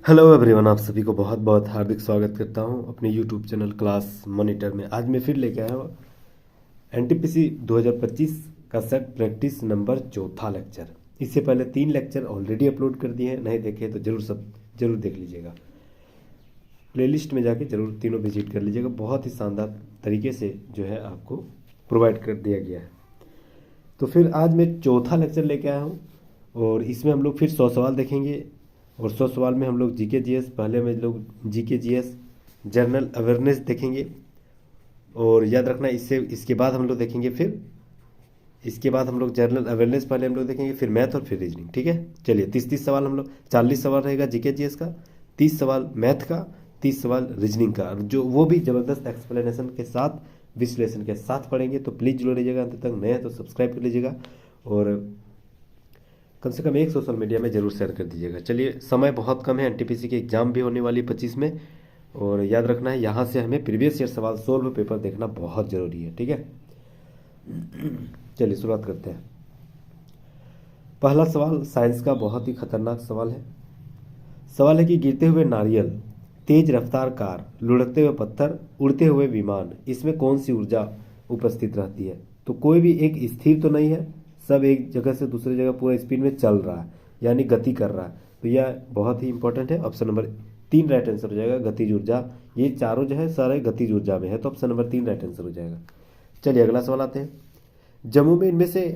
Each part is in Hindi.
हेलो एवरीवन, आप सभी को बहुत बहुत हार्दिक स्वागत करता हूं अपने यूट्यूब चैनल क्लास मॉनिटर में। आज मैं फिर लेके आया हूँ एनटीपीसी 2025 का सेट प्रैक्टिस नंबर चौथा लेक्चर। इससे पहले 3 लेक्चर ऑलरेडी अपलोड कर दिए हैं, नहीं देखे तो जरूर देख लीजिएगा। प्लेलिस्ट में जाके जरूर तीनों विजिट कर लीजिएगा। बहुत ही शानदार तरीके से जो है आपको प्रोवाइड कर दिया गया है। तो फिर आज मैं चौथा लेक्चर लेके आया हूँ और इसमें हम लोग फिर 100 सवाल देखेंगे। और 100 सवाल में हम लोग जीके जीएस, पहले में लोग जीके जीएस जनरल अवेयरनेस देखेंगे। और याद रखना, इसके बाद हम लोग देखेंगे इसके बाद हम लोग जनरल अवेयरनेस पहले हम लोग देखेंगे, फिर मैथ और फिर रीजनिंग। ठीक है, चलिए 30 सवाल हम लोग, 40 सवाल रहेगा जीके जीएस का, 30 सवाल मैथ का, 30 सवाल रीजनिंग का, जो वो भी ज़बरदस्त एक्सप्लेनेशन के साथ, विश्लेषण के साथ पढ़ेंगे। तो प्लीज़ जुड़े रहिएगा अंत तक। नए हैं तो सब्सक्राइब कर लीजिएगा और कम से कम एक सोशल मीडिया में ज़रूर शेयर कर दीजिएगा। चलिए, समय बहुत कम है, एनटीपीसी की एग्ज़ाम भी होने वाली 25 में। और याद रखना है, यहाँ से हमें प्रीवियस ईयर सवाल सोल्व पेपर देखना बहुत ज़रूरी है। ठीक है, चलिए शुरुआत करते हैं। पहला सवाल साइंस का बहुत ही खतरनाक सवाल है। सवाल है कि गिरते हुए नारियल, तेज रफ्तार कार, लुढ़कते हुए पत्थर, उड़ते हुए विमान, इसमें कौन सी ऊर्जा उपस्थित रहती है? तो कोई भी एक स्थिर तो नहीं है, सब एक जगह से दूसरी जगह पूरा स्पीड में चल रहा है, यानी गति कर रहा है। तो यह बहुत ही इंपॉर्टेंट है। ऑप्शन नंबर 3 राइट आंसर हो जाएगा, गतिज ऊर्जा। ये चारों जो है सारे गतिज ऊर्जा में है, तो ऑप्शन नंबर 3 राइट आंसर हो जाएगा। चलिए अगला सवाल आते हैं। जम्मू में इनमें से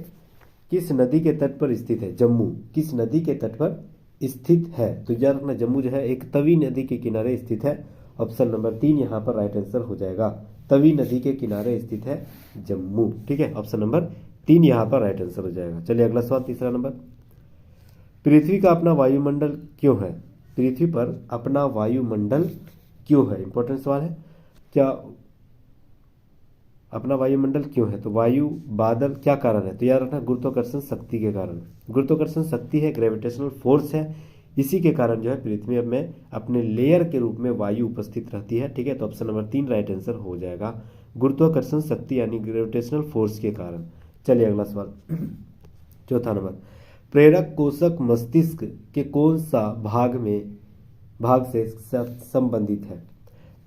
किस नदी के तट पर स्थित है? जम्मू किस नदी के तट पर स्थित है? तो याद रखना, जम्मू जो है एक तवी नदी के किनारे स्थित है। ऑप्शन नंबर 3 यहाँ पर राइट आंसर हो जाएगा। तवी नदी के किनारे स्थित है जम्मू। ठीक है, ऑप्शन नंबर 3 यहाँ पर राइट आंसर हो जाएगा। चलिए अगला सवाल, तीसरा नंबर। पृथ्वी का अपना वायुमंडल क्यों है? पृथ्वी पर अपना वायुमंडल क्यों है? इंपॉर्टेंट सवाल है। क्या अपना वायुमंडल क्यों है? तो वायु, बादल, क्या कारण है? तो याद रखना, गुरुत्वाकर्षण शक्ति के कारण। गुरुत्वाकर्षण शक्ति है, ग्रेविटेशनल फोर्स है, इसी के कारण जो है पृथ्वी में अपने लेयर के रूप में वायु उपस्थित रहती है। ठीक है, तो ऑप्शन नंबर 3 राइट आंसर हो जाएगा, गुरुत्वाकर्षण शक्ति यानी ग्रेविटेशनल फोर्स के कारण। चलिए अगला सवाल, चौथा नंबर। प्रेरक कोशक मस्तिष्क के कौन सा भाग से संबंधित है?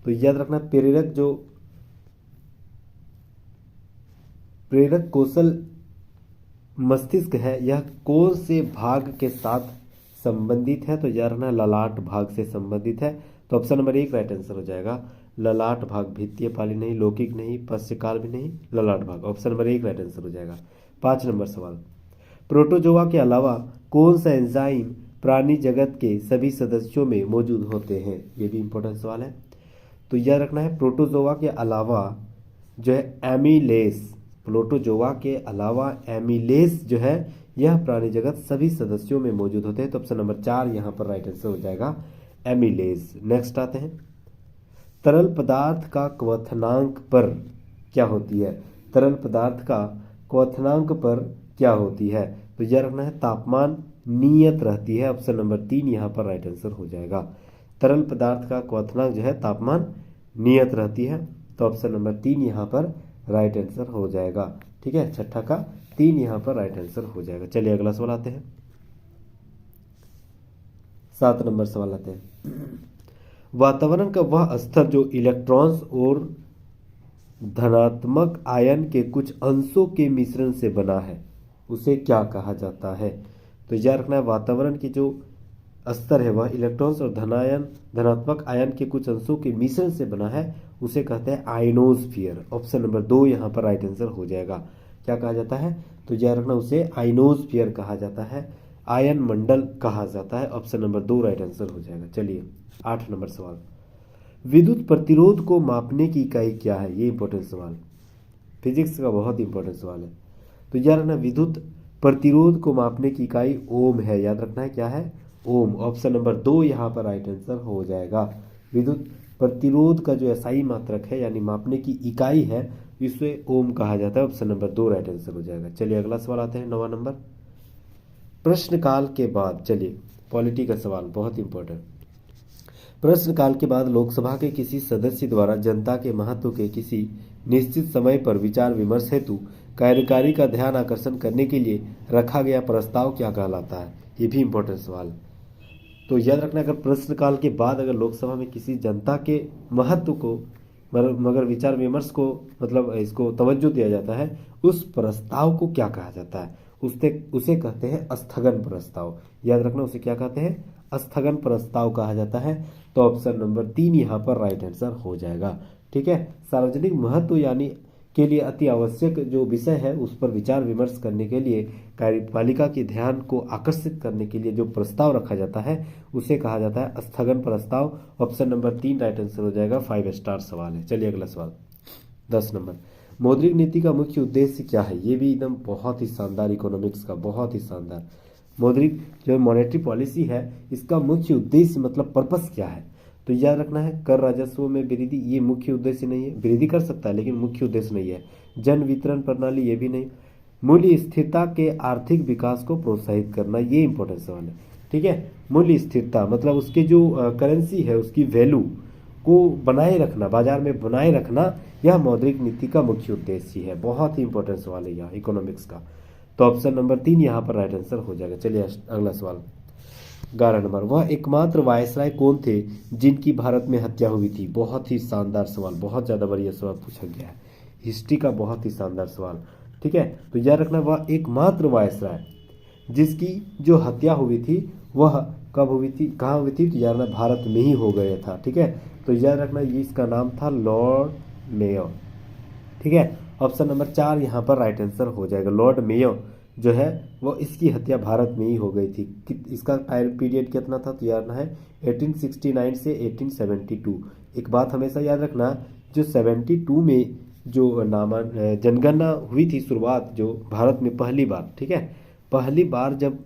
तो याद रखना, प्रेरक कौशल मस्तिष्क है, यह कौन से भाग के साथ संबंधित है? तो याद रखना, ललाट भाग से संबंधित है। तो ऑप्शन नंबर 1 राइट आंसर हो जाएगा, ललाट भाग। भित्तीय पाली नहीं, लौकिक नहीं, पश्चकाल भी नहीं, ललाट भाग। ऑप्शन नंबर 1 राइट आंसर हो जाएगा। 5 नंबर सवाल। प्रोटोजोआ के अलावा कौन सा एंजाइम प्राणी जगत के सभी सदस्यों में मौजूद होते हैं? ये भी इंपॉर्टेंट सवाल है। तो याद रखना है, प्रोटोजोआ के अलावा जो है एमिलेस, प्रोटोजोआ के अलावा एमिलेस जो है, यह प्राणी जगत सभी सदस्यों में मौजूद होते हैं। तो ऑप्शन नंबर 4 यहाँ पर राइट आंसर हो जाएगा, एमिलेस। नेक्स्ट आते हैं। तरल पदार्थ का क्वथनांक पर क्या होती है? तरल पदार्थ का क्वथनांक पर क्या होती है? तो यह रखना है, तापमान नियत रहती है। ऑप्शन नंबर 3 यहाँ पर राइट आंसर हो जाएगा। तरल पदार्थ का क्वथनांक जो है तापमान नियत रहती है। तो ऑप्शन नंबर 3 यहाँ पर राइट आंसर हो जाएगा। ठीक है, छठा का 3 यहाँ पर राइट आंसर हो जाएगा। चलिए अगला सवाल आते हैं, 7 नंबर सवाल आते हैं। वातावरण का वह स्तर जो इलेक्ट्रॉन्स और धनात्मक आयन के कुछ अंशों के मिश्रण से बना है, उसे क्या कहा जाता है? तो याद रखना है, वातावरण की जो स्तर है वह इलेक्ट्रॉन्स और धनात्मक आयन के कुछ अंशों के मिश्रण से बना है, उसे कहते हैं आइनोस्फीयर। ऑप्शन नंबर 2 यहाँ पर राइट आंसर हो जाएगा। क्या कहा जाता है? तो याद रखना, उसे आइनोस्फीयर कहा जाता है, आयन मंडल कहा जाता है। ऑप्शन नंबर 2 राइट आंसर हो जाएगा। चलिए 8 नंबर सवाल। विद्युत प्रतिरोध को मापने की इकाई क्या है? ये इंपॉर्टेंट सवाल, फिजिक्स का बहुत इंपॉर्टेंट सवाल है। तो याद रखना, विद्युत प्रतिरोध को मापने की इकाई ओम है। याद रखना है, क्या है? ओम। ऑप्शन नंबर 2 यहाँ पर राइट आंसर हो जाएगा। विद्युत प्रतिरोध का जो एसआई मात्रक है यानी मापने की इकाई है, इसे ओम कहा जाता है। ऑप्शन नंबर 2 राइट आंसर हो जाएगा। चलिए अगला सवाल आते हैं, 9वां नंबर। प्रश्नकाल के बाद, चलिए पॉलिटी का सवाल बहुत इंपॉर्टेंट। प्रश्नकाल के बाद लोकसभा के किसी सदस्य द्वारा जनता के महत्व के किसी निश्चित समय पर विचार विमर्श हेतु कार्यकारी का ध्यान आकर्षण करने के लिए रखा गया प्रस्ताव क्या कहलाता है? ये भी इंपॉर्टेंट सवाल। तो याद रखना, अगर प्रश्नकाल के बाद अगर लोकसभा में किसी जनता के महत्व को मगर विचार विमर्श को मतलब इसको तवज्जो दिया जाता है, उस प्रस्ताव को क्या कहा जाता है? उसे कहते हैं स्थगन प्रस्ताव। याद रखना, उसे क्या कहते हैं? स्थगन प्रस्ताव कहा जाता है। तो ऑप्शन नंबर 3 यहाँ पर राइट आंसर हो जाएगा। ठीक है, सार्वजनिक महत्व यानी के लिए अति आवश्यक जो विषय है उस पर विचार विमर्श करने के लिए कार्यपालिका के ध्यान को आकर्षित करने के लिए जो प्रस्ताव रखा जाता है उसे कहा जाता है स्थगन प्रस्ताव। ऑप्शन नंबर 3 राइट आंसर हो जाएगा। 5 स्टार सवाल है। चलिए अगला सवाल 10 नंबर, मौद्रिक नीति का मुख्य उद्देश्य क्या है? ये भी एकदम बहुत ही शानदार, इकोनॉमिक्स का बहुत ही शानदार। मौद्रिक जो मॉनेटरी पॉलिसी है इसका मुख्य उद्देश्य मतलब पर्पस क्या है? तो याद रखना है, कर राजस्व में वृद्धि, ये मुख्य उद्देश्य नहीं है। वृद्धि कर सकता है लेकिन मुख्य उद्देश्य नहीं है। जन वितरण प्रणाली, ये भी नहीं। मूल्य स्थिरता के आर्थिक विकास को प्रोत्साहित करना, ये इंपॉर्टेंट सवाल है। ठीक है, मूल्य स्थिरता मतलब उसके जो करेंसी है उसकी वैल्यू को बनाए रखना, बाजार में बनाए रखना, यह मौद्रिक नीति का मुख्य उद्देश्य है। बहुत ही इंपॉर्टेंट सवाल है यह इकोनॉमिक्स का। तो ऑप्शन नंबर 3 यहाँ पर राइट आंसर हो जाएगा। चलिए अगला सवाल 11 नंबर, वह एकमात्र वायसराय कौन थे जिनकी भारत में हत्या हुई थी? बहुत ही शानदार सवाल, बहुत ज़्यादा बढ़िया सवाल पूछा गया है, हिस्ट्री का बहुत ही शानदार सवाल। ठीक है, तो याद रखना, वह एकमात्र वायसराय जिसकी जो हत्या हुई थी वह कब हुई थी, कहाँ हुई थी? तो याद रखना भारत में ही हो गया था। ठीक है, तो याद रखना ये इसका नाम था लॉर्ड मेयो। ठीक है, ऑप्शन नंबर 4 यहाँ पर राइट आंसर हो जाएगा। लॉर्ड मेयो जो है वो इसकी हत्या भारत में ही हो गई थी। इसका टाइम पीरियड कितना था? तो याद है 1869 से 1872। एक बात हमेशा याद रखना, जो 72 में जो जनगणना हुई थी शुरुआत जो भारत में पहली बार, ठीक है, पहली बार जब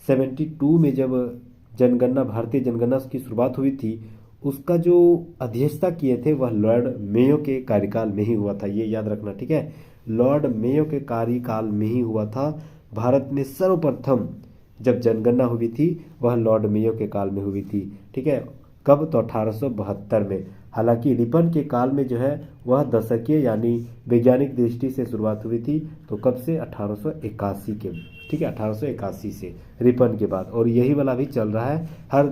72 में जब जनगणना, भारतीय जनगणना की शुरुआत हुई थी, उसका जो अध्यक्षता किए थे वह लॉर्ड मेयो के कार्यकाल में ही हुआ था। ये याद रखना। ठीक है, लॉर्ड मेयो के कार्यकाल में ही हुआ था। भारत में सर्वप्रथम जब जनगणना हुई थी वह लॉर्ड मेयो के काल में हुई थी। ठीक है, कब? तो 1872 में। हालांकि रिपन के काल में जो है वह दशकीय यानी वैज्ञानिक दृष्टि से शुरुआत हुई थी। तो कब से? 1881 के। ठीक है, 1881 से रिपन के बाद, और यही वाला भी चल रहा है हर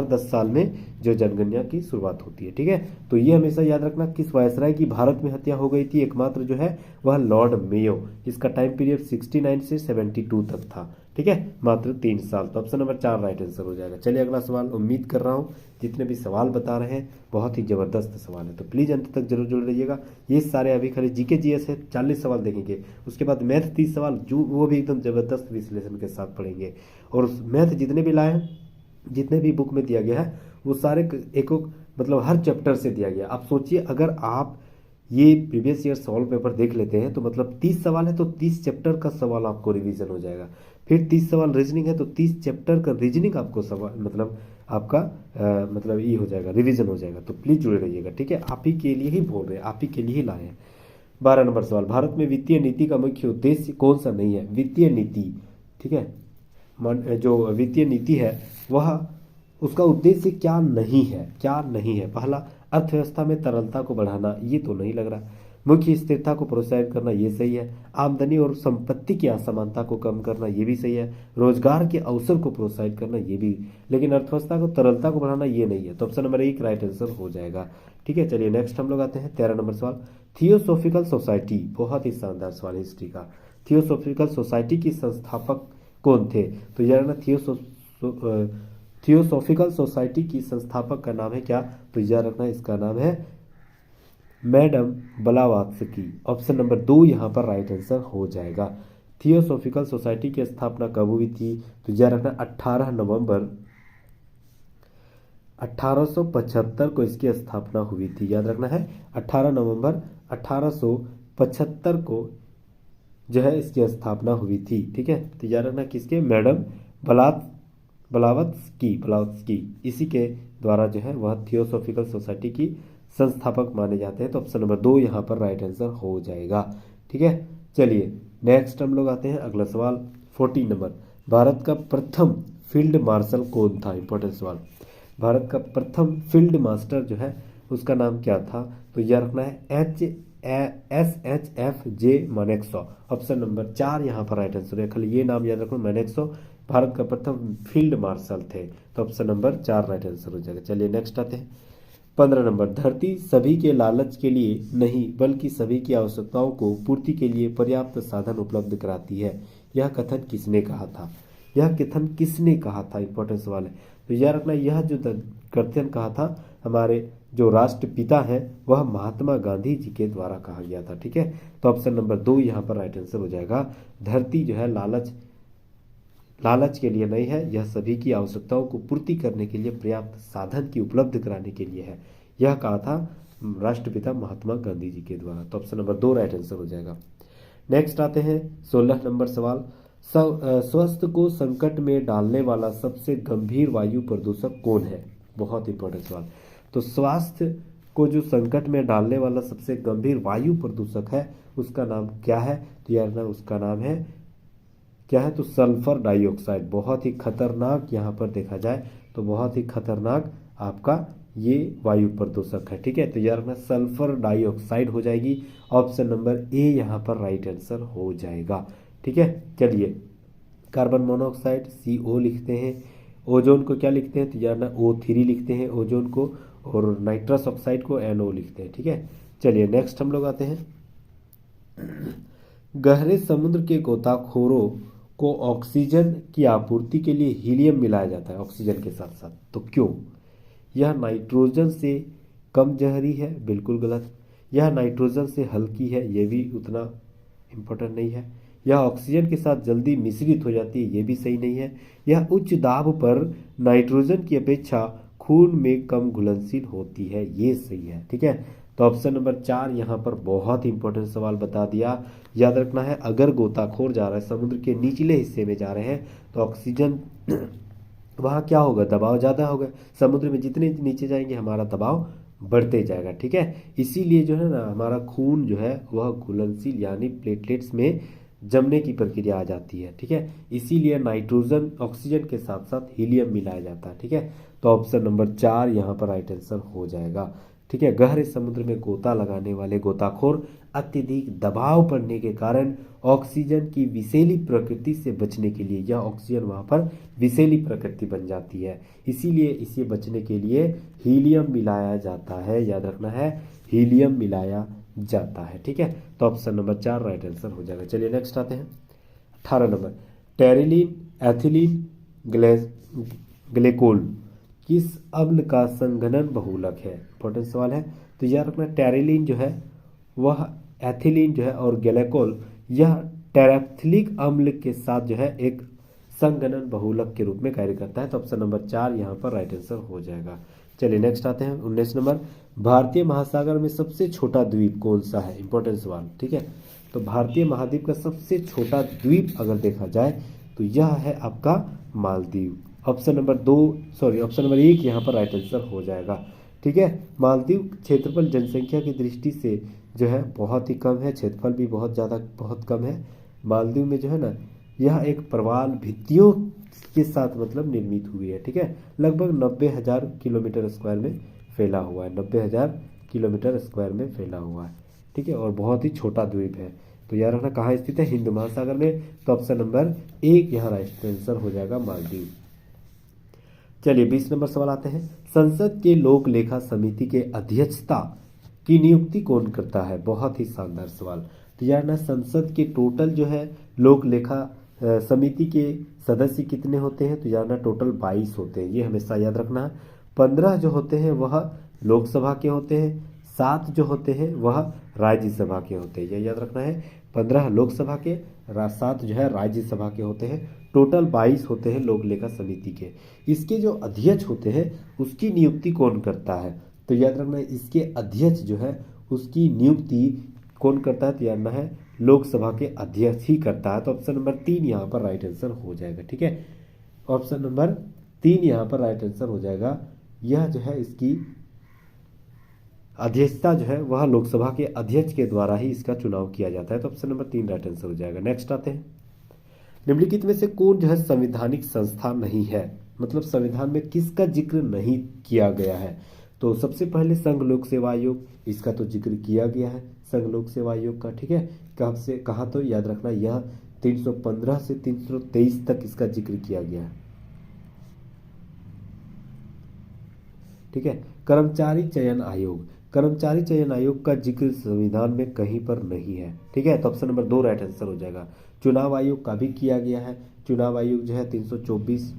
10 साल में जो जनगणना की शुरुआत होती है। ठीक है, तो ये हमेशा याद रखना, किस वायसराय की भारत में हत्या हो गई थी एकमात्र जो है वह लॉर्ड मेयो। इसका टाइम पीरियड 69 से 72 तक था। ठीक है, मात्र 3 साल। तो ऑप्शन नंबर 4 राइट आंसर हो जाएगा। चलिए अगला सवाल, उम्मीद कर रहा हूँ जितने भी सवाल बता रहे हैं बहुत ही जबरदस्त सवाल है, तो प्लीज़ अंत तक जरूर जुड़ रहिएगा। ये सारे अभी खाली जीके जीएस है, 40 सवाल देखेंगे, उसके बाद मैथ 30 सवाल जो वो भी एकदम जबरदस्त विश्लेषण के साथ पढ़ेंगे। और मैथ जितने भी लाए हैं, जितने भी बुक में दिया गया है वो सारे एक मतलब हर चैप्टर से दिया गया। आप सोचिए, अगर आप ये प्रीवियस ईयर सॉल्व पेपर देख लेते हैं तो मतलब 30 सवाल है तो 30 चैप्टर का सवाल आपको रिवीजन हो जाएगा। फिर 30 सवाल रीजनिंग है तो 30 चैप्टर का रीजनिंग आपको सवाल मतलब आपका मतलब ये हो जाएगा, रिवीजन हो जाएगा। तो प्लीज़ जुड़े रहिएगा। ठीक है, आप ही के लिए ही बोल रहे हैं, आप ही के लिए ही लाए हैं। 12 नंबर सवाल, भारत में वित्तीय नीति का मुख्य उद्देश्य कौन सा नहीं है? वित्तीय नीति, ठीक है, जो वित्तीय नीति है वह उसका उद्देश्य क्या नहीं है? क्या नहीं है? पहला, अर्थव्यवस्था में तरलता को बढ़ाना, ये तो नहीं लग रहा। मुख्य स्थिरता को प्रोत्साहित करना, ये सही है। आमदनी और संपत्ति की असमानता को कम करना, ये भी सही है। रोजगार के अवसर को प्रोत्साहित करना, ये भी। लेकिन अर्थव्यवस्था को तरलता को बढ़ाना ये नहीं है। तो ऑप्शन नंबर 1 राइट आंसर हो जाएगा। ठीक है, चलिए नेक्स्ट हम लोग आते हैं 13 नंबर सवाल, थियोसॉफिकल सोसाइटी, बहुत ही शानदार सवाल हिस्ट्री का। थियोसॉफिकल सोसाइटी की संस्थापक कौन थे? तो यार ना थियोसॉफिकल सोसाइटी की संस्थापक का नाम है क्या? तो याद रखना इसका नाम है मैडम ब्लावात्स्की। ऑप्शन नंबर 2 यहाँ पर राइट आंसर हो जाएगा। थियोसॉफिकल सोसाइटी की स्थापना कब हुई थी? तो याद रखना 18 नवंबर 1875 को इसकी स्थापना हुई थी। याद रखना है 18 नवंबर 1875 को जो है इसकी स्थापना हुई थी। ठीक है, तो याद रखना किसके? मैडम ब्लावत्स्की, इसी के द्वारा जो है वह थियोसॉफिकल सोसाइटी की संस्थापक माने जाते हैं। तो ऑप्शन नंबर 2 यहाँ पर राइट आंसर हो जाएगा। ठीक है, चलिए नेक्स्ट हम लोग आते हैं अगला सवाल 14 नंबर, भारत का प्रथम फील्ड मार्शल कौन था? इंपॉर्टेंट सवाल। भारत का प्रथम फील्ड मास्टर जो है उसका नाम क्या था? तो यह रखना है SHFJ मानेक्शॉ। ऑप्शन नंबर 4 यहाँ पर राइट आंसर है। खाली ये नाम याद रखो, मानेक्शॉ भारत का प्रथम फील्ड मार्शल थे। तो ऑप्शन नंबर 4 राइट आंसर हो जाएगा। चलिए नेक्स्ट आते हैं 15 नंबर, धरती सभी के लालच के लिए नहीं बल्कि सभी की आवश्यकताओं को पूर्ति के लिए पर्याप्त साधन उपलब्ध कराती है, यह कथन किसने कहा था? यह कथन किसने कहा था, इंपॉर्टेंट सवाल है। तो याद रखना यह जो कथन कहा था हमारे जो राष्ट्रपिता हैं वह महात्मा गांधी जी के द्वारा कहा गया था। ठीक है, तो ऑप्शन नंबर 2 यहाँ पर राइट आंसर हो जाएगा। धरती जो है लालच के लिए नहीं है, यह सभी की आवश्यकताओं को पूर्ति करने के लिए पर्याप्त साधन की उपलब्ध कराने के लिए है, यह कहा था राष्ट्रपिता महात्मा गांधी जी के द्वारा। तो ऑप्शन नंबर 2 राइट आंसर हो जाएगा। नेक्स्ट आते हैं 16 नंबर सवाल, स्वास्थ्य को संकट में डालने वाला सबसे गंभीर वायु प्रदूषक कौन है? बहुत इंपॉर्टेंट सवाल। तो स्वास्थ्य को जो संकट में डालने वाला सबसे गंभीर वायु प्रदूषक है उसका नाम क्या है? तो यार ना उसका नाम है क्या है? तो सल्फर डाइऑक्साइड। बहुत ही खतरनाक, यहाँ पर देखा जाए तो बहुत ही खतरनाक आपका ये वायु प्रदूषक है। ठीक है, तो यार ना सल्फर डाइऑक्साइड हो जाएगी। ऑप्शन नंबर ए यहाँ पर राइट आंसर हो जाएगा। ठीक है, चलिए कार्बन मोनोऑक्साइड CO लिखते हैं, ओजोन को क्या लिखते हैं? तो यार ना O3 लिखते हैं ओजोन को, और नाइट्रस ऑक्साइड को NO लिखते हैं। ठीक है, चलिए नेक्स्ट हम लोग आते हैं गहरे समुद्र के गोताखोरों को ऑक्सीजन की आपूर्ति के लिए हीलियम मिलाया जाता है ऑक्सीजन के साथ साथ, तो क्यों? यह नाइट्रोजन से कम जहरी है, बिल्कुल गलत। यह नाइट्रोजन से हल्की है, यह भी उतना इम्पोर्टेंट नहीं है। यह ऑक्सीजन के साथ जल्दी मिश्रित हो जाती है, यह भी सही नहीं है। यह उच्च दाब पर नाइट्रोजन की अपेक्षा खून में कम घुलनशील होती है, ये सही है। ठीक है, तो ऑप्शन नंबर 4 यहाँ पर बहुत इंपॉर्टेंट सवाल बता दिया। याद रखना है अगर गोताखोर जा रहा है समुद्र के निचले हिस्से में जा रहे हैं तो ऑक्सीजन वहाँ क्या होगा? दबाव ज़्यादा होगा। समुद्र में जितने नीचे जाएंगे हमारा दबाव बढ़ते जाएगा। ठीक है, इसीलिए जो है ना हमारा खून जो है वह घुलनशील यानी प्लेटलेट्स में जमने की प्रक्रिया आ जाती है। ठीक है, इसीलिए नाइट्रोजन ऑक्सीजन के साथ साथ हीलियम मिलाया जाता है। ठीक है, तो ऑप्शन नंबर 4 यहाँ पर राइट आंसर हो जाएगा। ठीक है, गहरे समुद्र में गोता लगाने वाले गोताखोर अत्यधिक दबाव पड़ने के कारण ऑक्सीजन की विषैली प्रकृति से बचने के लिए, यह ऑक्सीजन वहाँ पर विषैली प्रकृति बन जाती है, इसीलिए इसे बचने के लिए हीलियम मिलाया जाता है। याद रखना है हीलियम मिलाया जाता है। ठीक है, तो ऑप्शन नंबर 4 राइट आंसर हो जाएगा। चलिए नेक्स्ट आते हैं 18 नंबर, टेरिलीन एथिलीन ग्लेकोल किस अम्ल का संघनन बहुलक है? इंपॉर्टेंट सवाल है। तो याद रखना टेरिलीन जो है वह एथिलीन जो है और ग्लेकोल यह टेरेफ्थिलिक अम्ल के साथ जो है एक संघनन बहुलक के रूप में कार्य करता है। तो ऑप्शन नंबर 4 यहाँ पर राइट आंसर हो जाएगा। चलिए नेक्स्ट आते हैं 19 नंबर, भारतीय महासागर में सबसे छोटा द्वीप कौन सा है? इंपॉर्टेंट सवाल। ठीक है, तो भारतीय महाद्वीप का सबसे छोटा द्वीप अगर देखा जाए तो यह है आपका मालदीव। ऑप्शन नंबर 1 यहाँ पर राइट आंसर हो जाएगा। ठीक है, मालदीव क्षेत्रफल जनसंख्या की दृष्टि से जो है बहुत ही कम है, क्षेत्रफल भी बहुत कम है। मालदीव में जो है ना यह एक प्रवाल भित्तियों के साथ मतलब निर्मित हुई है। ठीक है, लगभग 90,000 किलोमीटर स्क्वायर में फैला हुआ है, 90,000 किलोमीटर स्क्वायर में फैला हुआ है। ठीक है, और बहुत ही छोटा द्वीप है। तो याद रखना कहाँ स्थित है? हिंद महासागर में। तो ऑप्शन नंबर 1 यहाँ राइट आंसर हो जाएगा मालदीव। चलिए 20 नंबर सवाल आते हैं, संसद के लोक लेखा समिति के अध्यक्षता की नियुक्ति कौन करता है? बहुत ही शानदार सवाल। तो यार ना संसद के टोटल जो है लोक लेखा समिति के सदस्य कितने होते हैं? तो यार ना टोटल 22 होते हैं, ये हमेशा याद रखना है। 15 जो होते हैं वह लोकसभा के होते हैं, 7 जो होते हैं वह राज्यसभा के होते हैं, यह याद रखना है। 15 लोकसभा के, 7 जो है राज्यसभा के होते हैं, टोटल 22 होते हैं लोक लेखा समिति के। इसके जो अध्यक्ष होते हैं उसकी नियुक्ति कौन करता है? तो याद रखना है इसके अध्यक्ष जो है उसकी नियुक्ति कौन करता है? तो याद रखना है लोकसभा के अध्यक्ष ही करता है। तो ऑप्शन नंबर 3 यहाँ पर राइट आंसर हो जाएगा। ठीक है, ऑप्शन नंबर 3 यहाँ पर राइट आंसर हो जाएगा। यह जो है इसकी अध्यक्षता जो है वह लोकसभा के अध्यक्ष के द्वारा ही इसका चुनाव किया जाता है। तो ऑप्शन नंबर 3 राइट आंसर हो जाएगा। नेक्स्ट आते हैं, निम्नलिखित में से कौन जो है संवैधानिक संस्था नहीं है? मतलब संविधान में किसका जिक्र नहीं किया गया है? तो सबसे पहले संघ लोक सेवा आयोग, इसका तो जिक्र किया गया है संघ लोक सेवा आयोग का। ठीक है, कब से कहा? तो याद रखना यह 315 से 323 तक इसका जिक्र किया गया है। ठीक है। कर्मचारी चयन आयोग, कर्मचारी चयन आयोग का जिक्र संविधान में कहीं पर नहीं है। ठीक है, तो ऑप्शन नंबर 2 राइट आंसर हो जाएगा। चुनाव आयोग का भी किया गया है। चुनाव आयोग जो है 324,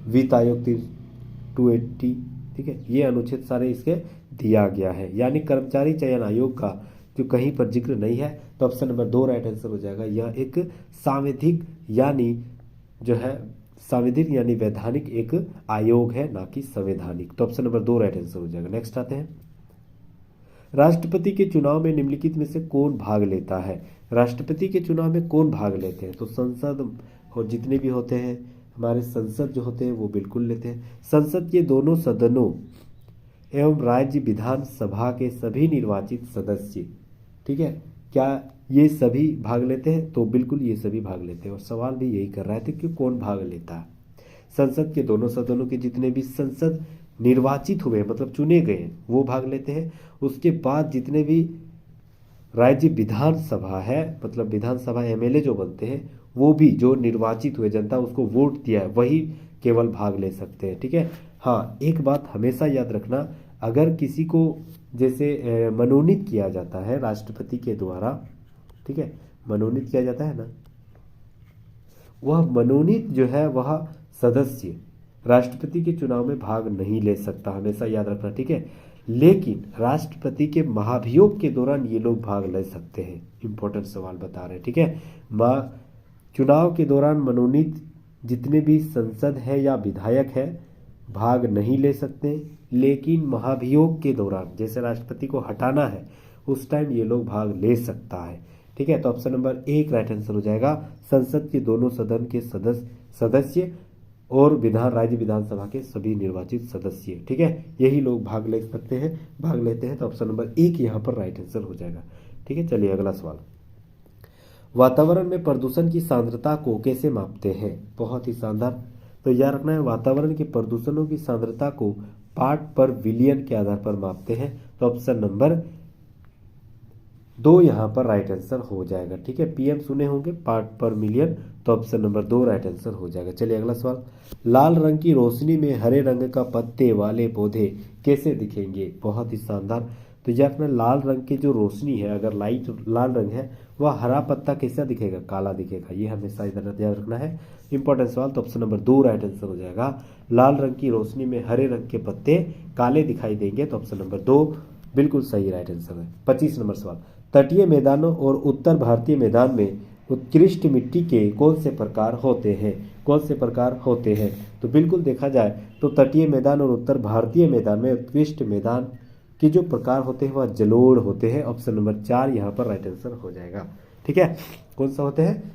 वित्त आयोग 280। ठीक है, ये अनुच्छेद सारे इसके दिया गया है, यानी कर्मचारी चयन आयोग का जो कहीं पर जिक्र नहीं है, तो ऑप्शन नंबर 2 राइट आंसर हो जाएगा। यह एक सांविधिक यानी जो है सांविधिक यानी वैधानिक एक आयोग है, ना कि संवैधानिक। तो ऑप्शन नंबर 2 राइट आंसर हो जाएगा। नेक्स्ट आते हैं, राष्ट्रपति के चुनाव में निम्नलिखित में से कौन भाग लेता है? राष्ट्रपति के चुनाव में कौन भाग लेते हैं? तो संसद और जितने भी होते हैं हमारे संसद जो होते हैं वो बिल्कुल लेते हैं। संसद के दोनों सदनों एवं राज्य विधानसभा के सभी निर्वाचित सदस्य, ठीक है, क्या ये सभी भाग लेते हैं? तो बिल्कुल ये सभी भाग लेते हैं। और सवाल भी यही कर रहा है कि कौन भाग लेता है। संसद के दोनों सदनों के जितने भी संसद निर्वाचित हुए मतलब चुने गए वो भाग लेते हैं। उसके बाद जितने भी राज्य विधानसभा है मतलब विधानसभा एमएलए जो बनते हैं वो भी जो निर्वाचित हुए, जनता उसको वोट दिया है, वही केवल भाग ले सकते हैं। ठीक है। हाँ, एक बात हमेशा याद रखना, अगर किसी को जैसे मनोनीत किया जाता है राष्ट्रपति के द्वारा, ठीक है, मनोनीत किया जाता है ना, वह मनोनीत जो है वह सदस्य राष्ट्रपति के चुनाव में भाग नहीं ले सकता, हमेशा याद रखना। ठीक है, लेकिन राष्ट्रपति के महाभियोग के दौरान ये लोग भाग ले सकते हैं। इंपॉर्टेंट सवाल बता रहे हैं। ठीक है, चुनाव के दौरान मनोनीत जितने भी संसद है या विधायक है भाग नहीं ले सकते, लेकिन महाभियोग के दौरान जैसे राष्ट्रपति को हटाना है उस टाइम ये लोग भाग ले सकता है। ठीक है, तो ऑप्शन नंबर 1 राइट आंसर हो जाएगा। संसद के दोनों सदन के सदस्य और राज्य विधानसभा के सभी निर्वाचित सदस्य, ठीक है, यही लोग भाग ले सकते हैं, भाग लेते हैं। तो ऑप्शन नंबर 1 यहाँ पर राइट आंसर हो जाएगा। ठीक है, चलिए अगला सवाल, वातावरण में प्रदूषण की सांद्रता को कैसे मापते हैं? बहुत ही शानदार। तो याद रखना है, वातावरण के प्रदूषणों की सांद्रता को पार्ट पर बिलियन के आधार पर मापते हैं। तो ऑप्शन नंबर 2 यहाँ पर राइट आंसर हो जाएगा। ठीक है, पीएम सुने होंगे, पार्ट पर मिलियन, तो ऑप्शन नंबर 2 राइट आंसर हो जाएगा। चलिए अगला सवाल, लाल रंग की रोशनी में हरे रंग का पत्ते वाले पौधे कैसे दिखेंगे? बहुत ही शानदार। तो यह अपना लाल रंग की जो रोशनी है, अगर लाइट लाल रंग है, वह हरा पत्ता कैसा दिखेगा? काला दिखेगा। ये हमेशा इधर याद रखना है, इंपॉर्टेंट सवाल। तो ऑप्शन नंबर 2 राइट आंसर हो जाएगा। लाल रंग की रोशनी में हरे रंग के पत्ते काले दिखाई देंगे, तो ऑप्शन नंबर 2 बिल्कुल सही राइट आंसर है। 25 नंबर सवाल, तटीय मैदानों और उत्तर भारतीय मैदान में उत्कृष्ट मिट्टी के कौन से प्रकार होते हैं? कौन से प्रकार होते हैं? तो बिल्कुल देखा जाए तो तटीय मैदान और उत्तर भारतीय मैदान में उत्कृष्ट मैदान के जो प्रकार होते हैं वह जलोढ़ होते हैं। ऑप्शन नंबर 4 यहाँ पर राइट आंसर हो जाएगा। ठीक है, कौन सा होते हैं?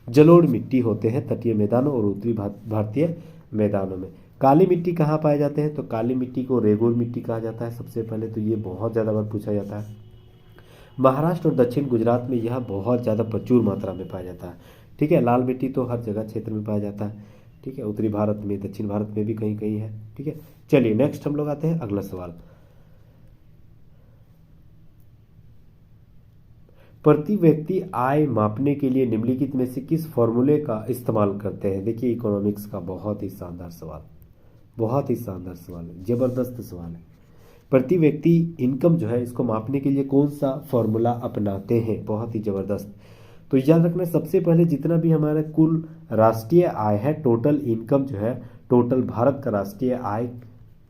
जलोढ़ मिट्टी होते हैं तटीय मैदानों और उत्तरी भारतीय मैदानों में। काली मिट्टी कहाँ पाए जाते हैं? तो काली मिट्टी को रेगुर मिट्टी कहा जाता है सबसे पहले, तो ये बहुत ज़्यादा बार पूछा जाता है। महाराष्ट्र और दक्षिण गुजरात में यह बहुत ज़्यादा प्रचुर मात्रा में पाया जाता है। ठीक है, लाल मिट्टी तो हर जगह क्षेत्र में पाया जाता है। ठीक है, उत्तरी भारत में, दक्षिण भारत में भी कहीं कहीं है। ठीक है, चलिए नेक्स्ट हम लोग आते हैं अगला सवाल, प्रति व्यक्ति आय मापने के लिए निम्नलिखित में से किस फॉर्मूले का इस्तेमाल करते हैं? देखिए, इकोनॉमिक्स का बहुत ही शानदार सवाल, बहुत ही शानदार सवाल है, जबरदस्त सवाल है। प्रति व्यक्ति इनकम जो है इसको मापने के लिए कौन सा फॉर्मूला अपनाते हैं? बहुत ही जबरदस्त। तो याद रखना, सबसे पहले जितना भी हमारा कुल राष्ट्रीय आय है, टोटल इनकम जो है, टोटल भारत का राष्ट्रीय आय,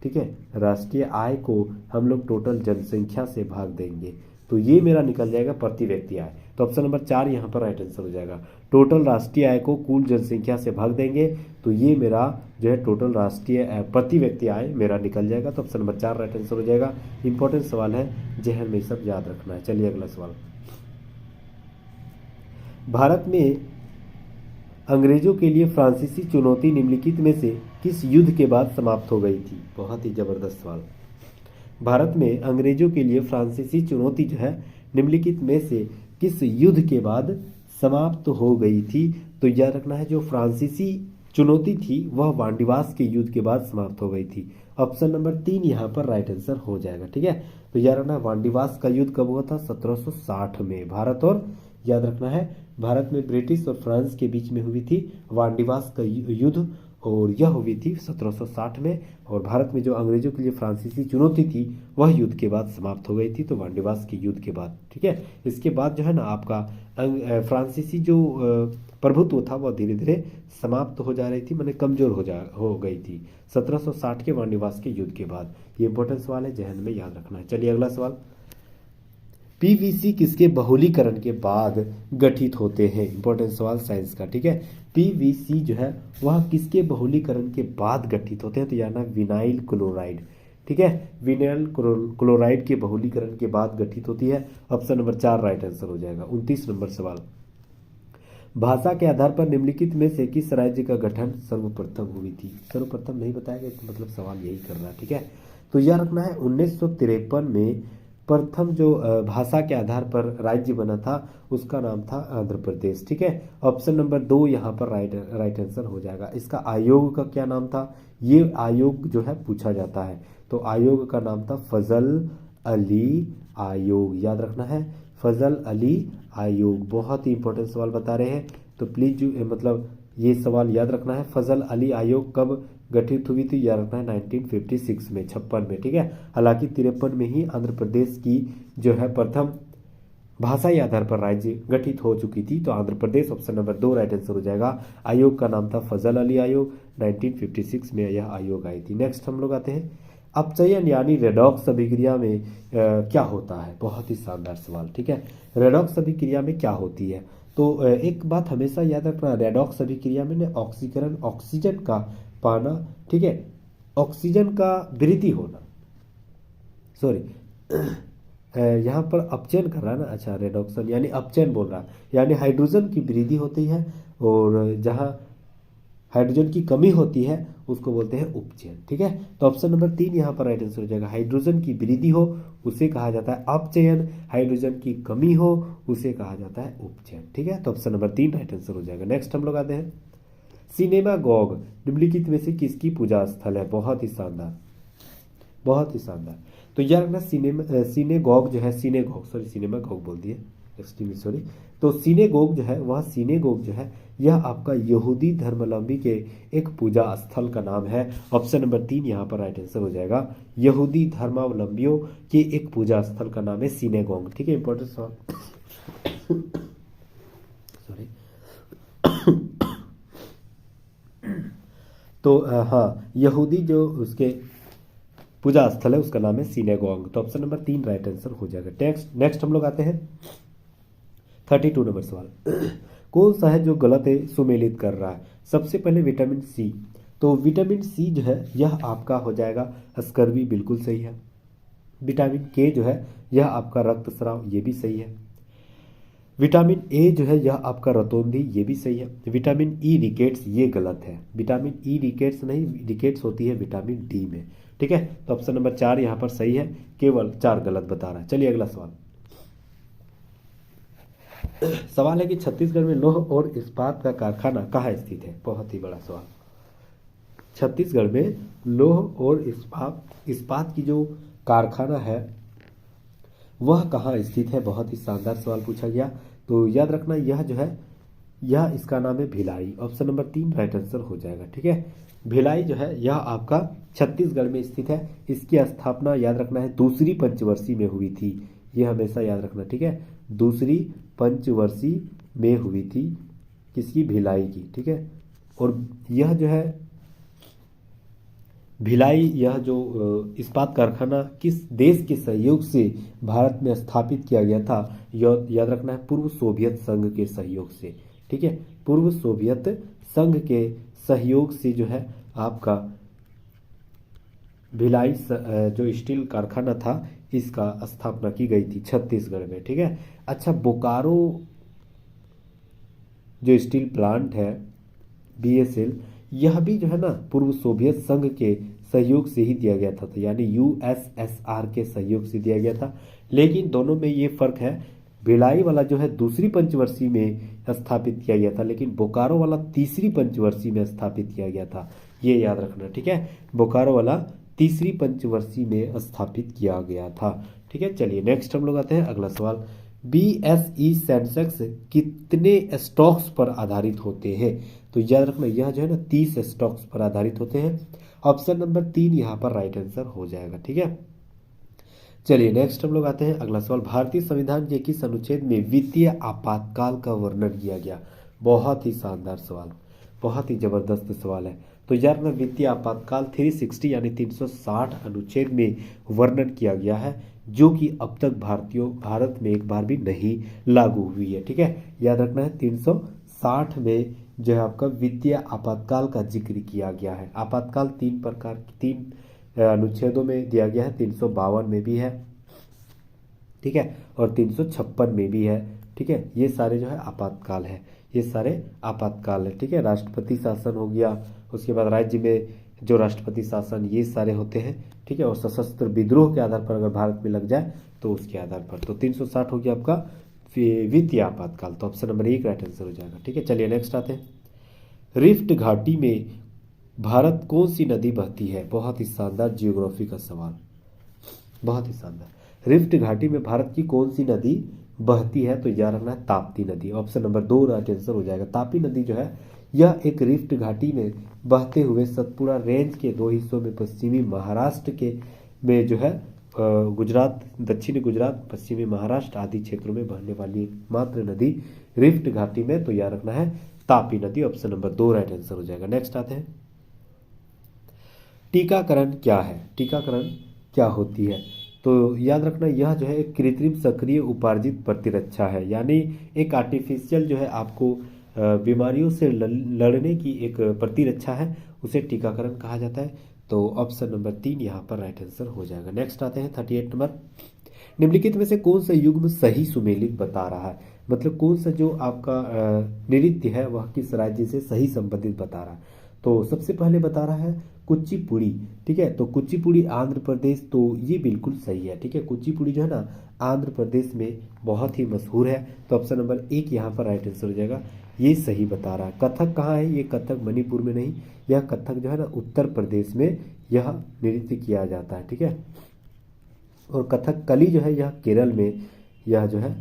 ठीक है, राष्ट्रीय आय को हम लोग टोटल जनसंख्या से भाग देंगे, तो ये मेरा निकल जाएगा प्रति व्यक्ति आय। तो ऑप्शन नंबर 4 यहाँ पर राइट आंसर हो जाएगा। टोटल राष्ट्रीय आय को कुल जनसंख्या से भाग देंगे, तो ये मेरा जो है टोटल राष्ट्रीय प्रति व्यक्ति आय मेरा निकल जाएगा। तो ऑप्शन नंबर 4 राइट आंसर हो जाएगा। इंपॉर्टेंट सवाल है, जहन में सब याद रखना है। चलिए अगला सवाल, भारत में अंग्रेजों के लिए फ्रांसीसी चुनौती निम्नलिखित में से किस युद्ध के बाद समाप्त हो गई थी? बहुत ही जबरदस्त सवाल। भारत में अंग्रेजों के लिए फ्रांसीसी चुनौती जो है निम्नलिखित में से किस युद्ध के बाद समाप्त हो गई थी? तो याद रखना है, जो फ्रांसीसी चुनौती थी वह वांडीवास के युद्ध के बाद समाप्त हो गई थी। ऑप्शन नंबर 3 यहाँ पर राइट आंसर हो जाएगा। ठीक है, तो याद रखना, वांडीवास का युद्ध कब हुआ था? 1760 में। भारत और याद रखना है भारत में ब्रिटिश और फ्रांस के बीच में हुई थी वांडीवास का युद्ध, और यह हुई थी 1760 में। और भारत में जो अंग्रेजों के लिए फ्रांसीसी चुनौती थी वह युद्ध के बाद समाप्त हो गई थी, तो वांडीवास के युद्ध के बाद। ठीक है, इसके बाद जो है ना आपका फ्रांसीसी जो प्रभुत्व था वह धीरे धीरे समाप्त हो जा रही थी, माने कमजोर हो गई थी 1760 के वांडीवास के युद्ध के बाद। ये इंपॉर्टेंट सवाल है, जहन में याद रखना है। चलिए अगला सवाल, पीवीसी किसके बहुलीकरण के बाद गठित होते हैं? इंपॉर्टेंट सवाल साइंस का। ठीक है, पीवीसी जो है वह किसके बहुलीकरण के बाद गठित होते हैं? तो यानी विनाइल क्लोराइड। ठीक है, विनाइल क्लोराइड के बहुलीकरण के बाद गठित होती है। ऑप्शन नंबर 4 राइट आंसर हो जाएगा। 29 नंबर सवाल, भाषा के आधार पर निम्नलिखित में से किस राज्य का गठन सर्वप्रथम हुई थी? सर्वप्रथम नहीं बताया गया, तो मतलब सवाल यही कर रहा है। ठीक है, तो यह रखना है 1953 में प्रथम जो भाषा के आधार पर राज्य बना था उसका नाम था आंध्र प्रदेश। ठीक है, ऑप्शन नंबर 2 यहाँ पर राइट आंसर हो जाएगा। इसका आयोग का क्या नाम था? ये आयोग जो है पूछा जाता है, तो आयोग का नाम था फजल अली आयोग। याद रखना है, फजल अली आयोग। बहुत ही इंपॉर्टेंट सवाल बता रहे हैं, तो प्लीज मतलब ये सवाल याद रखना है। फजल अली आयोग कब गठित हुई थी? याद रखना है 1956 में, 56 में। ठीक है, हालांकि 53 में ही आंध्र प्रदेश की जो है प्रथम भाषाई आधार पर राज्य गठित हो चुकी थी, तो Andhra Pradesh option number 2 right answer हो जाएगा। आयोग का नाम था फजल अली आयोग, 1956 में यह आयोग आई थी। नेक्स्ट हम लोग आते हैं, अपचयन यानी रेडॉक्स अभिक्रिया में क्या होता है? बहुत ही शानदार सवाल। ठीक है, रेडॉक्स अभिक्रिया में क्या होती है? तो एक बात हमेशा याद रखना, रेडॉक्स अभिक्रिया में ना ऑक्सीकरण, ऑक्सीजन का पाना, ठीक है, ऑक्सीजन का वृद्धि होना, सॉरी यहाँ पर अपचयन कर रहा है ना, अच्छा रेडॉक्सन यानी अपचयन बोल रहा है, यानी हाइड्रोजन की वृद्धि होती है, और जहाँ हाइड्रोजन की कमी होती है उसको बोलते हैं उपचयन। ठीक है, तो ऑप्शन नंबर 3 यहाँ पर राइट आंसर हो जाएगा। हाइड्रोजन की वृद्धि हो उसे कहा जाता है अपचयन, हाइड्रोजन की कमी हो उसे कहा जाता है उपचयन। ठीक है, तो ऑप्शन नंबर 3 राइट आंसर हो जाएगा। नेक्स्ट हम लोग आते हैं, सिनेमागॉग निम्नलिखित में से किसकी पूजा स्थल है? बहुत ही शानदार, बहुत ही शानदार। तो यार ना सिनेगॉग जो है, सिनेमागॉग बोल दिए, एक्सट्रीमली सॉरी। तो सिनेगॉग जो है, वह सिनेगॉग जो है यह आपका यहूदी धर्मावलंबी के एक पूजा स्थल का नाम है। ऑप्शन नंबर 3 यहाँ पर राइट आंसर हो जाएगा। यहूदी धर्मावलंबियों के एक पूजा स्थल का नाम है सिनेगॉग। ठीक है, इंपॉर्टेंट सवाल सॉरी तो हाँ, यहूदी जो उसके पूजा स्थल है उसका नाम है सिनेगॉग, तो ऑप्शन नंबर 3 राइट आंसर हो जाएगा। नेक्स्ट हम लोग आते हैं 32 नंबर सवाल, कौन सा है जो गलत है सुमेलित कर रहा है? सबसे पहले विटामिन सी, तो विटामिन सी जो है यह आपका हो जाएगा स्कर्वी, बिल्कुल सही है। विटामिन के जो है यह आपका रक्तस्राव, ये भी सही है। विटामिन ए जो है यह आपका रतौंधी, ये भी सही है। विटामिन ई रिकेट्स, ये गलत है। विटामिन ई रिकेट्स नहीं, रिकेट्स होती है विटामिन डी में। ठीक है, तो ऑप्शन नंबर 4 यहाँ पर सही है, केवल 4 गलत बता रहा है। चलिए अगला सवाल, सवाल है कि छत्तीसगढ़ में लौह और इस्पात का कारखाना कहाँ स्थित है? बहुत ही बड़ा सवाल। छत्तीसगढ़ में लौह और इस्पात की जो कारखाना है वह कहाँ स्थित है? बहुत ही शानदार सवाल पूछा गया। तो याद रखना, यह जो है यह इसका नाम है Bhilai. Option number 3 right answer हो जाएगा। ठीक है, भिलाई जो है यह आपका छत्तीसगढ़ में स्थित है। इसकी स्थापना याद रखना है दूसरी पंचवर्षीय में हुई थी, ये हमेशा याद रखना। ठीक है, दूसरी पंचवर्षीय में हुई थी, किसकी? भिलाई की। ठीक है, और यह जो है भिलाई, यह जो इस्पात कारखाना किस देश के सहयोग से भारत में स्थापित किया गया था? याद रखना है पूर्व सोवियत संघ के सहयोग से। ठीक है, पूर्व सोवियत संघ के सहयोग से जो है आपका भिलाई जो स्टील कारखाना था इसका स्थापना की गई थी छत्तीसगढ़ में। ठीक है, अच्छा बोकारो जो स्टील प्लांट है BSL, यह भी जो है ना पूर्व सोवियत संघ के सहयोग से ही दिया गया था, तो यानी USSR के सहयोग से दिया गया था। लेकिन दोनों में ये फर्क है, भिलाई वाला जो है दूसरी पंचवर्षीय में स्थापित किया गया था, लेकिन बोकारो वाला तीसरी पंचवर्षीय में स्थापित किया गया था, ये याद रखना। ठीक है, बोकारो वाला तीसरी पंचवर्षीय में स्थापित किया गया था। ठीक है, चलिए नेक्स्ट हम लोग आते हैं अगला सवाल, BSE सेंसेक्स कितने स्टॉक्स पर आधारित होते हैं? तो याद रखना यह जो है ना 30 स्टॉक्स पर आधारित होते हैं। ऑप्शन नंबर 3 यहाँ पर राइट आंसर हो जाएगा। ठीक है, चलिए नेक्स्ट हम लोग आते हैं अगला सवाल। भारतीय संविधान के किस अनुच्छेद में वित्तीय आपातकाल का वर्णन किया गया? बहुत ही शानदार सवाल, बहुत ही जबरदस्त सवाल है। तो यार मैं वित्तीय आपातकाल 360 यानी 360 अनुच्छेद में वर्णन किया गया है, जो कि अब तक भारत में एक बार भी नहीं लागू हुई है। ठीक है, याद रखना है 360 में जो है आपका वित्तीय आपातकाल का जिक्र किया गया है। आपातकाल तीन अनुच्छेदों में दिया गया है, 352 में भी है, ठीक है, और 356 में भी है। ठीक है, ये सारे जो है आपातकाल है, ये सारे आपातकाल है। ठीक है, राष्ट्रपति शासन हो गया, उसके बाद राज्य में जो राष्ट्रपति शासन, ये सारे होते हैं। ठीक है, और सशस्त्र विद्रोह के आधार पर अगर भारत में लग जाए तो उसके आधार पर। तो 360 हो गया आपका वित्तीय आपातकाल, तो ऑप्शन नंबर 1 राइट आंसर हो जाएगा। ठीक है, चलिए नेक्स्ट आते हैं। रिफ्ट घाटी में भारत कौन सी नदी बहती है? बहुत ही शानदार जियोग्राफी का सवाल, बहुत ही शानदार। रिफ्ट घाटी में भारत की कौन सी नदी बहती है? तो याद रखना है ताप्ती नदी, ऑप्शन नंबर 2 राइट आंसर हो जाएगा। तापी नदी जो है यह एक रिफ्ट घाटी में बहते हुए सतपुड़ा रेंज के 2 हिस्सों में पश्चिमी महाराष्ट्र के में जो है गुजरात, दक्षिणी गुजरात, पश्चिमी महाराष्ट्र आदि क्षेत्रों में बहने वाली मात्र नदी रिफ्ट घाटी में। तो याद रखना है तापी नदी, ऑप्शन नंबर 2 राइट आंसर हो जाएगा। नेक्स्ट आते हैं, टीकाकरण क्या है? टीकाकरण क्या होती है? तो याद रखना यह जो है एक कृत्रिम सक्रिय उपार्जित प्रतिरक्षा है, यानी एक आर्टिफिशियल जो है आपको बीमारियों से लड़ने की एक प्रतिरक्षा है, उसे टीकाकरण कहा जाता है। तो ऑप्शन नंबर 3 यहाँ पर राइट आंसर हो जाएगा। नेक्स्ट आते हैं 38 नंबर। निम्नलिखित में से कौन सा युग्म सही सुमेलित बता रहा है? मतलब कौन सा जो आपका नृत्य है वह किस राज्य से सही संबंधित बता रहा है? तो सबसे पहले बता रहा है कुचिपुड़ी। ठीक है, तो कुचिपुड़ी आंध्र प्रदेश, तो ये बिल्कुल सही है। ठीक है, कुचिपुड़ी जो है ना आंध्र प्रदेश में बहुत ही मशहूर है, तो ऑप्शन नंबर 1 यहाँ पर राइट आंसर हो जाएगा, ये सही बता रहा है। कथक कहाँ है? ये कथक मणिपुर में नहीं, यह कथक जो है ना उत्तर प्रदेश में यह नृत्य किया जाता है। ठीक है, और कथकली जो है यह केरल में यह जो है,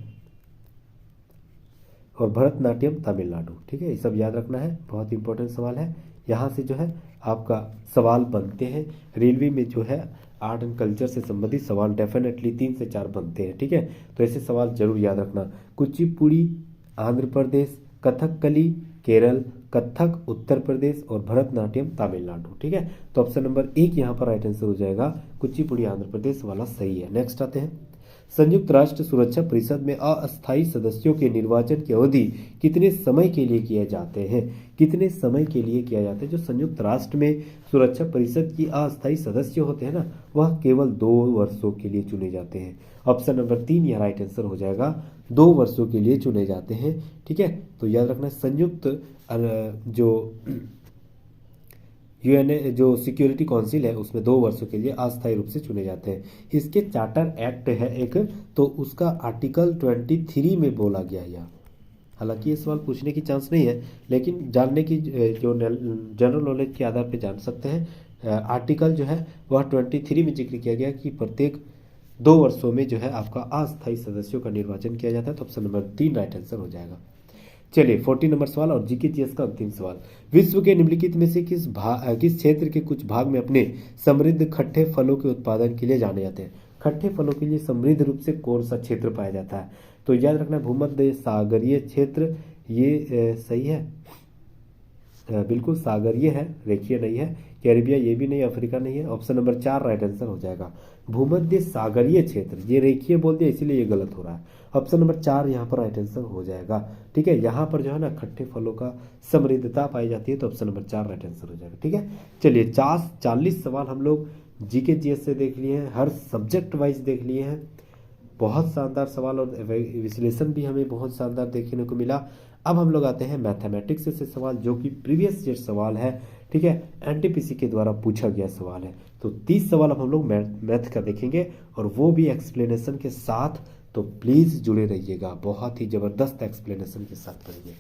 और भरतनाट्यम तमिलनाडु। ठीक है, ये सब याद रखना है, बहुत इंपॉर्टेंट सवाल है। यहाँ से जो है आपका सवाल बनते हैं, रेलवे में जो है आर्ट एंड कल्चर से संबंधित सवाल डेफिनेटली 3 से 4 बनते हैं। ठीक है, तो ऐसे सवाल जरूर याद रखना। कुचिपुड़ी आंध्र प्रदेश, कथकली केरल, कथक उत्तर प्रदेश और भरतनाट्यम तमिलनाडु। ठीक है, तो ऑप्शन नंबर 1 यहाँ पर राइट आंसर हो जाएगा, कुचिपुड़ी आंध्र प्रदेश वाला सही है। नेक्स्ट आते हैं, संयुक्त राष्ट्र सुरक्षा परिषद में अस्थायी सदस्यों के निर्वाचन की अवधि कितने समय के लिए किए जाते हैं? कितने समय के लिए किया जाता है? जो संयुक्त राष्ट्र में सुरक्षा परिषद की अस्थायी सदस्य होते हैं ना, वह केवल 2 वर्षों के लिए चुने जाते हैं। ऑप्शन नंबर 3 यह राइट आंसर हो जाएगा, 2 वर्षों के लिए चुने जाते हैं। ठीक है, तो याद रखना संयुक्त जो यूएनए जो सिक्योरिटी काउंसिल है उसमें 2 वर्षों के लिए अस्थायी रूप से चुने जाते हैं। इसके चार्टर एक्ट है एक, तो उसका आर्टिकल 23 में बोला गया है। हालांकि ये सवाल पूछने की चांस नहीं है, लेकिन जानने की जो जनरल नॉलेज के आधार पर जान सकते हैं। आर्टिकल जो है वह 23 में जिक्र किया गया कि प्रत्येक 2 वर्षों में जो है आपका अस्थायी सदस्यों का निर्वाचन किया जाता है। तो ऑप्शन नंबर 3 राइट आंसर हो जाएगा। चलिए 40 नंबर सवाल और जीके जीएस का अंतिम सवाल। विश्व के निम्नलिखित में से किस क्षेत्र के कुछ भाग में अपने समृद्ध खट्टे फलों के उत्पादन के लिए जाने जाते हैं? खट्टे फलों के लिए समृद्ध रूप से कौन सा क्षेत्र पाया जाता है? तो याद रखना भूमध्य सागरीय क्षेत्र, ये सही है, बिल्कुल सागरीय है, रेखीय नहीं है। कैरिबिया ये भी नहीं, अफ्रीका नहीं है। ऑप्शन नंबर 4 राइट आंसर हो जाएगा। भूमध्य सागरीय क्षेत्र, ये रेखीय बोल दिया इसीलिए ये गलत हो रहा है। ऑप्शन नंबर 4 यहाँ पर राइट आंसर हो जाएगा। ठीक है, यहाँ पर जो है ना खट्टे फलों का समृद्धता पाई जाती है, तो ऑप्शन नंबर 4 राइट आंसर हो जाएगा। ठीक है, चलिए 40 सवाल हम लोग जीके जीएस से देख लिए हैं, हर सब्जेक्ट वाइज देख लिए हैं। बहुत शानदार सवाल और विश्लेषण भी हमें बहुत शानदार देखने को मिला। अब हम लोग आते हैं मैथमेटिक्स से सवाल, जो कि प्रीवियस ईयर सवाल है। ठीक है, एनटीपीसी के द्वारा पूछा गया सवाल है। तो 30 सवाल अब हम लोग मैथ का देखेंगे, और वो भी एक्सप्लेनेशन के साथ। तो प्लीज़ जुड़े रहिएगा, बहुत ही ज़बरदस्त एक्सप्लेनेशन के साथ पढ़ेंगे।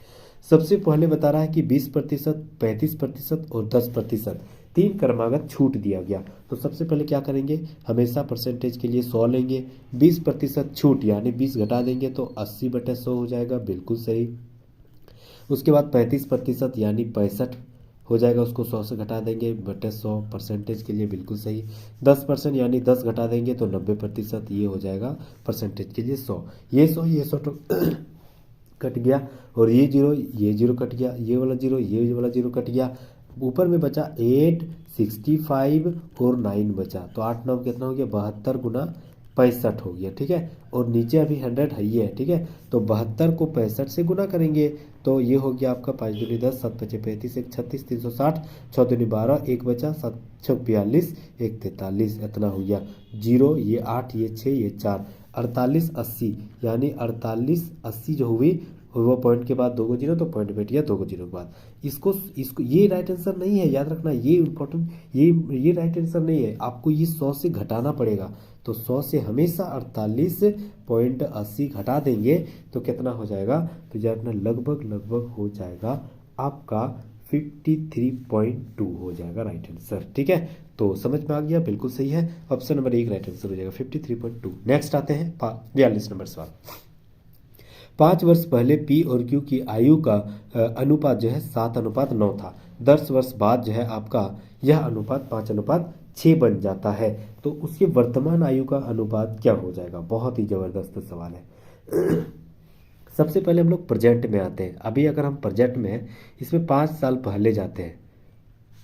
सबसे पहले बता रहा है कि 20%, 35% और 10% 3 क्रमागत छूट दिया गया। तो सबसे पहले क्या करेंगे, हमेशा परसेंटेज के लिए 100 लेंगे, 20% छूट यानी 20 घटा देंगे तो 80/100 हो जाएगा, बिल्कुल सही। उसके बाद 35% यानी 65 हो जाएगा, उसको 100 से घटा देंगे बटे 100 परसेंटेज के लिए, बिल्कुल सही। 10% यानी 10 घटा देंगे तो 90%, ये हो जाएगा परसेंटेज के लिए 100। ये 100 तो कट गया, और ये जीरो कट गया, ये वाला जीरो कट गया, ऊपर में बचा 8, 65 और 9 बचा। तो 8 9 कितना हो गया, 72 गुना 65 हो गया, ठीक है। और नीचे अभी 100 है ही है, ठीक है। तो 72 को 65 से गुना करेंगे तो ये हो गया आपका 5 दूनी 10, 7 पचे 35, 1 36, 360, 6 दूनी 12, 1 बचा, 7 6 42, 1 43, इतना हो गया। जीरो, ये 8, ये 6, ये 4, 48 80 यानी 48 80 जो हुई, और वो पॉइंट के बाद 2 जीरो, तो पॉइंट बैठ गया 2 जीरो के बाद। इसको इसको ये राइट आंसर नहीं है, याद रखना, ये इंपॉर्टेंट, ये राइट आंसर नहीं है, आपको ये 100 से घटाना पड़ेगा। तो 100 से हमेशा 48.80 घटा देंगे तो कितना हो जाएगा, तो ये अपना लगभग हो जाएगा आपका 53.2 हो जाएगा राइट आंसर, ठीक है। तो समझ में आ गया, बिल्कुल सही है, ऑप्शन नंबर 1 राइट आंसर हो जाएगा 53.2। नेक्स्ट आते हैं 42 नंबर सवाल। 5 वर्ष पहले पी और क्यू की आयु का अनुपात जो है 7:9 था। 10 वर्ष बाद जो है आपका यह अनुपात 5:6 बन जाता है। तो उसके वर्तमान आयु का अनुपात क्या हो जाएगा, बहुत ही जबरदस्त सवाल है। सबसे पहले हम लोग प्रेजेंट में आते हैं। अभी अगर हम प्रेजेंट में हैं, इसमें 5 साल पहले जाते हैं,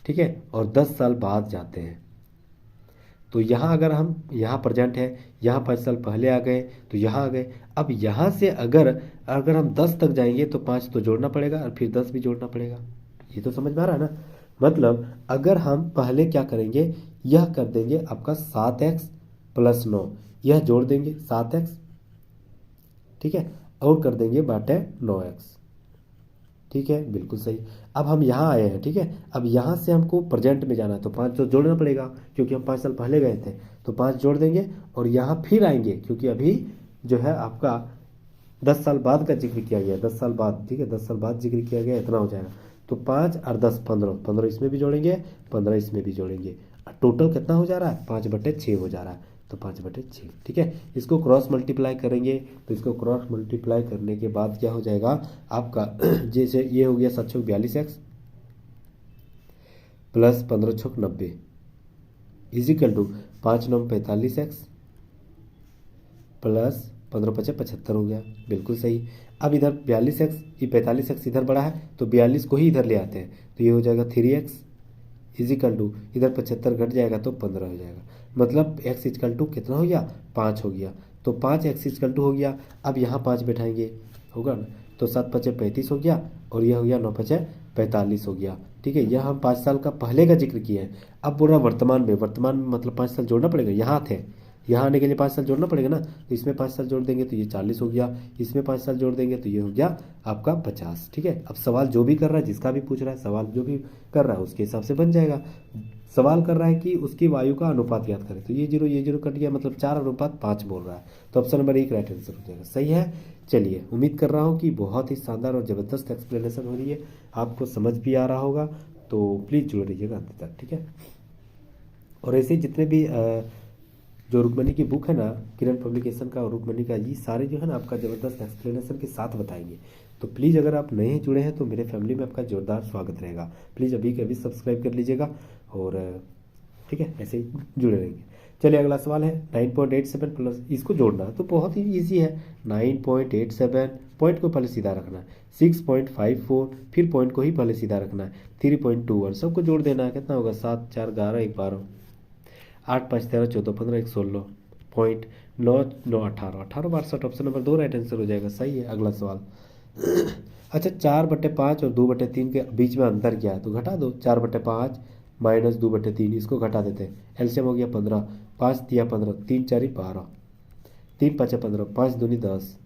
ठीक है, और 10 साल बाद जाते हैं। तो यहाँ अगर हम यहाँ प्रेजेंट है, यहाँ 5 साल पहले आ गए तो यहाँ आ गए। अब यहाँ से अगर हम 10 तक जाएंगे तो 5 तो जोड़ना पड़ेगा और फिर 10 भी जोड़ना पड़ेगा। ये तो समझ में आ रहा है ना। मतलब अगर हम पहले क्या करेंगे, यह कर देंगे आपका 7x + 9, यह जोड़ देंगे 7x, ठीक है, और कर देंगे बाटे 9x, ठीक है, बिल्कुल सही। अब हम यहाँ आए हैं, ठीक है। अब यहाँ से हमको प्रेजेंट में जाना है तो 5 तो जोड़ना पड़ेगा, क्योंकि हम 5 साल पहले गए थे, तो 5 जोड़ देंगे। और यहाँ फिर आएंगे, क्योंकि अभी जो है आपका 10 साल बाद का जिक्र किया गया, 10 साल बाद, ठीक है, 10 साल बाद जिक्र किया गया, इतना हो जाएगा। तो 5 और 10 15 इसमें भी जोड़ेंगे, 15 इसमें भी जोड़ेंगे, टोटल कितना हो जा रहा है, 5/6 हो जा रहा है। तो 5/6, ठीक है। इसको क्रॉस मल्टीप्लाई करेंगे, तो इसको क्रॉस मल्टीप्लाई करने के बाद क्या हो जाएगा आपका, जैसे ये हो गया 7 × 42x + 15 × 90 इजिकल टू 5 × 9 45x + 15 × 5 75 हो गया, बिल्कुल सही। अब इधर 42x, ये 45x इधर बड़ा है तो 42 को ही इधर ले आते हैं, तो ये हो जाएगा 3x इजिकल टू इधर 75 घट जाएगा तो 15 हो जाएगा। मतलब x इजकल टू कितना हो गया, 5 हो गया। तो 5x इजकल टू हो गया। अब यहाँ 5 बैठाएंगे, होगा ना, तो 7 × 5 35 हो गया, और यह हो गया 9 × 5 45 हो गया, ठीक है। यह हम 5 साल का पहले का जिक्र किए हैं। अब बोल रहा वर्तमान में मतलब 5 साल जोड़ना पड़ेगा, यहाँ थे, यहाँ आने के लिए 5 साल जोड़ना पड़ेगा ना, तो इसमें 5 साल जोड़ देंगे तो ये 40 हो गया, इसमें 5 साल जोड़ देंगे तो ये हो गया आपका 50, ठीक है। अब सवाल जो भी कर रहा है, जिसका भी पूछ रहा है, सवाल जो भी कर रहा है उसके हिसाब से बन जाएगा। सवाल कर रहा है कि उसकी वायु का अनुपात याद करें, तो ये जीरो कट गया, मतलब 4:5 बोल रहा है। तो ऑप्शन नंबर 1 राइट आंसर हो जाएगा, सही है। चलिए, उम्मीद कर रहा हूँ कि बहुत ही शानदार और ज़बरदस्त एक्सप्लेनेशन हो रही है, आपको समझ भी आ रहा होगा। तो प्लीज़ जुड़े रहिएगा अंत तक, ठीक है। और ऐसे जितने भी जो रुक्मणी की बुक है ना, किरण पब्लिकेशन का और रुक्मणी का, ये सारे जो है ना आपका ज़बरदस्त एक्सप्लेनेशन के साथ बताएंगे। तो प्लीज़ अगर आप नए जुड़े हैं तो मेरे फैमिली में आपका जोरदार स्वागत रहेगा। प्लीज़ अभी के अभी सब्सक्राइब कर लीजिएगा, और ठीक है, ऐसे ही जुड़े रहेंगे। चलिए, अगला सवाल है 9.87 प्लस, इसको जोड़ना तो बहुत ही ईजी है। 9.87 पॉइंट को पहले सीधा रखना है, 6.54 फिर पॉइंट को ही पहले सीधा रखना है, 3.21 सबको जोड़ देना है। कितना होगा, 7 4 11 1 12, 8 5 13 14 15 1 16, point 9 9 18 18 62, option number 2 right answer हो जाएगा, सही है। अगला सवाल, अच्छा 4/5 और 2/3 के बीच में अंतर क्या है, तो घटा दो। 4/5 - 2/3, इसको घटा देते हैं, एलसीएम हो गया 15, 5 तिया 15, 3 4 12, 3 5 15, 5 दूनी 10,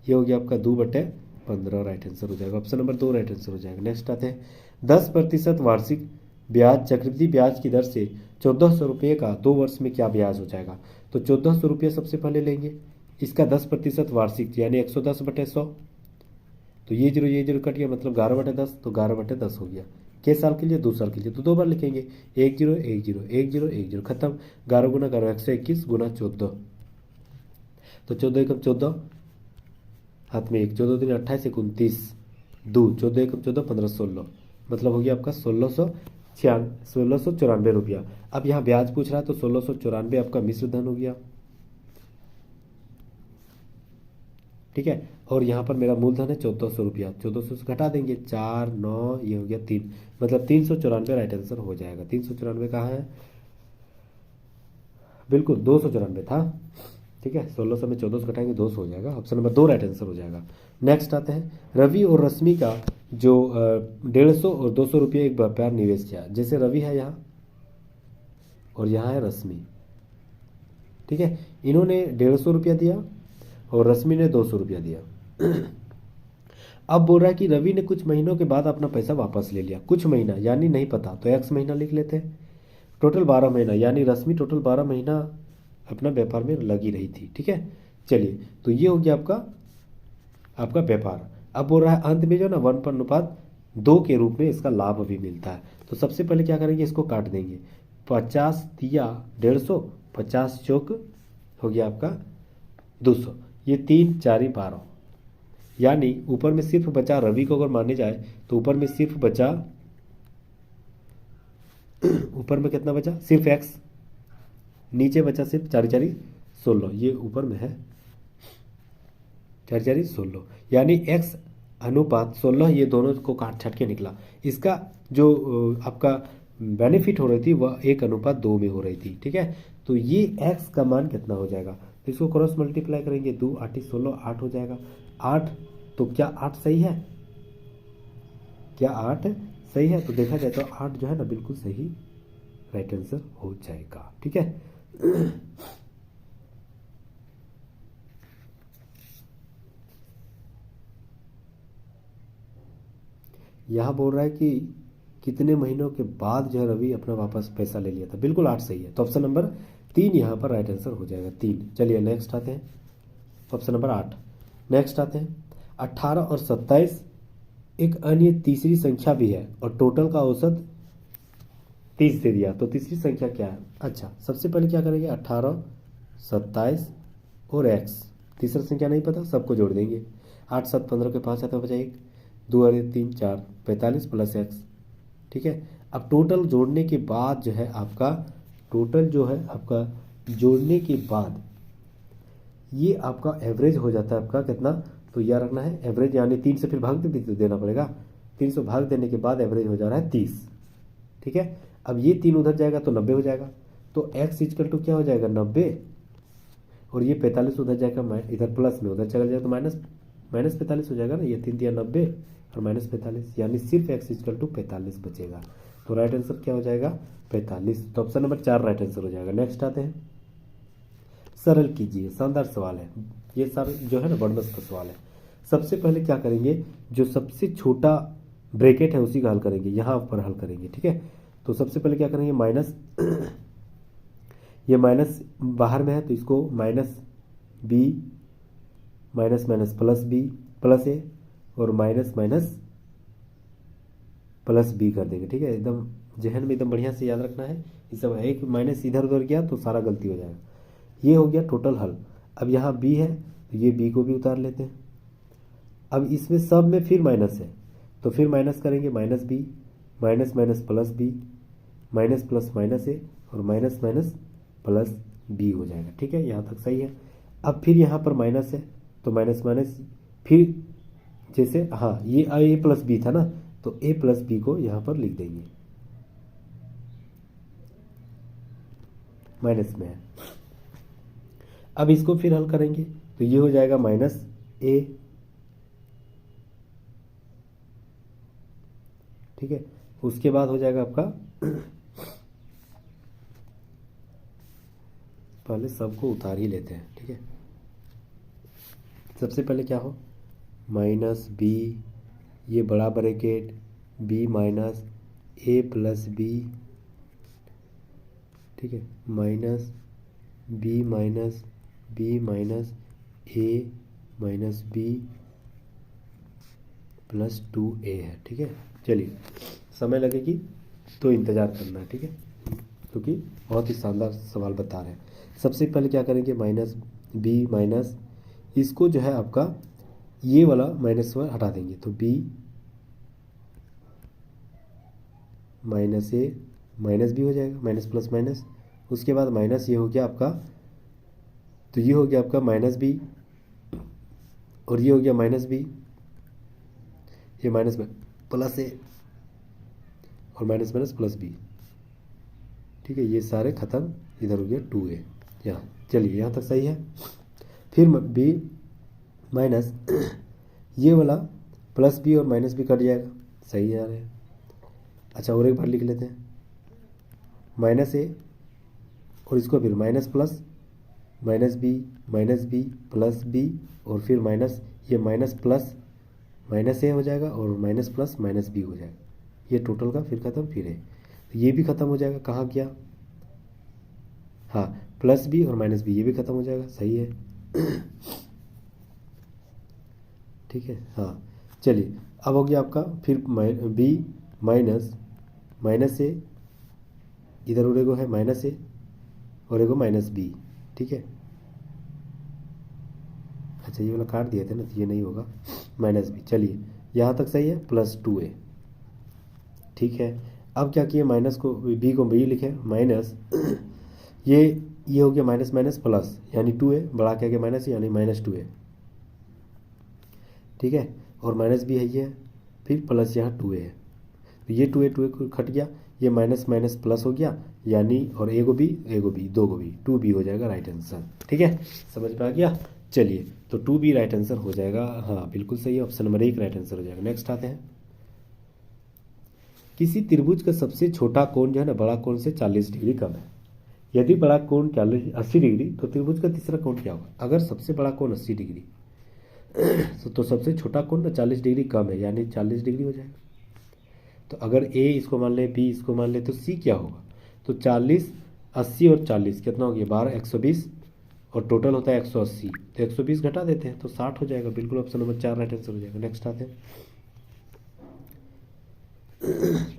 ये हो गया आपका 2/15 राइट आंसर हो जाएगा, ऑप्शन नंबर 2 राइट आंसर हो जाएगा। नेक्स्ट आते हैं 10% वार्षिक ब्याज चक्रवृद्धि ब्याज की दर से 1400 रुपये का 2 वर्ष में क्या ब्याज हो जाएगा। तो 1400 रुपये सबसे पहले लेंगे, इसका 10% वार्षिक यानी 110/100, तो ये जीरो कट गया, मतलब 11/10, तो 11/10 हो गया, किस साल के लिए? 2 साल के लिए, तो 2 बार लिखेंगे। 1 0 1 0 1 0 1 0 खत्म। 11 गुना 11 121 गुना 14, तो 14 एकम 14, हाथ में 1, 14 3 28 1 29, 2 14 एकम 14 15 16, मतलब हो गया आपका 1694 रुपया। अब यहाँ ब्याज पूछ रहा है तो 1694 आपका मिश्र धन हो गया, ठीक है। और यहाँ पर मेरा मूलधन है 1400 रुपया, 1400 से घटा देंगे 4 9, ये हो गया 3, मतलब 394 राइट आंसर हो जाएगा। 394 कहाँ है? बिल्कुल 294 था, ठीक है। 1600 में 1400 घटाएंगे 200 हो जाएगा, ऑप्शन नंबर 2 राइट आंसर हो जाएगा। नेक्स्ट आते हैं, रवि और रश्मि का जो 150 और 200 रुपये एक व्यापार निवेश किया। जैसे रवि है यहाँ और यहाँ है रश्मि, ठीक है। इन्होंने 150 रुपया दिया और रश्मि ने 200 रुपया दिया। अब बोल रहा है कि रवि ने कुछ महीनों के बाद अपना पैसा वापस ले लिया। कुछ महीना यानी नहीं पता, तो एक्स महीना लिख लेते हैं। टोटल 12 महीना, यानी रश्मि टोटल 12 महीना अपना व्यापार में लगी रही थी, ठीक है। चलिए, तो ये हो गया आपका व्यापार। अब बोल रहा है अंत में जो ना 1:2 के रूप में इसका लाभ भी मिलता है। तो सबसे पहले क्या करेंगे, इसको काट देंगे। 50 दिया 150, 50 चौक हो गया आपका 200, ये 3 4 12, यानी ऊपर में सिर्फ बचा, रवि को अगर माने जाए तो ऊपर में सिर्फ बचा, ऊपर में कितना बचा? सिर्फ एक्स, नीचे बचा सिर्फ 4 4 16, ये ऊपर में है 4 4 16, यानी एक्स अनुपात 16, ये दोनों को काट छाट के निकला। इसका जो आपका बेनिफिट हो रही थी वह 1:2 में हो रही थी, ठीक है। तो ये एक्स का मान कितना हो जाएगा, तो इसको क्रॉस मल्टीप्लाई करेंगे, 2 8 16 8 हो जाएगा 8। तो क्या 8 सही है? क्या 8 सही है? तो देखा जाए तो 8 जो है ना बिल्कुल सही राइट आंसर हो जाएगा, ठीक है। यहाँ बोल रहा है कि कितने महीनों के बाद जो है रवि अपना वापस पैसा ले लिया था, बिल्कुल 8 सही है, तो ऑप्शन नंबर 3 यहाँ पर राइट आंसर हो जाएगा 3। चलिए नेक्स्ट आते हैं, ऑप्शन नंबर 8। नेक्स्ट आते हैं, 18 और 27 एक अन्य तीसरी संख्या भी है और टोटल का औसत 30 दे दिया, तो तीसरी संख्या क्या है? अच्छा, सबसे पहले क्या करेंगे, 18 27 और एक्स, तीसरा संख्या नहीं पता, सबको जोड़ देंगे। 8 7 15 के 5 आता है, बचा 1, 2 और 3 4, 45 प्लस एक्स, ठीक है। अब टोटल जोड़ने के बाद जो है आपका, टोटल जो है आपका जोड़ने के बाद ये आपका एवरेज हो जाता है आपका कितना, तो यह रखना है एवरेज, यानी 3 से फिर भाग भी तो देना पड़ेगा। 3 से भाग देने के बाद एवरेज हो जा रहा है 30, ठीक है। अब ये 3 उधर जाएगा तो 90 हो जाएगा, तो एक्स इक्वल टू क्या हो जाएगा 90, और ये 45 उधर जाएगा, इधर प्लस में उधर चला जाएगा तो माइनस 45 हो जाएगा ना, ये 3 दिया 90 और माइनस 45, यानी सिर्फ एक्स इक्वल टू 45 बचेगा। तो राइट आंसर क्या हो जाएगा 45, तो ऑप्शन नंबर 4 राइट आंसर हो जाएगा। नेक्स्ट आते हैं, सरल कीजिए, शानदार सवाल है ये सर, जो है ना वर्णस का सवाल है। सबसे पहले क्या करेंगे, जो सबसे छोटा ब्रैकेट है उसी का हल करेंगे, यहाँ पर हल करेंगे, ठीक है। तो सबसे पहले क्या करेंगे, माइनस ये माइनस बाहर में है तो इसको minus B minus minus plus B plus A और माइनस माइनस प्लस बी कर देंगे, ठीक है। एकदम जहन में एकदम बढ़िया से याद रखना है, इस सब एक माइनस इधर उधर गया तो सारा गलती हो जाएगा। ये हो गया टोटल हल। अब यहाँ बी है तो ये बी को भी उतार लेते हैं। अब इसमें सब में फिर माइनस है तो फिर माइनस करेंगे, minus B minus minus plus B minus plus minus A और माइनस माइनस प्लस बी हो जाएगा, ठीक है। यहाँ तक सही है। अब फिर यहाँ पर माइनस है तो माइनस माइनस, फिर जैसे हाँ ये ए प्लस बी था ना, तो ए प्लस बी को यहाँ पर लिख देंगे, माइनस में है। अब इसको फिर हल करेंगे तो ये हो जाएगा माइनस ए, ठीक है। उसके बाद हो जाएगा आपका पहले सबको उतार ही लेते हैं, ठीक है। सबसे पहले क्या हो, माइनस बी, ये बड़ा ब्रैकेट बी माइनस ए प्लस बी, ठीक है, माइनस बी माइनस ए माइनस बी प्लस 2a है, ठीक है। चलिए, समय लगेगी तो इंतज़ार करना है, ठीक है, क्योंकि बहुत ही शानदार सवाल बता रहे हैं। सबसे पहले क्या करेंगे, माइनस बी माइनस इसको जो है आपका ये वाला माइनस वन हटा देंगे, तो बी माइनस ए माइनस बी हो जाएगा, माइनस प्लस माइनस। उसके बाद माइनस ये हो गया आपका, तो ये हो गया आपका माइनस बी, और ये हो गया माइनस बी, ये माइनस प्लस ए, और माइनस माइनस प्लस बी, ठीक है, ये सारे खत्म। इधर हो गया 2a यहाँ। चलिए यहाँ तक सही है। फिर बी माइनस ये वाला प्लस बी और माइनस बी कट जाएगा, सही है यार। अच्छा, और एक बार लिख लेते हैं, माइनस ए और इसको फिर minus plus minus B plus B, और फिर माइनस ये माइनस प्लस माइनस ए हो जाएगा, और माइनस प्लस माइनस बी हो जाएगा, ये टोटल का फिर खत्म, फिर है ये भी खत्म हो जाएगा। कहाँ गया, हाँ, प्लस बी और माइनस बी, ये भी खत्म हो जाएगा, सही है। ठीक है, हाँ। चलिए, अब हो गया आपका फिर बी माइनस ए, इधर और एगो है माइनस ए और एगो माइनस बी, ठीक है। अच्छा, ये वाला काट दिए थे ना, तो ये नहीं होगा, माइनस बी। चलिए यहाँ तक सही है, प्लस 2a, ठीक है। अब क्या किए, माइनस को बी को बी लिखे, माइनस ये हो गया माइनस माइनस प्लस, यानी 2a, बढ़ा के आगे माइनस यानी माइनस 2a, ठीक है, और माइनस भी है ये, फिर प्लस यहाँ 2a है, तो ये 2a को खट गया, ये माइनस माइनस प्लस हो गया, यानी और एगो बी दो गो बी, 2b हो जाएगा राइट आंसर, ठीक है, समझ में आ गया। चलिए, तो 2b राइट आंसर हो जाएगा, हाँ बिल्कुल सही है, ऑप्शन नंबर 1 राइट आंसर हो जाएगा। नेक्स्ट आते हैं, किसी त्रिभुज का सबसे छोटा कोण जो है ना, बड़ा कोण से 40 डिग्री कम है। यदि बड़ा कोण 80 डिग्री, तो त्रिभुज का तीसरा कोण क्या होगा। अगर सबसे बड़ा कोण 80 डिग्री तो सबसे छोटा कोण ना 40 डिग्री कम है, यानी 40 डिग्री हो जाएगा। तो अगर ए इसको मान ले, बी इसको मान ले, तो सी क्या होगा, तो 40 80 और 40 कितना हो गया, 12 120, और टोटल होता है 180, तो 120 घटा देते हैं तो 60 हो जाएगा, बिल्कुल ऑप्शन नंबर 4 राइट आंसर हो जाएगा। नेक्स्ट आते हैं,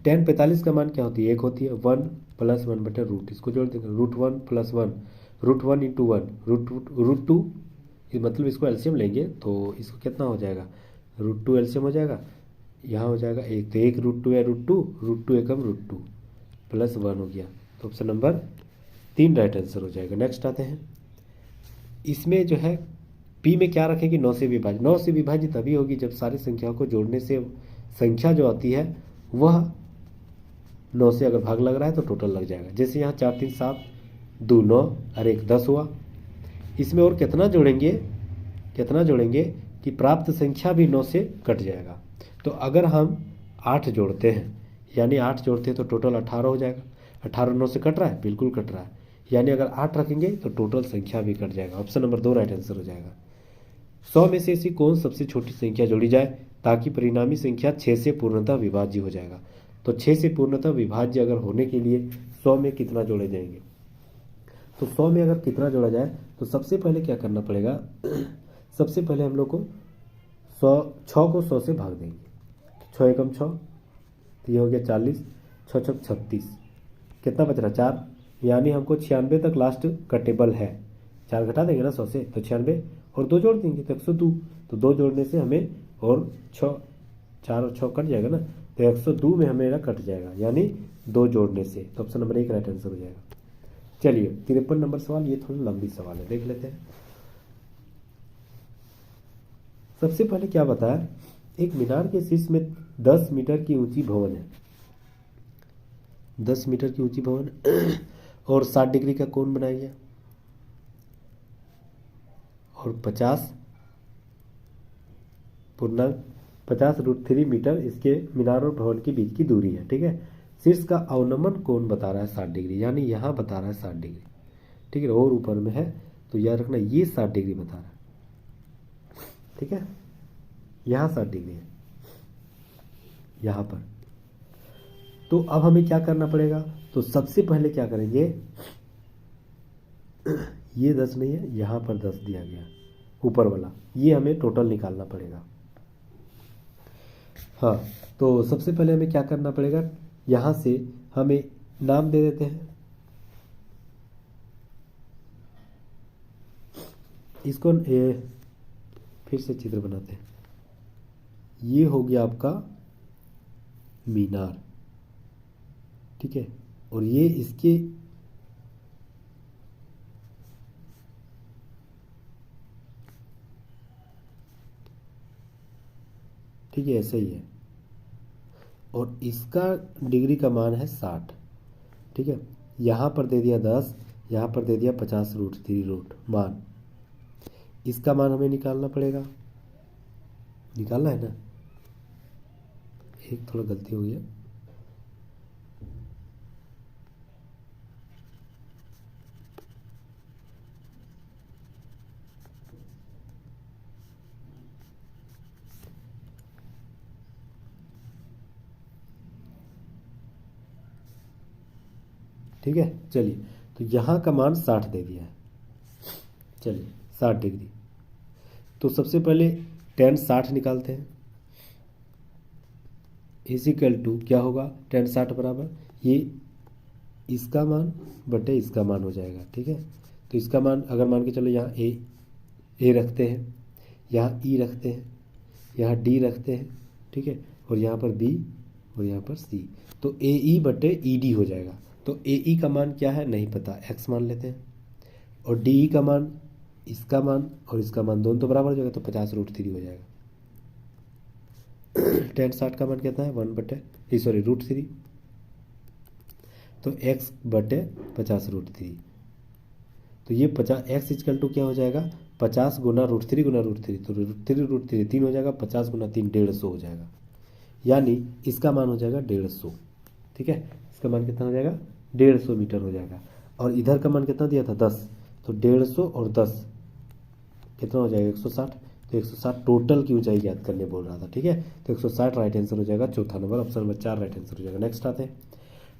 tan 45 का मान क्या होती है, 1 होती है, 1 + 1 बटे रूट, इसको जोड़ देंगे, √1 + 1, √1 × 1 √2, मतलब इसको एलसीएम लेंगे तो इसको कितना हो जाएगा, √2 एलसीएम हो जाएगा, यहाँ हो जाएगा 1, तो 1 √2 है √2 एकम √2 + 1 हो गया, तो ऑप्शन नंबर 3 राइट आंसर हो जाएगा। नेक्स्ट आते हैं, इसमें जो है पी में क्या रखेंगे, 9 से विभाजित। 9 से विभाजित तभी होगी जब सारी संख्याओं को जोड़ने से संख्या जो आती है वह 9 से अगर भाग लग रहा है तो टोटल लग जाएगा। जैसे यहाँ 4 3 7 2 9 और 1 10 हुआ। इसमें और कितना जोड़ेंगे कि प्राप्त संख्या भी 9 से कट जाएगा। तो अगर हम 8 जोड़ते हैं, यानी 8 जोड़ते हैं तो टोटल 18 हो जाएगा। 18 9 से कट रहा है, बिल्कुल कट रहा है, यानी अगर 8 रखेंगे तो टोटल संख्या भी कट जाएगा। ऑप्शन नंबर 2 राइट आंसर हो जाएगा। 100 में से ऐसी कौन सबसे छोटी संख्या जोड़ी जाए ताकि परिणामी संख्या 6 से पूर्णतः विभाज्य हो जाएगा। तो 6 से पूर्णतः विभाज्य अगर होने के लिए 100 में कितना जोड़े जाएंगे, तो 100 में अगर कितना जोड़ा जाए तो सबसे पहले क्या करना पड़ेगा, सबसे पहले हम लोग को 6 को 100 से भाग देंगे, 6 एकम 6, तो ये हो गया 40, 6 6 36, कितना बच रहा 4, यानी हमको 96 तक लास्ट कटेबल है। 4 घटा देंगे ना 100 से, तो 96 और 2 जोड़ देंगे तो 102, तो 2 जोड़ने से हमें और 4 और 6 कट जाएगा ना, तो 102 में हमें कट जाएगा, यानी 2 जोड़ने से, तो ऑप्शन नंबर 1 राइट आंसर हो जाएगा। चलिए 53 नंबर सवाल, ये थोड़ी लंबी सवाल है, देख लेते हैं। सबसे पहले क्या बताया, एक मीनार के शीर्ष में 10 मीटर की ऊंची भवन है, 10 मीटर की ऊंची भवन और 60 डिग्री का कोण बनाया गया, और 50√3 मीटर इसके मीनार और भवन के बीच की दूरी है, ठीक है। शीर्ष का अवनमन कोण बता रहा है 60 डिग्री, यानी यहाँ बता रहा है 60 डिग्री, ठीक है, और ऊपर में है तो याद रखना ये 60 डिग्री बता रहा है, ठीक है, यहाँ 60 डिग्री है यहाँ पर। तो अब हमें क्या करना पड़ेगा, तो सबसे पहले क्या करेंगे, ये 10 नहीं है, यहाँ पर 10 दिया गया ऊपर वाला, ये हमें टोटल निकालना पड़ेगा। हाँ, तो सबसे पहले हमें क्या करना पड़ेगा, यहाँ से हमें नाम दे देते हैं इसको, फिर से चित्र बनाते हैं। ये हो गया आपका मीनार, ठीक है, और ये इसके ठीक है, ऐसा ही है, और इसका डिग्री का मान है 60, ठीक है। यहाँ पर दे दिया 10, यहाँ पर दे दिया 50√3 मान। इसका मान हमें निकालना पड़ेगा, निकालना है ना, एक थोड़ा गलती हो गई, ठीक है। चलिए, तो यहाँ का मान 60 दे दिया है, चलिए 60 डिग्री। तो सबसे पहले tan 60 निकालते हैं, = क्या होगा, tan 60 बराबर ये इसका मान बटे इसका मान हो जाएगा, ठीक है। तो इसका मान अगर मान के चलो यहाँ ए रखते हैं, यहाँ ई रखते हैं, यहाँ डी रखते हैं, ठीक है, और यहाँ पर बी और यहाँ पर सी, तो ए ई बटे ई डी हो जाएगा। तो ए ई का मान क्या है नहीं पता, एक्स मान लेते हैं, और डी ई का मान, इसका मान और इसका मान दोनों तो बराबर हो जाएगा, तो 50√3 हो जाएगा। tan 60 का मान कितना है, √3, तो x बटे 50√3, तो ये 50 x = क्या हो जाएगा, 50 गुना √3 गुना √3, तो √3 3 हो जाएगा, 50 गुना 3 150 हो जाएगा, यानी इसका मान हो जाएगा 150, ठीक है। इसका मान कितना हो जाएगा, 150 मीटर हो जाएगा। और इधर का मान कितना दिया था, 10, तो 150 और 10 कितना हो जाएगा, 160, तो 160 टोटल की ऊंचाई ज्ञात करने बोल रहा था, ठीक है। तो 160 राइट आंसर हो जाएगा, चौथा number, option number 4 right answer हो जाएगा। नेक्स्ट आते हैं,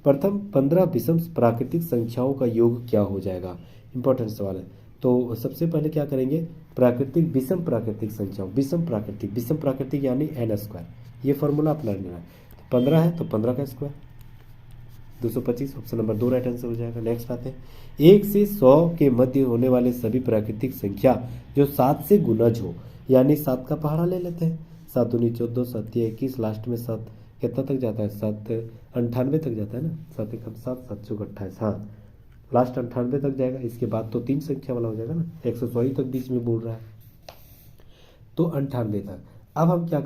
प्रथम 15 विषम प्राकृतिक संख्याओं का योग क्या हो जाएगा, इंपॉर्टेंट सवाल है। तो सबसे पहले क्या करेंगे, प्राकृतिक विषम प्राकृतिक संख्याओं, विषम प्राकृतिक यानी n², ये फॉर्मूला अपना लेना है। 15 है तो 15 का square, 225, option number 2 right answer हो जाएगा। नेक्स्ट आते हैं, 1 से 100 के मध्य होने वाले सभी प्राकृतिक संख्या जो 7 से गुणज हो, यानी 7 का पहाड़ा ले लेते हैं, 7 दूनी 14, 7 21, लास्ट में 7 कितना तक जाता है, 7 98 तक जाता है ना, 7 1 7, 7 चौक 28, हाँ लास्ट 98 तक जाएगा। इसके बाद तो 3 संख्या वाला हो जाएगा ना, 100 तक बीच में बोल रहा है, तो 98 तक। अब हम क्या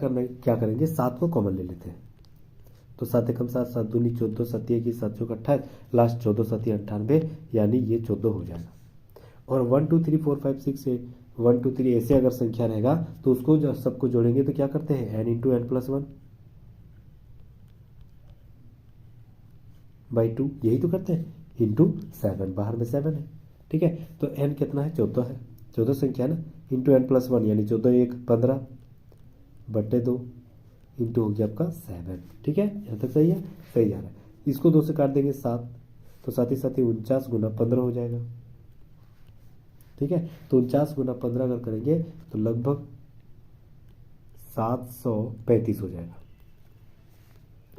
करेंगे, 7 को कॉमन ले लेते हैं, तो 7 1 7, 7 दूनी 14, 7 21, 7 चौक 28, लास्ट 14 7 98, यानी ये 14 हो जाएगा। और 1 2 3 4 5 6 8 1 2 3 ऐसे अगर संख्या रहेगा तो उसको जब सबको जोड़ेंगे तो क्या करते हैं, n × n+1/2, यही तो करते हैं, ×7, बाहर में 7 है, ठीक है। तो n कितना है, 14 है, 14 संख्या है ना, ×n+1 यानी 14 1 15/2 इंटू हो गया आपका 7, ठीक है। यहाँ तक सही है, सही जा रहा है। इसको 2 से काट देंगे 7, तो साथ ही 49 गुना 15 हो जाएगा, ठीक है। तो 49 गुना 15 अगर करेंगे तो लगभग 735 हो जाएगा,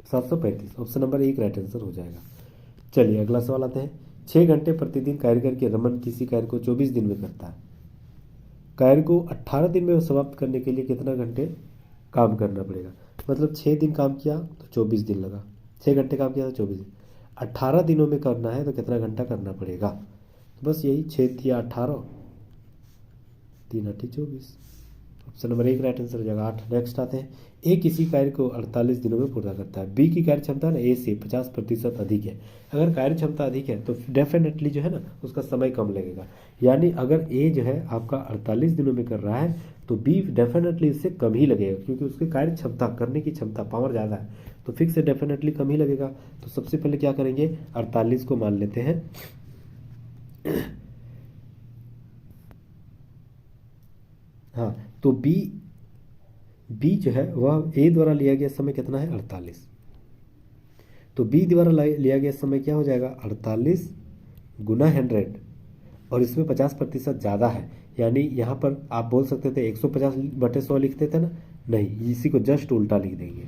735, ऑप्शन नंबर 1 राइट आंसर हो जाएगा। चलिए अगला सवाल आते हैं, 6 घंटे प्रतिदिन कार्य करके रमन किसी कार्य को 24 दिन में करता है, कार्य को 18 दिन में समाप्त करने के लिए कितना घंटे काम करना पड़ेगा। मतलब 6 दिन काम किया तो 24 दिन लगा, 6 घंटे काम किया तो 24 दिन, 18 दिनों में करना है तो कितना घंटा करना पड़ेगा। तो बस यही 6 या 18, 3 8 24, ऑप्शन नंबर 1 राइट आंसर हो जाएगा 8। नेक्स्ट आते हैं, ए किसी कार्य को 48 दिनों में पूरा करता है, बी की कार्य क्षमता ना ए से 50% अधिक है। अगर कार्य क्षमता अधिक है तो डेफिनेटली जो है ना उसका समय कम लगेगा, यानी अगर ए जो है आपका 48 दिनों में कर रहा है तो बी डेफिनेटली उससे कम ही लगेगा, क्योंकि उसके कार्य क्षमता करने की क्षमता पावर ज़्यादा है, तो फिक्स से डेफिनेटली कम ही लगेगा। तो सबसे पहले क्या करेंगे, 48 को मान लेते हैं, हाँ तो बी जो है वह ए द्वारा लिया गया समय कितना है, 48, तो बी द्वारा लिया गया समय क्या हो जाएगा, 48 गुना 100, और इसमें 50% ज़्यादा है, यानी यहाँ पर आप बोल सकते थे 150/100 लिखते थे ना, नहीं इसी को जस्ट उल्टा लिख देंगे,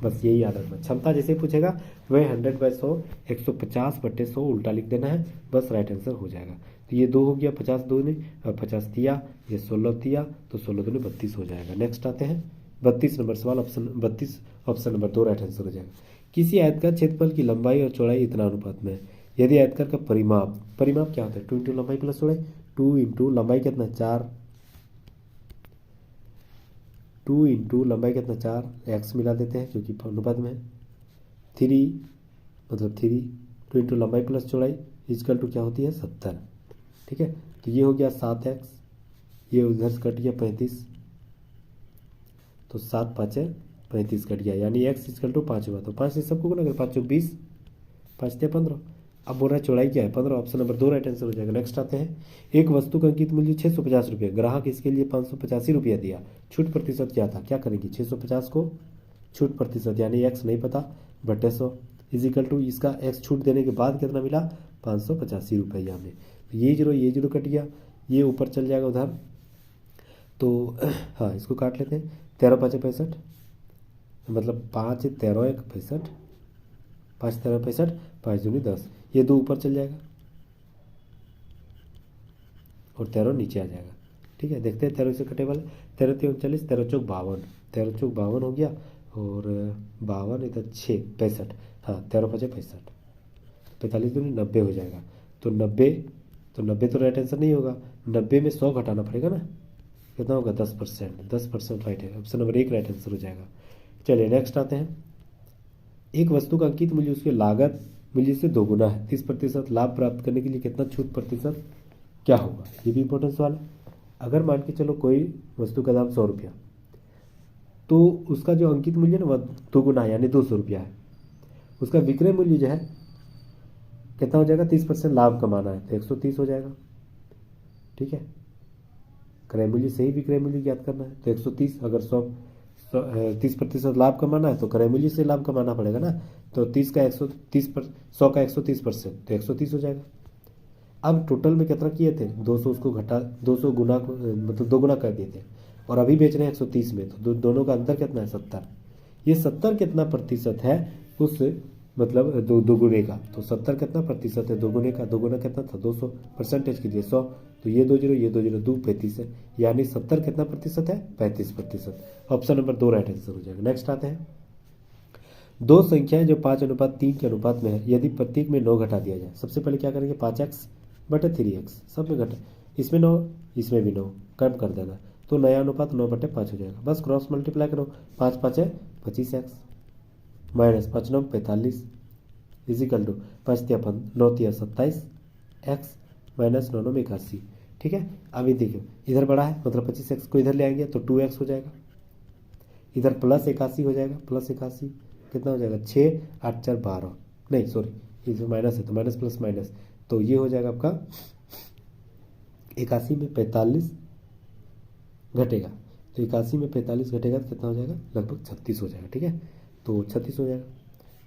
बस यही याद रखना। क्षमता जैसे पूछेगा वह 100/100 150/100 उल्टा लिख देना है, बस राइट आंसर हो जाएगा। तो ये 2 हो गया, 50 दूनी 50 तिया, ये 16 तिया, तो 16 दूनी 32 हो जाएगा। नेक्स्ट आते हैं 32 नंबर सवाल, option 32 option number 2 right answer हो जाएगा। किसी आयतकार क्षेत्रफल की लंबाई और चौड़ाई इतना अनुपात में है, यदि आयतकार का परिमाप क्या होता है 2 इंटू लंबाई प्लस चौड़ाई, 2 इंटू लंबाई कितना 4, 2 इंटू लंबाई कितना 4, एक्स मिला देते हैं क्योंकि अनुपात में है, 3 मतलब 3, 2 इंटू लंबाई प्लस चौड़ाई इजकल टू क्या होती है 70। ठीक है, तो ये हो गया 7x, ये उधर से कट गया 35, तो 7 5 35 कट गया, यानी x इजकल टू 5 हुआ। तो 5 से सबको गुना कर, 5 चौक 20, 5 × 15। अब बोल रहा है चौड़ाई क्या है 15, ऑप्शन नंबर 2 राइट आंसर हो जाएगा। नेक्स्ट आते हैं, एक वस्तु का अंकित मूल्य 650 रुपये, ग्राहक इसके लिए 585 रुपया दिया, छूट प्रतिशत क्या था, क्या करेंगे 650 को छूट प्रतिशत यानी x नहीं पता बटे 100 इजिकल टू इसका x छूट देने के बाद कितना मिला 585 रुपया में। तो ये जीरो कट गया, ये ऊपर चल जाएगा उधर, तो हाँ इसको काट लेते हैं, 13 5 65, मतलब 5 13 1 65, 5 13 65, 5 दूनी 10, ये 2 ऊपर चल जाएगा और 13 नीचे आ जाएगा। ठीक है, देखते हैं 13 से कटे वाला, 13 3 39, 13 चौक 52, 13 चौक 52 हो गया, और 52 इधर 6 65, हाँ 13 5 65, 45 दूनी 90 हो जाएगा। तो 90 तो राइट आंसर नहीं होगा, 90 में 100 घटाना पड़ेगा ना, कितना होगा 10%, 10% राइट है, ऑप्शन नंबर 1 राइट आंसर हो जाएगा। चलिए नेक्स्ट आते हैं, एक वस्तु का अंकित मूल्य उसके लागत मूल्य से 2 गुना है, 30% लाभ प्राप्त करने के लिए कितना छूट प्रतिशत क्या होगा, ये भी इंपॉर्टेंट सवाल है। अगर मान के चलो कोई वस्तु का दाम 100 रुपया, तो उसका जो अंकित मूल्य है ना वह 2 गुना है यानी 200 रुपया है, उसका विक्रय मूल्य जो है कितना हो जाएगा 30% लाभ कमाना है तो 130 हो जाएगा। ठीक है, क्रय मूल्य से ही विक्रय मूल्य ज्ञात करना है तो 130, अगर 30% लाभ कमाना है तो क्रय मूल्य से लाभ कमाना पड़ेगा ना, तो 30 का 130 पर 100 का 130% तो 130 हो जाएगा। अब टोटल में कितना किए थे 200, उसको घटा 200 गुना मतलब 2 गुना कर दिए थे, और अभी बेच रहे हैं 130 में, तो दोनों का अंतर कितना है 70। ये 70 कितना प्रतिशत है उस मतलब दो गुने का, तो 70 कितना प्रतिशत है 2 गुने का, 2 गुना कितना था 200, परसेंटेज कीजिए 100, तो ये 2 जीरो ये 2 जीरो 2 35 है, यानी 70 कितना प्रतिशत है 35%, ऑप्शन नंबर 2 राइट आंसर हो जाएगा। नेक्स्ट आते हैं, दो संख्याएं जो 5:3 के अनुपात में है, यदि प्रत्येक में 9 घटा दिया जाए, सबसे पहले क्या करेंगे 5x बटे 3x, सब में घटा, इसमें 9 इसमें भी 9 कम कर देना, तो नया अनुपात 9/5 हो जाएगा। बस क्रॉस मल्टीप्लाई करो, 5 5 25x minus 5 9 45 equal to 5 3 9 3 27 x minus 9 9 81। ठीक है, अभी देखिए इधर बड़ा है मतलब 25x को इधर ले आएंगे तो 2x हो जाएगा, इधर प्लस 81 हो जाएगा, प्लस 81 कितना हो जाएगा 6 8 4 12, नहीं सॉरी इधर माइनस है तो माइनस प्लस माइनस, तो ये हो जाएगा आपका 81 में 45 घटेगा, तो 81 में 45 घटेगा तो कितना हो जाएगा लगभग 36 हो जाएगा। ठीक है, तो 36 हो जाएगा,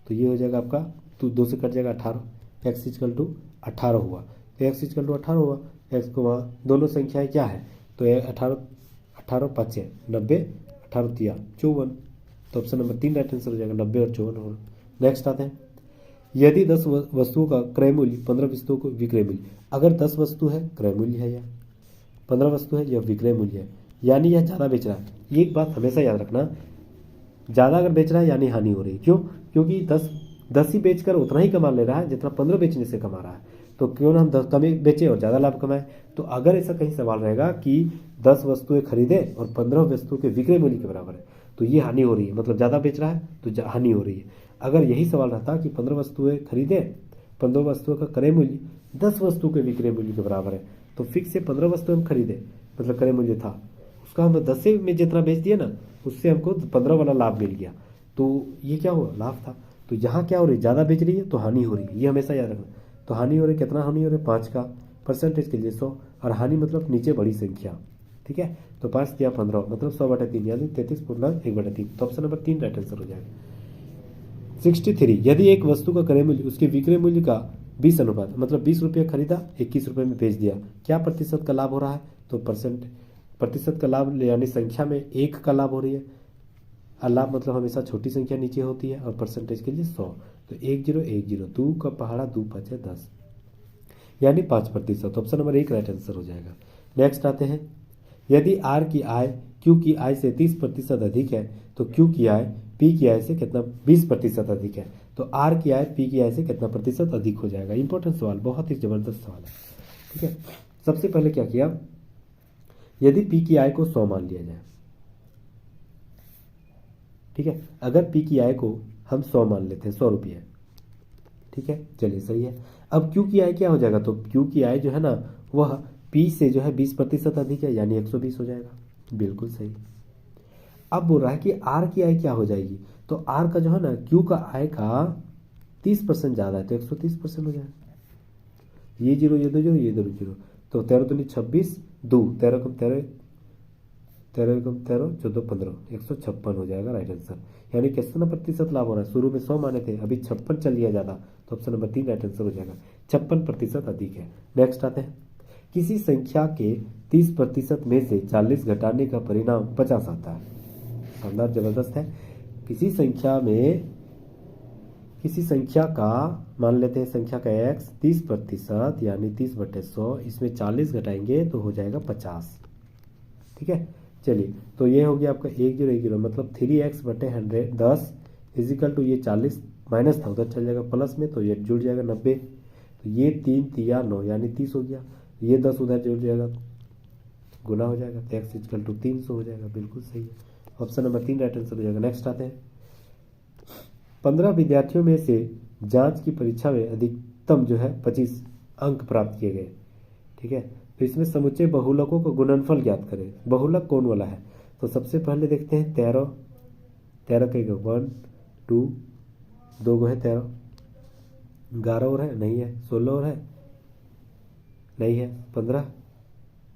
तो ये हो जाएगा आपका, तो 2 से कट जाएगा 18, एक्स इजकल टू 18 हुआ, तो एक्स इजकल टू 18 हुआ, एक्स को वहाँ दोनों संख्याएं क्या है तो 18 18 5 90, 18 3 54, तो ऑप्शन नंबर 3 राइट आंसर हो जाएगा, 90 और 54 होगा। नेक्स्ट आते हैं, यदि 10 वस्तुओं का क्रय मूल्य 15 वस्तुओं को विक्रय मूल्य, अगर 10 वस्तु है क्रय मूल्य है, या 15 वस्तु है यह विक्रय मूल्य है, यानी यह ज़्यादा बेच रहा है। ये एक बात हमेशा याद रखना, ज़्यादा अगर बेच रहा है यानी हानि हो रही है, क्यों, क्योंकि 10 ही बेचकर उतना ही कमा ले रहा है जितना 15 बेचने से कमा रहा है, तो क्यों ना हम 10 कम बेचें और ज़्यादा लाभ कमाएं। तो अगर ऐसा कहीं सवाल रहेगा कि 10 वस्तुएं खरीदे और 15 वस्तुओं के विक्रय मूल्य के बराबर है, तो ये हानि हो रही है, मतलब ज़्यादा बेच रहा है तो हानि हो रही है। अगर यही सवाल रहता कि 15 वस्तुएं खरीदे, 15 वस्तुओं का क्रय मूल्य 10 वस्तु के विक्रय मूल्य के बराबर है, तो फिक्स से 15 वस्तु हम खरीदे, मतलब क्रय मूल्य था उसका, हम 10 में जितना बेच दिया ना उससे हमको 15 वाला लाभ मिल गया, तो ये क्या हुआ लाभ था। तो यहाँ क्या हो रही है ज़्यादा बेच रही है तो हानि हो रही है, ये हमेशा याद रखना। तो हानि हो रही है, कितना हानि हो रही है 5 का, परसेंटेज के लिए 100, और हानि मतलब नीचे बड़ी संख्या। ठीक है, तो 5 या 15 मतलब 100/3 यानी 33.1/3, तो ऑप्शन नंबर 3 राइट आंसर हो जाएगा। 63, यदि एक वस्तु का क्रय मूल्य उसके विक्रय मूल्य का 20 अनुपात, मतलब 20 रुपये खरीदा 21 रुपये में बेच दिया, क्या प्रतिशत का लाभ हो रहा है, तो प्रतिशत का लाभ यानी संख्या में 1 का लाभ हो रही है, लाभ मतलब हमेशा छोटी संख्या नीचे होती है, और परसेंटेज के लिए 100। तो 1010, 2 का पहाड़ा 2 5 है 10, यानी 5%। ऑप्शन नंबर 1 राइट आंसर हो जाएगा। नेक्स्ट आते हैं, यदि आर की आय क्यू की आय से 30% अधिक है तो क्यू की आय पी की आय से कितना 20% अधिक है, तो आर की आय पी की आय से कितना प्रतिशत अधिक हो जाएगा। इंपॉर्टेंट सवाल, बहुत ही जबरदस्त सवाल है। ठीक है, सबसे पहले क्या किया, यदि पी की आय को 100 मान लिया जाए। ठीक है, अगर पी की आय को हम 100 मान लेते हैं, 100 रुपये। ठीक है, चलिए सही है। अब क्यू की आय क्या हो जाएगा, तो क्यू की आय जो है ना वह पी से जो है 20% अधिक है, यानी 120 हो जाएगा। बिल्कुल सही। अब बोल रहा है कि आर की आय क्या हो जाएगी, तो आर का जो है ना क्यू का आय का 30% ज़्यादा है, तो 130% हो जाएगा। ये जीरो, ये दो जीरो, ये दो जीरो, तो 13 दूनी 26, 2 13 कम 13, 13 कम 13, 14 15, 156 हो जाएगा राइट आंसर। यानी कितना प्रतिशत लाभ हो रहा है, शुरू में 100 माने थे, अभी 56 चल लिया ज़्यादा, तो ऑप्शन नंबर 3 राइट आंसर हो जाएगा। 56% अधिक है। नेक्स्ट आते हैं, किसी संख्या के 30% में से 40 घटाने का परिणाम 50 आता है। शानदार, जबरदस्त है। किसी संख्या का मान लेते हैं, संख्या का x 30%, यानी 30/100, इसमें 40 घटाएंगे तो हो जाएगा 50। ठीक है, चलिए, तो ये हो गया आपका 1010, मतलब 3x/100 इजिकल टू ये 40 माइनस था उधर चल जाएगा प्लस में, तो ये जुड़ जाएगा 90, तो ये 3 तिया 9 यानी 30 हो गया, ये 10 उधर जुड़ जाएगा, गुना हो जाएगा, तो x इजिकल टू 300 हो जाएगा। बिल्कुल सही है, ऑप्शन नंबर 3 राइट आंसर हो जाएगा। नेक्स्ट आते हैं, 15 विद्यार्थियों में से जांच की परीक्षा में अधिकतम जो है 25 अंक प्राप्त किए गए। ठीक है, तो इसमें समुच्चय बहुलकों का गुणनफल ज्ञात करें। बहुलक कौन वाला है, तो सबसे पहले देखते हैं 13 कहेगा 1 2 2 गो है 13, 11 और है नहीं है, 16 और है नहीं है, 15,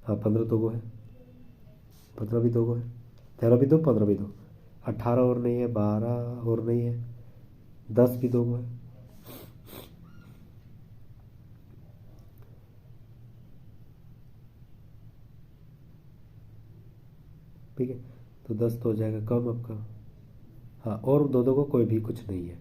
हाँ 15 2 गो है, 15 भी 2 गो है, 13 भी 2, 15 भी 2, 18 और नहीं है, 12 और नहीं है, 10 भी 2 गो है, ठीक है, तो 10 तो हो जाएगा कम आपका, हाँ, और 2 को कोई भी कुछ नहीं है,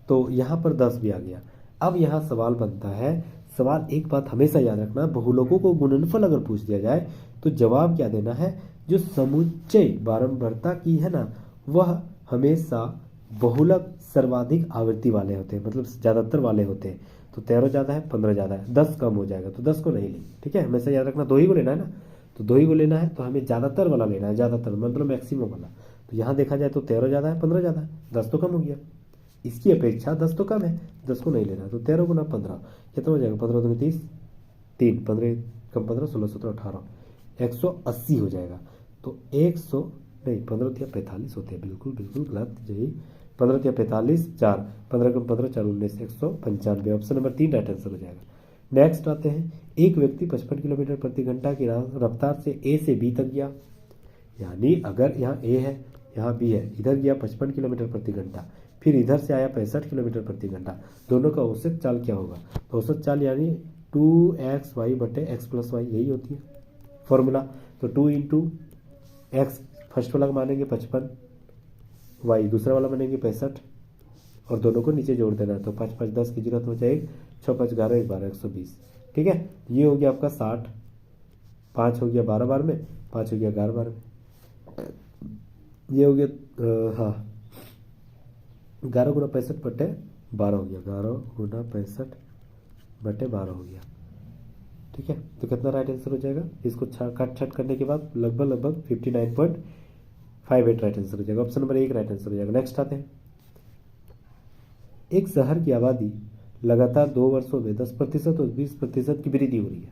तो यहाँ पर 10 भी आ गया। अब यहाँ सवाल बनता है, सवाल एक बात हमेशा याद रखना, बहुलकों को गुणनफल अगर पूछ दिया जाए तो जवाब क्या देना है, जो समुच्चय बारंबारता की है ना वह हमेशा बहुलक सर्वाधिक आवृत्ति वाले होते हैं, मतलब ज़्यादातर वाले होते हैं। तो 13 ज़्यादा है, 15 ज़्यादा है, 10 कम हो जाएगा, तो 10 को नहीं ली। ठीक है, हमेशा याद रखना 2 ही को लेना है ना, तो 2 ही को लेना है, तो हमें ज़्यादातर वाला लेना है, ज़्यादातर मतलब मैक्सिमम वाला। तो यहाँ देखा जाए तो 13 ज़्यादा है, 15 ज़्यादा है, 10 तो कम हो गया, इसकी अपेक्षा 10 तो कम है, 10 को नहीं लेना, तो 13 गुना 15 कितना हो जाएगा, 15 दूनी 30, 3 15 कम 15 16 17 18, 180 हो जाएगा। तो 100 नहीं, 15 तिया 45 होते हैं, बिल्कुल बिल्कुल गलत, यही 15 तिया 45, 4 15 कम 15 4 19, 195, ऑप्शन नंबर 3 राइट आंसर हो जाएगा। नेक्स्ट आते हैं, एक व्यक्ति 55 किलोमीटर प्रति घंटा की रफ्तार से ए से बी तक गया, यानी अगर यहाँ ए है यहाँ बी है, इधर गया 55 किलोमीटर प्रति घंटा, फिर इधर से आया 65 किलोमीटर प्रति घंटा, दोनों का औसत चाल क्या होगा, तो औसत चाल यानी 2xy/x+y, यही होती है फॉर्मूला। तो 2 × x फर्स्ट वाला मानेंगे 55, y दूसरा वाला मानेंगे 65, और दोनों को नीचे जोड़ देना है, तो 5 5 10 की जरूरत हो जाएगी, 6 5 11 1 12, 120। ठीक है, ये हो गया आपका 60, 5 हो गया 12 बार में, 5 हो गया 11 बार में, ये हो गया हाँ 11 गुना 65/12 हो गया, 11 गुना 65/12 हो गया। ठीक है, तो कितना राइट आंसर हो जाएगा, इसको काट छाट करने के बाद लगभग 59.58 राइट आंसर हो जाएगा, ऑप्शन नंबर 1 राइट आंसर हो जाएगा। नेक्स्ट आते हैं, एक शहर की आबादी लगातार 2 वर्षों में 10% और 20% की वृद्धि हो रही है,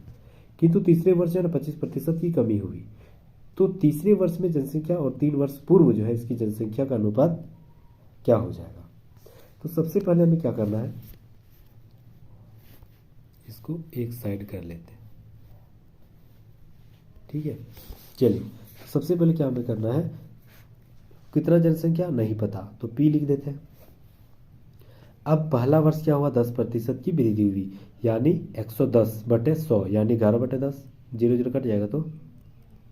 किंतु तीसरे वर्ष में 25% की कमी हुई, तो तीसरे वर्ष में जनसंख्या और 3 वर्ष पूर्व जो है इसकी जनसंख्या का अनुपात क्या हो जाएगा। तो सबसे पहले हमें क्या करना है, इसको एक साइड कर लेते हैं। ठीक है, चलिए, सबसे पहले क्या हमें करना है, कितना जनसंख्या नहीं पता, तो P लिख देते हैं। अब पहला वर्ष क्या हुआ, 10% की वृद्धि हुई, यानी 110/100, यानी 11/10, 0 0 कट जाएगा तो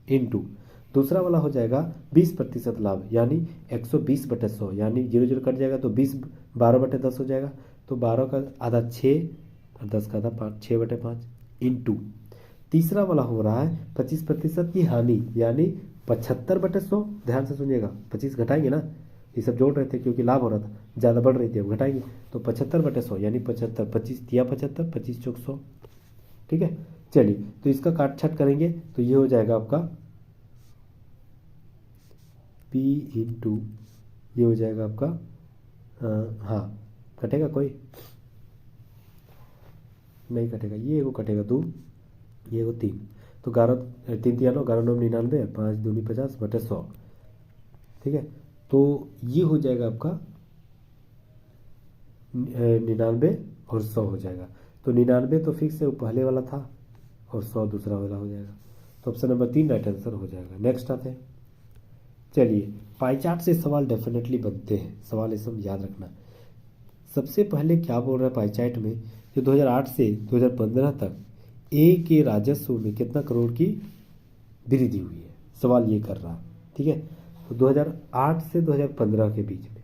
इनटू दूसरा वाला हो जाएगा 20% लाभ, यानी 120/100, यानी 0 0 कट जाएगा तो 20 12/10 हो जाएगा। तो 12 का आधा 6 और 10 का आधा 5, 6/5 इंटू। तीसरा वाला हो रहा है 25% की हानि, यानी 75/100। ध्यान से सुनिएगा, 25 घटाएंगे ना, ये सब जोड़ रहे थे क्योंकि लाभ हो रहा था, ज़्यादा बढ़ रही थी, अब घटाएंगे तो 75/100 यानी 75, 25 दिया 75, 25 चौक 100। ठीक है, चलिए तो इसका काट छाट करेंगे तो ये हो जाएगा आपका P इंटू, ये हो जाएगा आपका हाँ, कटेगा कोई नहीं कटेगा, ये एगो कटेगा 2, ये एगो 3, तो 11 3 3 11 9 99, 5 दूनी 50/100। ठीक है, तो ये हो जाएगा आपका 99 और 100 हो जाएगा। तो 99 तो फिक्स है, वो पहले वाला था, और 100 दूसरा वाला हो जाएगा। तो ऑप्शन नंबर 3 राइट आंसर हो जाएगा। नेक्स्ट आते हैं, चलिए पाई चार्ट से सवाल डेफिनेटली बनते हैं, सवाल ये सब याद रखना। सबसे पहले क्या बोल रहा है पाई चार्ट में, जो 2008 से 2015 तक ए के राजस्व में कितना करोड़ की वृद्धि हुई है, सवाल ये कर रहा है। ठीक है, तो 2008 से 2015 के बीच में,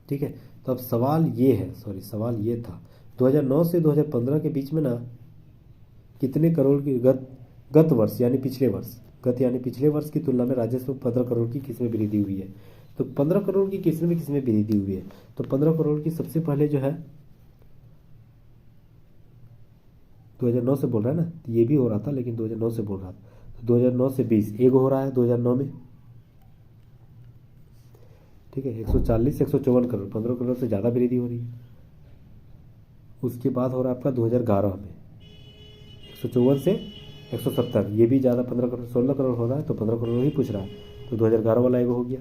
ठीक है, तो अब सवाल ये है, सॉरी सवाल ये था 2009 से 2015 के बीच में ना कितने करोड़ की गत वर्ष यानी पिछले वर्ष, गत यानी पिछले वर्ष की तुलना में राजस्व 15 करोड़ की किसमें वृद्धि हुई है। तो 15 करोड़ की किसमें वृद्धि हुई है, तो 15 करोड़ की सबसे पहले जो है 2009 से बोल रहा है ना, तो ये भी हो रहा था लेकिन 2009 से बोल रहा था, तो 2009 से 20 एगो हो रहा है 2009 में। ठीक है, 140 154 करोड़, 15 करोड़ से ज़्यादा वृद्धि हो रही है। उसके बाद हो रहा है आपका 2011 में 154 से 170, ये भी ज़्यादा, 15 करोड़ 16 करोड़ हो रहा है, तो 15 करोड़ ही पूछ रहा है, तो 2011 वाला एगो हो गया।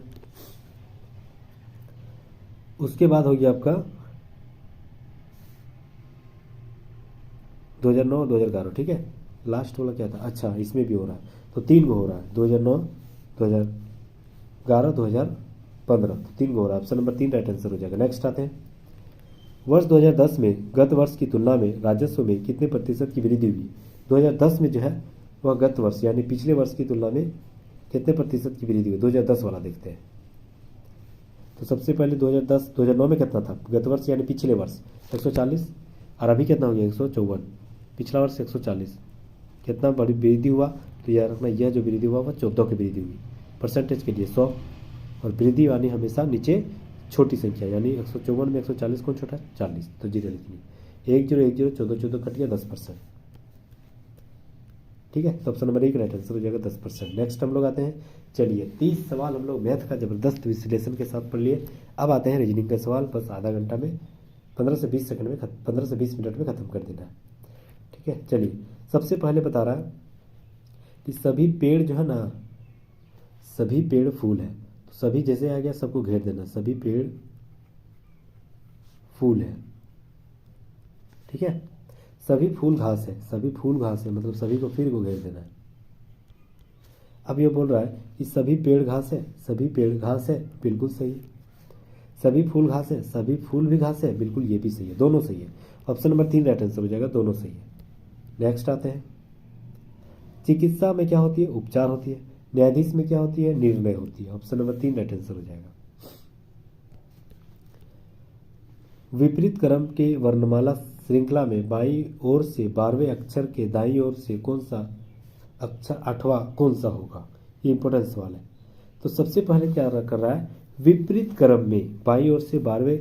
उसके बाद हो गया आपका 2009 2011। ठीक है, लास्ट वाला क्या था, अच्छा इसमें भी हो रहा है, तो 3 गो हो रहा है 2009 2011 2015, तो 3 गो हो रहा है। ऑप्शन नंबर 3 राइट आंसर हो जाएगा। नेक्स्ट आते हैं, वर्ष 2010 में गत वर्ष की तुलना में राजस्व में कितने प्रतिशत की वृद्धि हुई। 2010 में जो है वह गत वर्ष यानी पिछले वर्ष की तुलना में कितने प्रतिशत की वृद्धि हुई, 2010 वाला देखते हैं। तो सबसे पहले 2009 में कितना था, गत वर्ष यानी पिछले वर्ष 140, और अभी कितना हो गया 154, पिछला वर्ष 140, कितना बड़ी वृद्धि हुआ, तो याद रखना यह जो वृद्धि हुआ वह 14 की वृद्धि हुई। परसेंटेज के लिए 100, और वृद्धि यानी हमेशा नीचे छोटी संख्या, यानी 154 में 140 कौन छोटा है, 40, तो 0 लिखनी, 1 0 1 0 14 14 कट गया 10%। ठीक है, तो ऑप्शन नंबर 1 राइट आंसर हो जाएगा 10%। नेक्स्ट हम लोग आते हैं, चलिए 30 सवाल हम लोग मैथ का जबरदस्त विश्लेषण के साथ पढ़ लिए। अब आते हैं रीजनिंग का सवाल, बस आधा घंटा में 15 से 20 सेकंड में 15 से 20 मिनट में ख़त्म कर देना है। ठीक है, चलिए सबसे पहले बता रहा है कि सभी पेड़ जो है ना, सभी पेड़ फूल है, तो सभी जैसे आ गया सबको घेर देना, सभी पेड़ फूल है। ठीक है, सभी फूल घास है, सभी फूल घास है, मतलब सभी को फिर को घेर देना है। अब ये बोल रहा है कि सभी पेड़ घास है, सभी पेड़ घास है, बिल्कुल सही है। सभी फूल घास है, सभी फूल भी घास है, बिल्कुल ये भी सही है, दोनों सही है। ऑप्शन नंबर 3 राइट आंसर हो जाएगा, दोनों सही है। नेक्स्ट आते हैं, चिकित्सा में क्या होती है, उपचार होती है। न्यायाधीश में क्या होती है, निर्णय होती है। ऑप्शन नंबर 3 राइट आंसर हो जाएगा। विपरीत क्रम के वर्णमाला श्रृंखला में बाईं ओर से 12वें अक्षर के दाईं ओर से कौन सा अक्षर 8वां कौन सा होगा, ये इंपॉर्टेंट सवाल है। तो सबसे पहले क्या कर रहा है, विपरीत क्रम में बाईं ओर से 12वें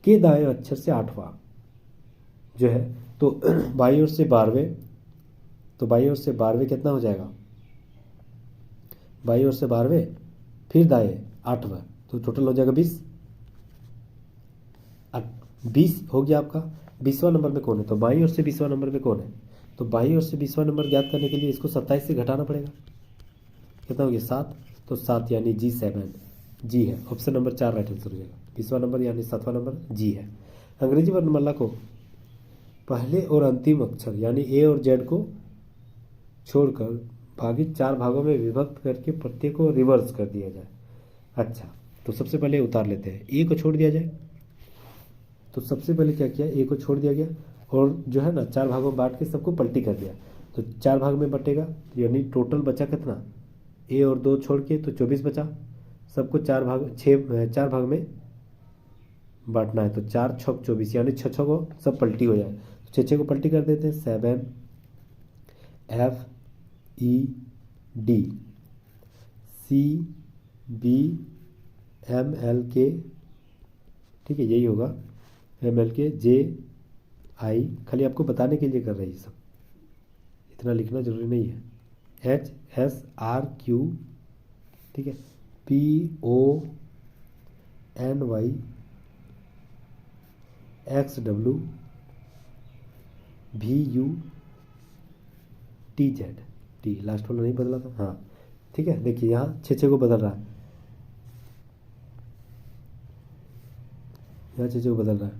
के दाएं अक्षर से 8वां जो है, तो बाईं ओर से 12वें, तो बाईं ओर से 12वें कितना हो जाएगा, बाईं ओर से 12वें फिर दाएं 8वां, तो टोटल हो जाएगा 20 हो गया आपका। 20वां नंबर में कौन है, तो बाईं ओर से 20वां नंबर में कौन है, तो बाईं ओर से 20वां नंबर ज्ञात करने के लिए इसको 27 से घटाना पड़ेगा, कितना हो गया 7, तो 7 यानी G7 जी है। ऑप्शन नंबर 4 राइट आंसर हो जाएगा। 20वां नंबर यानी 7वां नंबर जी है। अंग्रेजी वर्णमाला को पहले और अंतिम अक्षर यानी ए और जेड को छोड़कर भागित 4 भागों में विभक्त करके प्रत्येक को रिवर्स कर दिया जाए। अच्छा, तो सबसे पहले उतार लेते हैं, ए को छोड़ दिया जाए, तो सबसे पहले क्या किया, ए को छोड़ दिया गया और जो है ना 4 भागों में बांट के सबको पलटी कर दिया, तो 4 भाग में बटेगा, यानी टोटल बचा कितना, ए और 2 छोड़ के तो 24 बचा। सबको 4 भाग में बांटना है, तो 4 छक 24, यानी 6 को सब पलटी हो जाए, तो 6 को पलटी कर देते हैं। 7FED CBMLK, ठीक है, यही होगा MLK JI, खाली आपको बताने के लिए कर रही है सब, इतना लिखना जरूरी नहीं है। HSRQ, ठीक है, PONY XW VUTZ, T last वाला नहीं बदला था, हाँ ठीक है। देखिए यहाँ 6 को बदल रहा है, यहाँ 6 को बदल रहा है,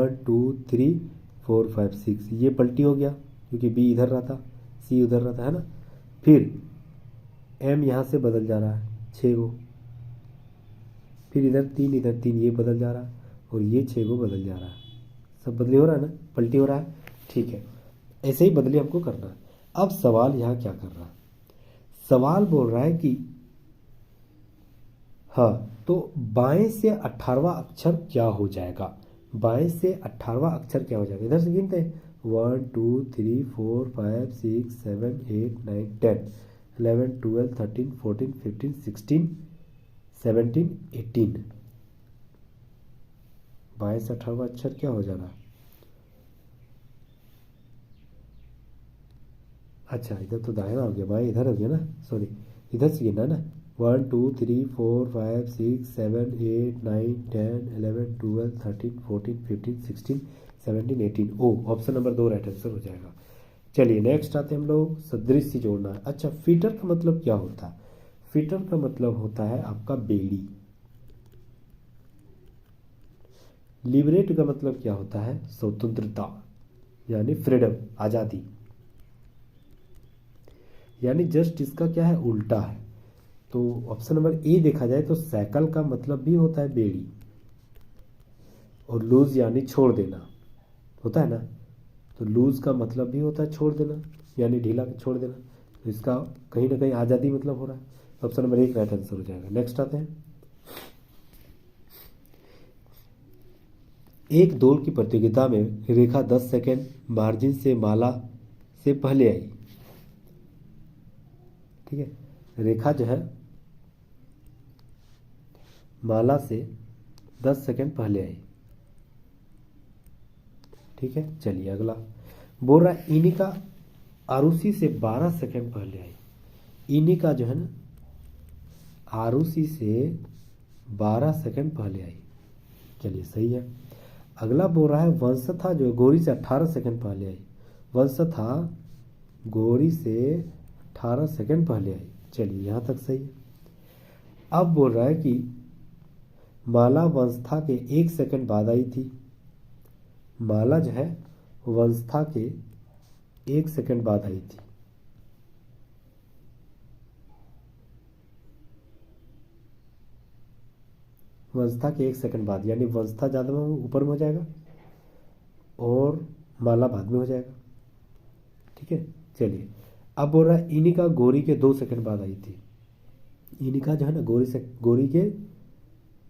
1 2 3 4 5 6, ये पलटी हो गया क्योंकि बी इधर रहा था, सी उधर रहा था, है ना। फिर एम यहाँ से बदल जा रहा है 6 को, फिर इधर 3 ये बदल जा रहा है, और ये 6 को बदल जा रहा है, सब बदली हो रहा है ना, पलटी हो रहा है, ठीक है। ऐसे ही बदली हमको करना है। अब सवाल यहाँ क्या कर रहा है, सवाल बोल रहा है कि हाँ, तो बाएं से 18वां अक्षर क्या हो जाएगा, बाएं से 18वां अक्षर क्या हो जाएगा, इधर से गिनते हैं, 1 2 3 4 5 6 7 8 9 10 11 12 13 14 15 16 17 18, बाएं से 18वां अक्षर क्या हो जाएगा। अच्छा इधर तो दाहिना हो गया, बाएं इधर हो गया ना, सॉरी इधर से गिनना है ना, 1 2 3 4 5 6 7 8 9 10 11 12 13 14 15 16 17 18, ओ ऑप्शन नंबर 2 राइट आंसर हो जाएगा। चलिए नेक्स्ट आते हैं हम लोग, सदृश्य जोड़ना है। अच्छा फीटर का मतलब क्या होता है, फीटर का मतलब होता है आपका बेड़ी। लिबरेट का मतलब क्या होता है, स्वतंत्रता, यानी फ्रीडम, आज़ादी, यानी जस्ट इसका क्या है, उल्टा है। तो ऑप्शन नंबर ए देखा जाए तो साइकिल का मतलब भी होता है बेड़ी, और लूज यानी छोड़ देना होता है ना, तो लूज का मतलब भी होता है छोड़ देना, यानी ढीला छोड़ देना, तो इसका कहीं ना कहीं आज़ादी मतलब हो रहा है, ऑप्शन नंबर 1 राइट आंसर हो जाएगा। नेक्स्ट आते हैं, एक दौड़ की प्रतियोगिता में रेखा 10 सेकेंड मार्जिन से माला से पहले आई, ठीक है, रेखा जो है माला से 10 सेकेंड पहले आई, ठीक है। चलिए अगला बोल रहा है इनिका आरुषि से 12 सेकेंड पहले आई, इनिका जो है ना आरुषि से 12 सेकेंड पहले आई, चलिए सही है। अगला बोल रहा है वंशथा जो गौरी से 18 सेकेंड पहले आई, वंशथा गौरी से 18 सेकेंड पहले आई, चलिए यहाँ तक सही है। अब बोल रहा है कि माला वंशथा के 1 सेकेंड बाद आई थी, माला जो है वंशथा के 1 सेकेंड बाद आई थी, वंशथा के 1 सेकेंड बाद, यानी वंशथा ज़्यादा में ऊपर में हो जाएगा और माला बाद में हो जाएगा, ठीक है। चलिए अब बोल रहा है इनिका गौरी के 2 सेकेंड बाद आई थी, इनिका जो है ना गौरी के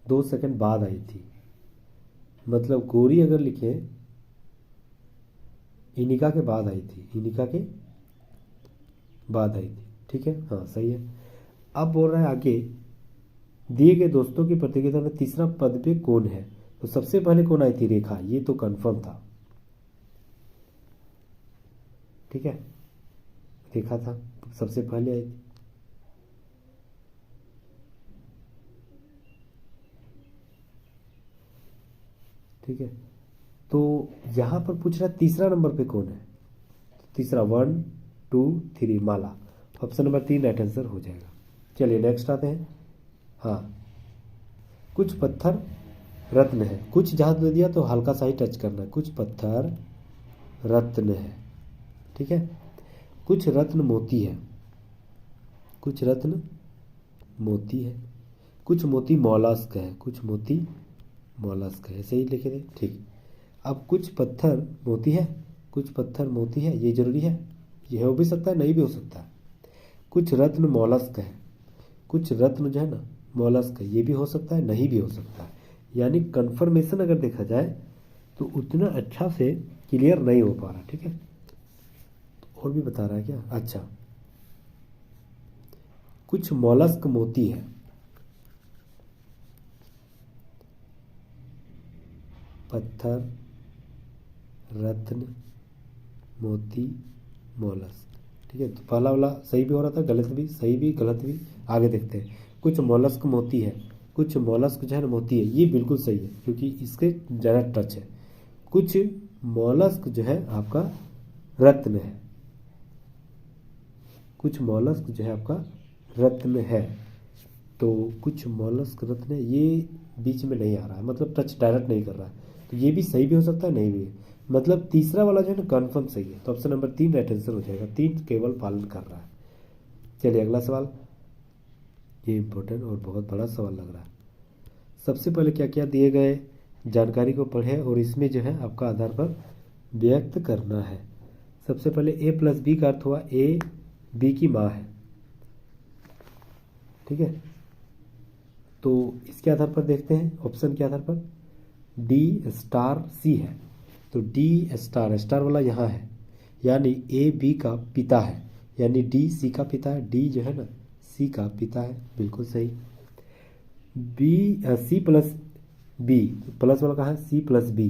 2 सेकेंड बाद आई थी, मतलब गौरी अगर लिखे इनिका के बाद आई थी, इनिका के बाद आई थी, ठीक है, हाँ सही है। अब बोल रहा है आगे दिए गए दोस्तों की प्रतियोगिता में तीसरा पद पे कौन है, तो सबसे पहले कौन आई थी, रेखा, ये तो कंफर्म था, ठीक है, रेखा था सबसे पहले आई थी, ठीक है। तो यहां पर पूछ रहा है तीसरा नंबर पे कौन है, तो तीसरा 1 2 3 माला, ऑप्शन नंबर 3 राइट आंसर हो जाएगा। चलिए नेक्स्ट आते हैं, हाँ कुछ पत्थर रत्न है, कुछ जहां दे दिया तो हल्का सा ही टच करना है, कुछ पत्थर रत्न है, ठीक है, कुछ रत्न मोती है, कुछ रत्न मोती है, कुछ मोती मॉलस्क है, कुछ मोती मॉलस्क है, ऐसे ही लिखे थे, ठीक। अब कुछ पत्थर मोती है कुछ पत्थर मोती है, ये जरूरी है? ये हो भी सकता है, नहीं भी हो सकता है। कुछ रत्न मॉलस्क है, कुछ रत्न जो है ना मॉलस्क है, ये भी हो सकता है, नहीं भी हो सकता है। यानी कंफर्मेशन अगर देखा जाए तो उतना अच्छा से क्लियर नहीं हो पा रहा। ठीक है, और भी बता रहा है क्या? अच्छा, कुछ मॉलस्क मोती है, पत्थर, रत्न, मोती, मॉलस्क। ठीक है, तो पहला वाला सही भी हो रहा था, गलत भी, सही भी गलत भी। आगे देखते हैं। कुछ मॉलस्क मोती है, कुछ मॉलस्क जो है ना मोती है, ये बिल्कुल सही है क्योंकि इसके ज़्यादा टच है। कुछ मॉलस्क जो है आपका रत्न है, कुछ मॉलस्क जो है आपका रत्न है। तो कुछ मॉलस्क रत्न है, ये बीच में नहीं आ रहा है, मतलब टच डायरेक्ट नहीं कर रहा है, तो ये भी सही भी हो सकता है, नहीं भी। मतलब तीसरा वाला जो है ना कन्फर्म सही है, तो ऑप्शन नंबर 3 राइट आंसर हो जाएगा। 3 केवल पालन कर रहा है। चलिए अगला सवाल, ये इंपॉर्टेंट और बहुत बड़ा सवाल लग रहा है। सबसे पहले क्या क्या दिए गए जानकारी को पढ़ें और इसमें जो है आपका आधार पर व्यक्त करना है। सबसे पहले ए प्लस बी का अर्थ हुआ ए बी की माँ है। ठीक है, तो इसके आधार पर देखते हैं, ऑप्शन के आधार पर डी स्टार सी है। तो डी स्टार, स्टार वाला यहाँ है, यानी ए बी का पिता है, यानी डी सी का पिता है। डी जो है ना सी का पिता है, बिल्कुल सही। B C plus B, plus वाला कहाँ है? C plus B,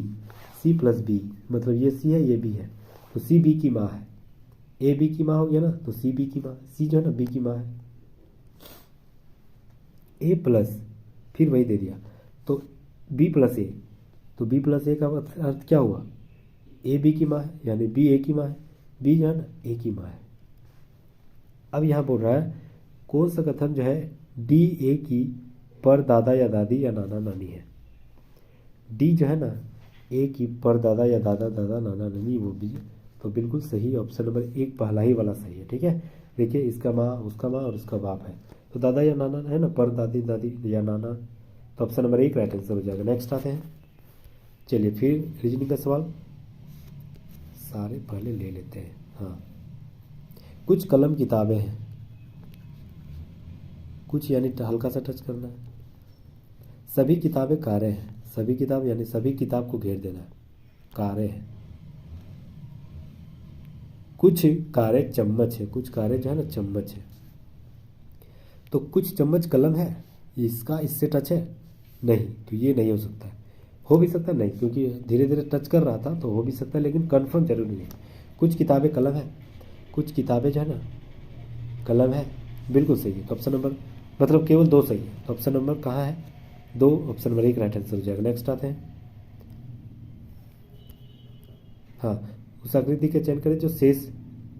C plus B मतलब ये सी है ये बी है, तो सी बी की माँ है। ए बी की माँ हो गया ना, तो सी बी की माँ, सी जो है ना बी की माँ है। ए प्लस फिर वही दे दिया, तो बी प्लस ए, तो बी प्लस ए का अर्थ क्या हुआ? ए बी की माँ है, यानी बी ए की माँ है, बी जो है ना ए की माँ है। अब यहाँ बोल रहा है कौन सा कथन जो है डी ए की परदादा या दादी या नाना नानी है। डी जो है ना ए की परदादा या दादा दादा नाना नानी, वो भी तो बिल्कुल सही। ऑप्शन नंबर 1 पहला ही वाला सही है। ठीक है, देखिए इसका माँ, उसका माँ और उसका बाप है, तो दादा या नाना है ना, परदादी दादी या नाना, तो ऑप्शन नंबर 1 राइट आंसर हो जाएगा। नेक्स्ट आते हैं, चलिए फिर रीजनिंग का सवाल सारे पहले ले लेते हैं। हाँ, कुछ कलम किताबें हैं, कुछ यानी हल्का सा टच करना है। सभी किताबें कारें हैं, सभी किताब यानी सभी किताब को घेर देना है, कारें हैं। कुछ कारें चम्मच है, कुछ कारें जो है ना चम्मच है। तो कुछ चम्मच कलम है, इसका इससे टच है नहीं, तो ये नहीं हो सकता है। हो भी सकता है नहीं, क्योंकि धीरे धीरे टच कर रहा था, तो हो भी सकता है, लेकिन कंफर्म जरूर नहीं है। कुछ किताबें कलम है, कुछ किताबें जो है ना कलम है, बिल्कुल सही है। तो ऑप्शन नंबर मतलब केवल 2 सही है, तो ऑप्शन नंबर कहाँ है? 2, ऑप्शन नंबर 1 राइट आंसर हो जाएगा। नेक्स्ट आते हैं। हाँ, उस आकृति का चयन करें जो शेष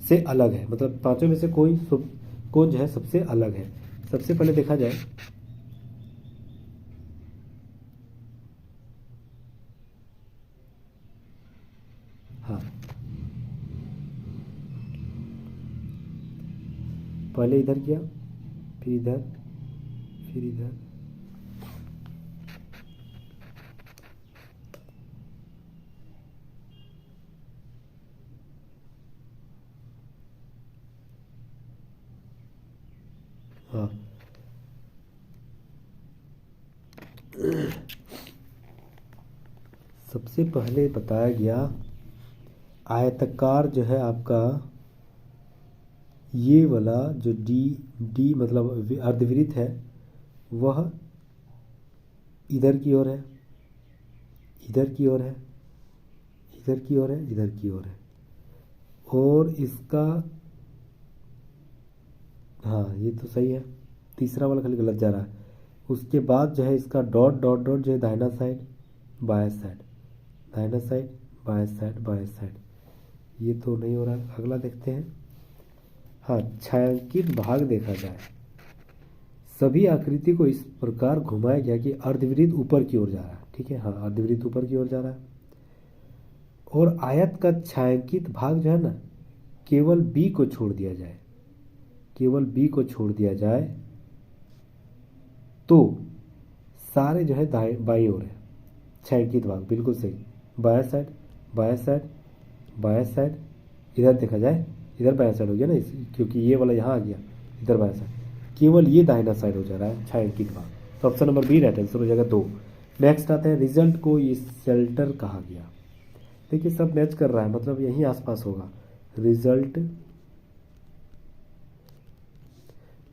से अलग है, मतलब पांचों में से कोई कौन जो है सबसे अलग है। सबसे पहले देखा जाए, हाँ पहले इधर किया, फिर इधर, फिर इधर। हाँ, सबसे पहले बताया गया आयताकार जो है आपका ये वाला जो डी डी मतलब अर्धवृत्त है, वह इधर की ओर है, इधर की ओर है, इधर की ओर है, इधर की ओर है, और इसका, हाँ ये तो सही है, तीसरा वाला खाली गलत जा रहा है। उसके बाद जो है इसका डॉट डॉट डॉट जो है दाहिना साइड बायां साइड, दाहिना साइड बायां साइड बायां साइड, ये तो नहीं हो रहा है। अगला देखते हैं। हाँ, छायांकित भाग देखा जाए, सभी आकृति को इस प्रकार घुमाया गया कि अर्धवृत्त ऊपर की ओर जा रहा है। ठीक है, हाँ अर्धवृत्त ऊपर की ओर जा रहा है, और आयत का छायांकित भाग जो है ना केवल बी को छोड़ दिया जाए, केवल बी को छोड़ दिया जाए तो सारे जो है दाएं बाईं ओर है। छायांकित भाग बिल्कुल सही, बायां साइड बायां साइड बाएं साइड, इधर देखा जाए इधर बाएं साइड हो गया ना क्योंकि ये वाला यहाँ आ गया, इधर बाएं साइड, केवल ये दाहिना साइड हो जा रहा है छायांकित भाग। तो option number B right answer हो जाएगा 2। नेक्स्ट आते हैं रिजल्ट को ये शेल्टर कहा गया। देखिए सब मैच कर रहा है, मतलब यहीं आसपास होगा। रिजल्ट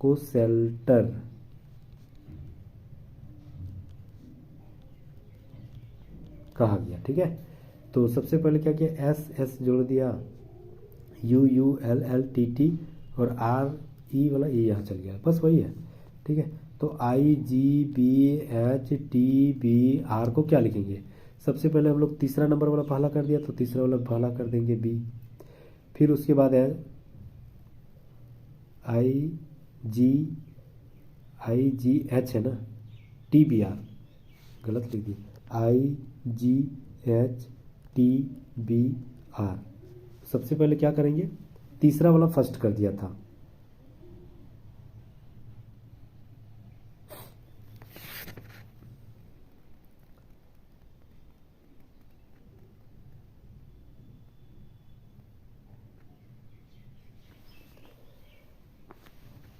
को शेल्टर कहा गया, ठीक है। तो सबसे पहले क्या किया, एस एस जोड़ दिया, you U L L T T और आर ई वाला ई यहाँ चल गया, बस वही है, ठीक है। तो I G B H T B R को क्या लिखेंगे, सबसे पहले हम लोग तीसरा नंबर वाला पहला कर दिया, तो तीसरा वाला पहला कर देंगे बी। फिर उसके बाद है आई जी एच है ना, टी बी आर गलत लिख दिया, I G H T B R. सबसे पहले क्या करेंगे, तीसरा वाला फर्स्ट कर दिया था,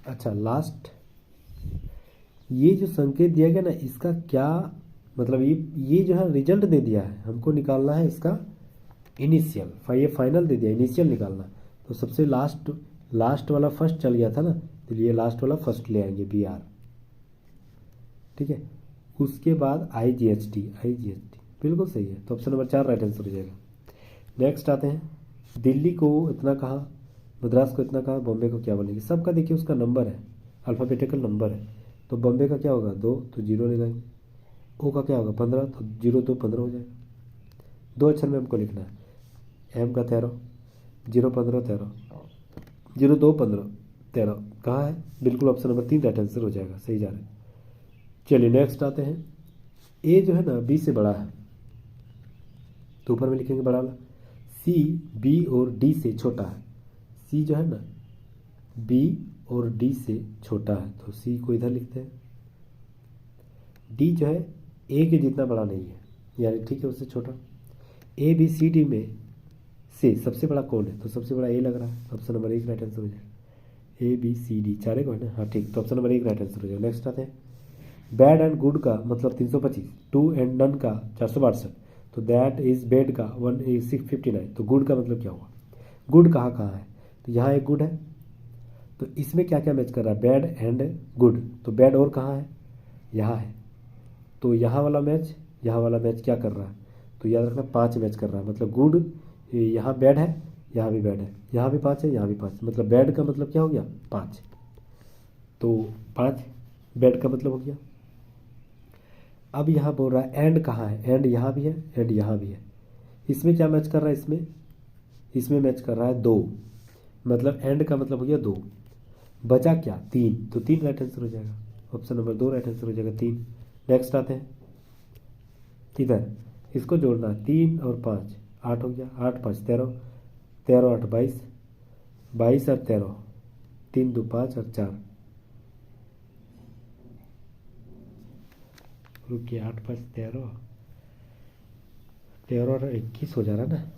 अच्छा लास्ट ये जो संकेत दिया गया ना इसका क्या मतलब, ये जो है रिजल्ट दे दिया है, हमको निकालना है इसका इनिशियल, ये फाइनल दे दिया, इनिशियल निकालना। तो सबसे लास्ट वाला फर्स्ट चल गया था ना, तो ये लास्ट वाला फर्स्ट ले आएंगे बी आर, ठीक है। उसके बाद आई जी एच टी बिल्कुल सही है, तो ऑप्शन नंबर 4 राइट आंसर हो जाएगा। नेक्स्ट आते हैं, दिल्ली को इतना कहा, मद्रास को इतना कहा, बॉम्बे को क्या बोलेंगे, सबका देखिए उसका नंबर है, अल्फ़ाबेटिकल नंबर है। तो बॉम्बे का क्या होगा 2, तो 0 लगाएंगे। ओ का क्या होगा 15, तो 0 2 15 हो जाएगा। 2 अक्षर में हमको लिखना है। एम का 13, 0 15 13, 0 2 15 13 कहाँ है, बिल्कुल ऑप्शन नंबर 3 राइट आंसर हो जाएगा, सही जा रहे हैं। चलिए नेक्स्ट आते हैं, ए जो है ना बी से बड़ा है, तो ऊपर में लिखेंगे बड़ा वाला। सी बी और डी से छोटा है, सी जो है ना बी और डी से छोटा है, तो सी को इधर लिखते हैं। डी जो है ए के जितना बड़ा नहीं है, यानी ठीक है उससे छोटा। ए बी सी डी में से सबसे बड़ा कौन है, तो सबसे बड़ा ए लग रहा है, ऑप्शन नंबर 1 राइट आंसर हो जाएगा। ए बी सी डी चारे को है ना, हाँ ठीक, तो ऑप्शन नंबर 1 राइट आंसर हो जाएगा। नेक्स्ट आते हैं, बैड एंड गुड का मतलब 325, टू एंड नन का 462, तो दैट इज बेड का 659, तो गुड का मतलब क्या हुआ, गुड कहाँ कहाँ है, तो यहाँ एक गुड है, तो इसमें क्या क्या मैच कर रहा है, बैड एंड गुड, तो बैड और कहाँ है, यहाँ है, तो यहाँ वाला मैच क्या कर रहा है, तो याद रखना 5 मैच कर रहा है, मतलब गुड यहाँ बैड है, यहाँ भी बैड है, यहाँ भी 5 है, यहाँ भी 5, मतलब बैड का मतलब क्या हो गया 5, तो 5 बैड का मतलब हो गया। अब यहाँ बोल रहा है एंड कहाँ है, एंड यहाँ भी है, एंड यहाँ भी है, इसमें क्या मैच कर रहा है, इसमें मैच कर रहा है 2, मतलब एंड का मतलब हो गया 2, बचा क्या 3, तो 3 राइट आंसर हो जाएगा, ऑप्शन नंबर 2 राइट आंसर हो जाएगा 3। नेक्स्ट आते हैं, इधर इसको जोड़ना है 3 और 5 8 हो गया, 8 5 13, 13 8 22, 22 और 13, 3 2 5 और 4, रुकिए 8 5 13, 13 और 21 हो जा रहा है ना,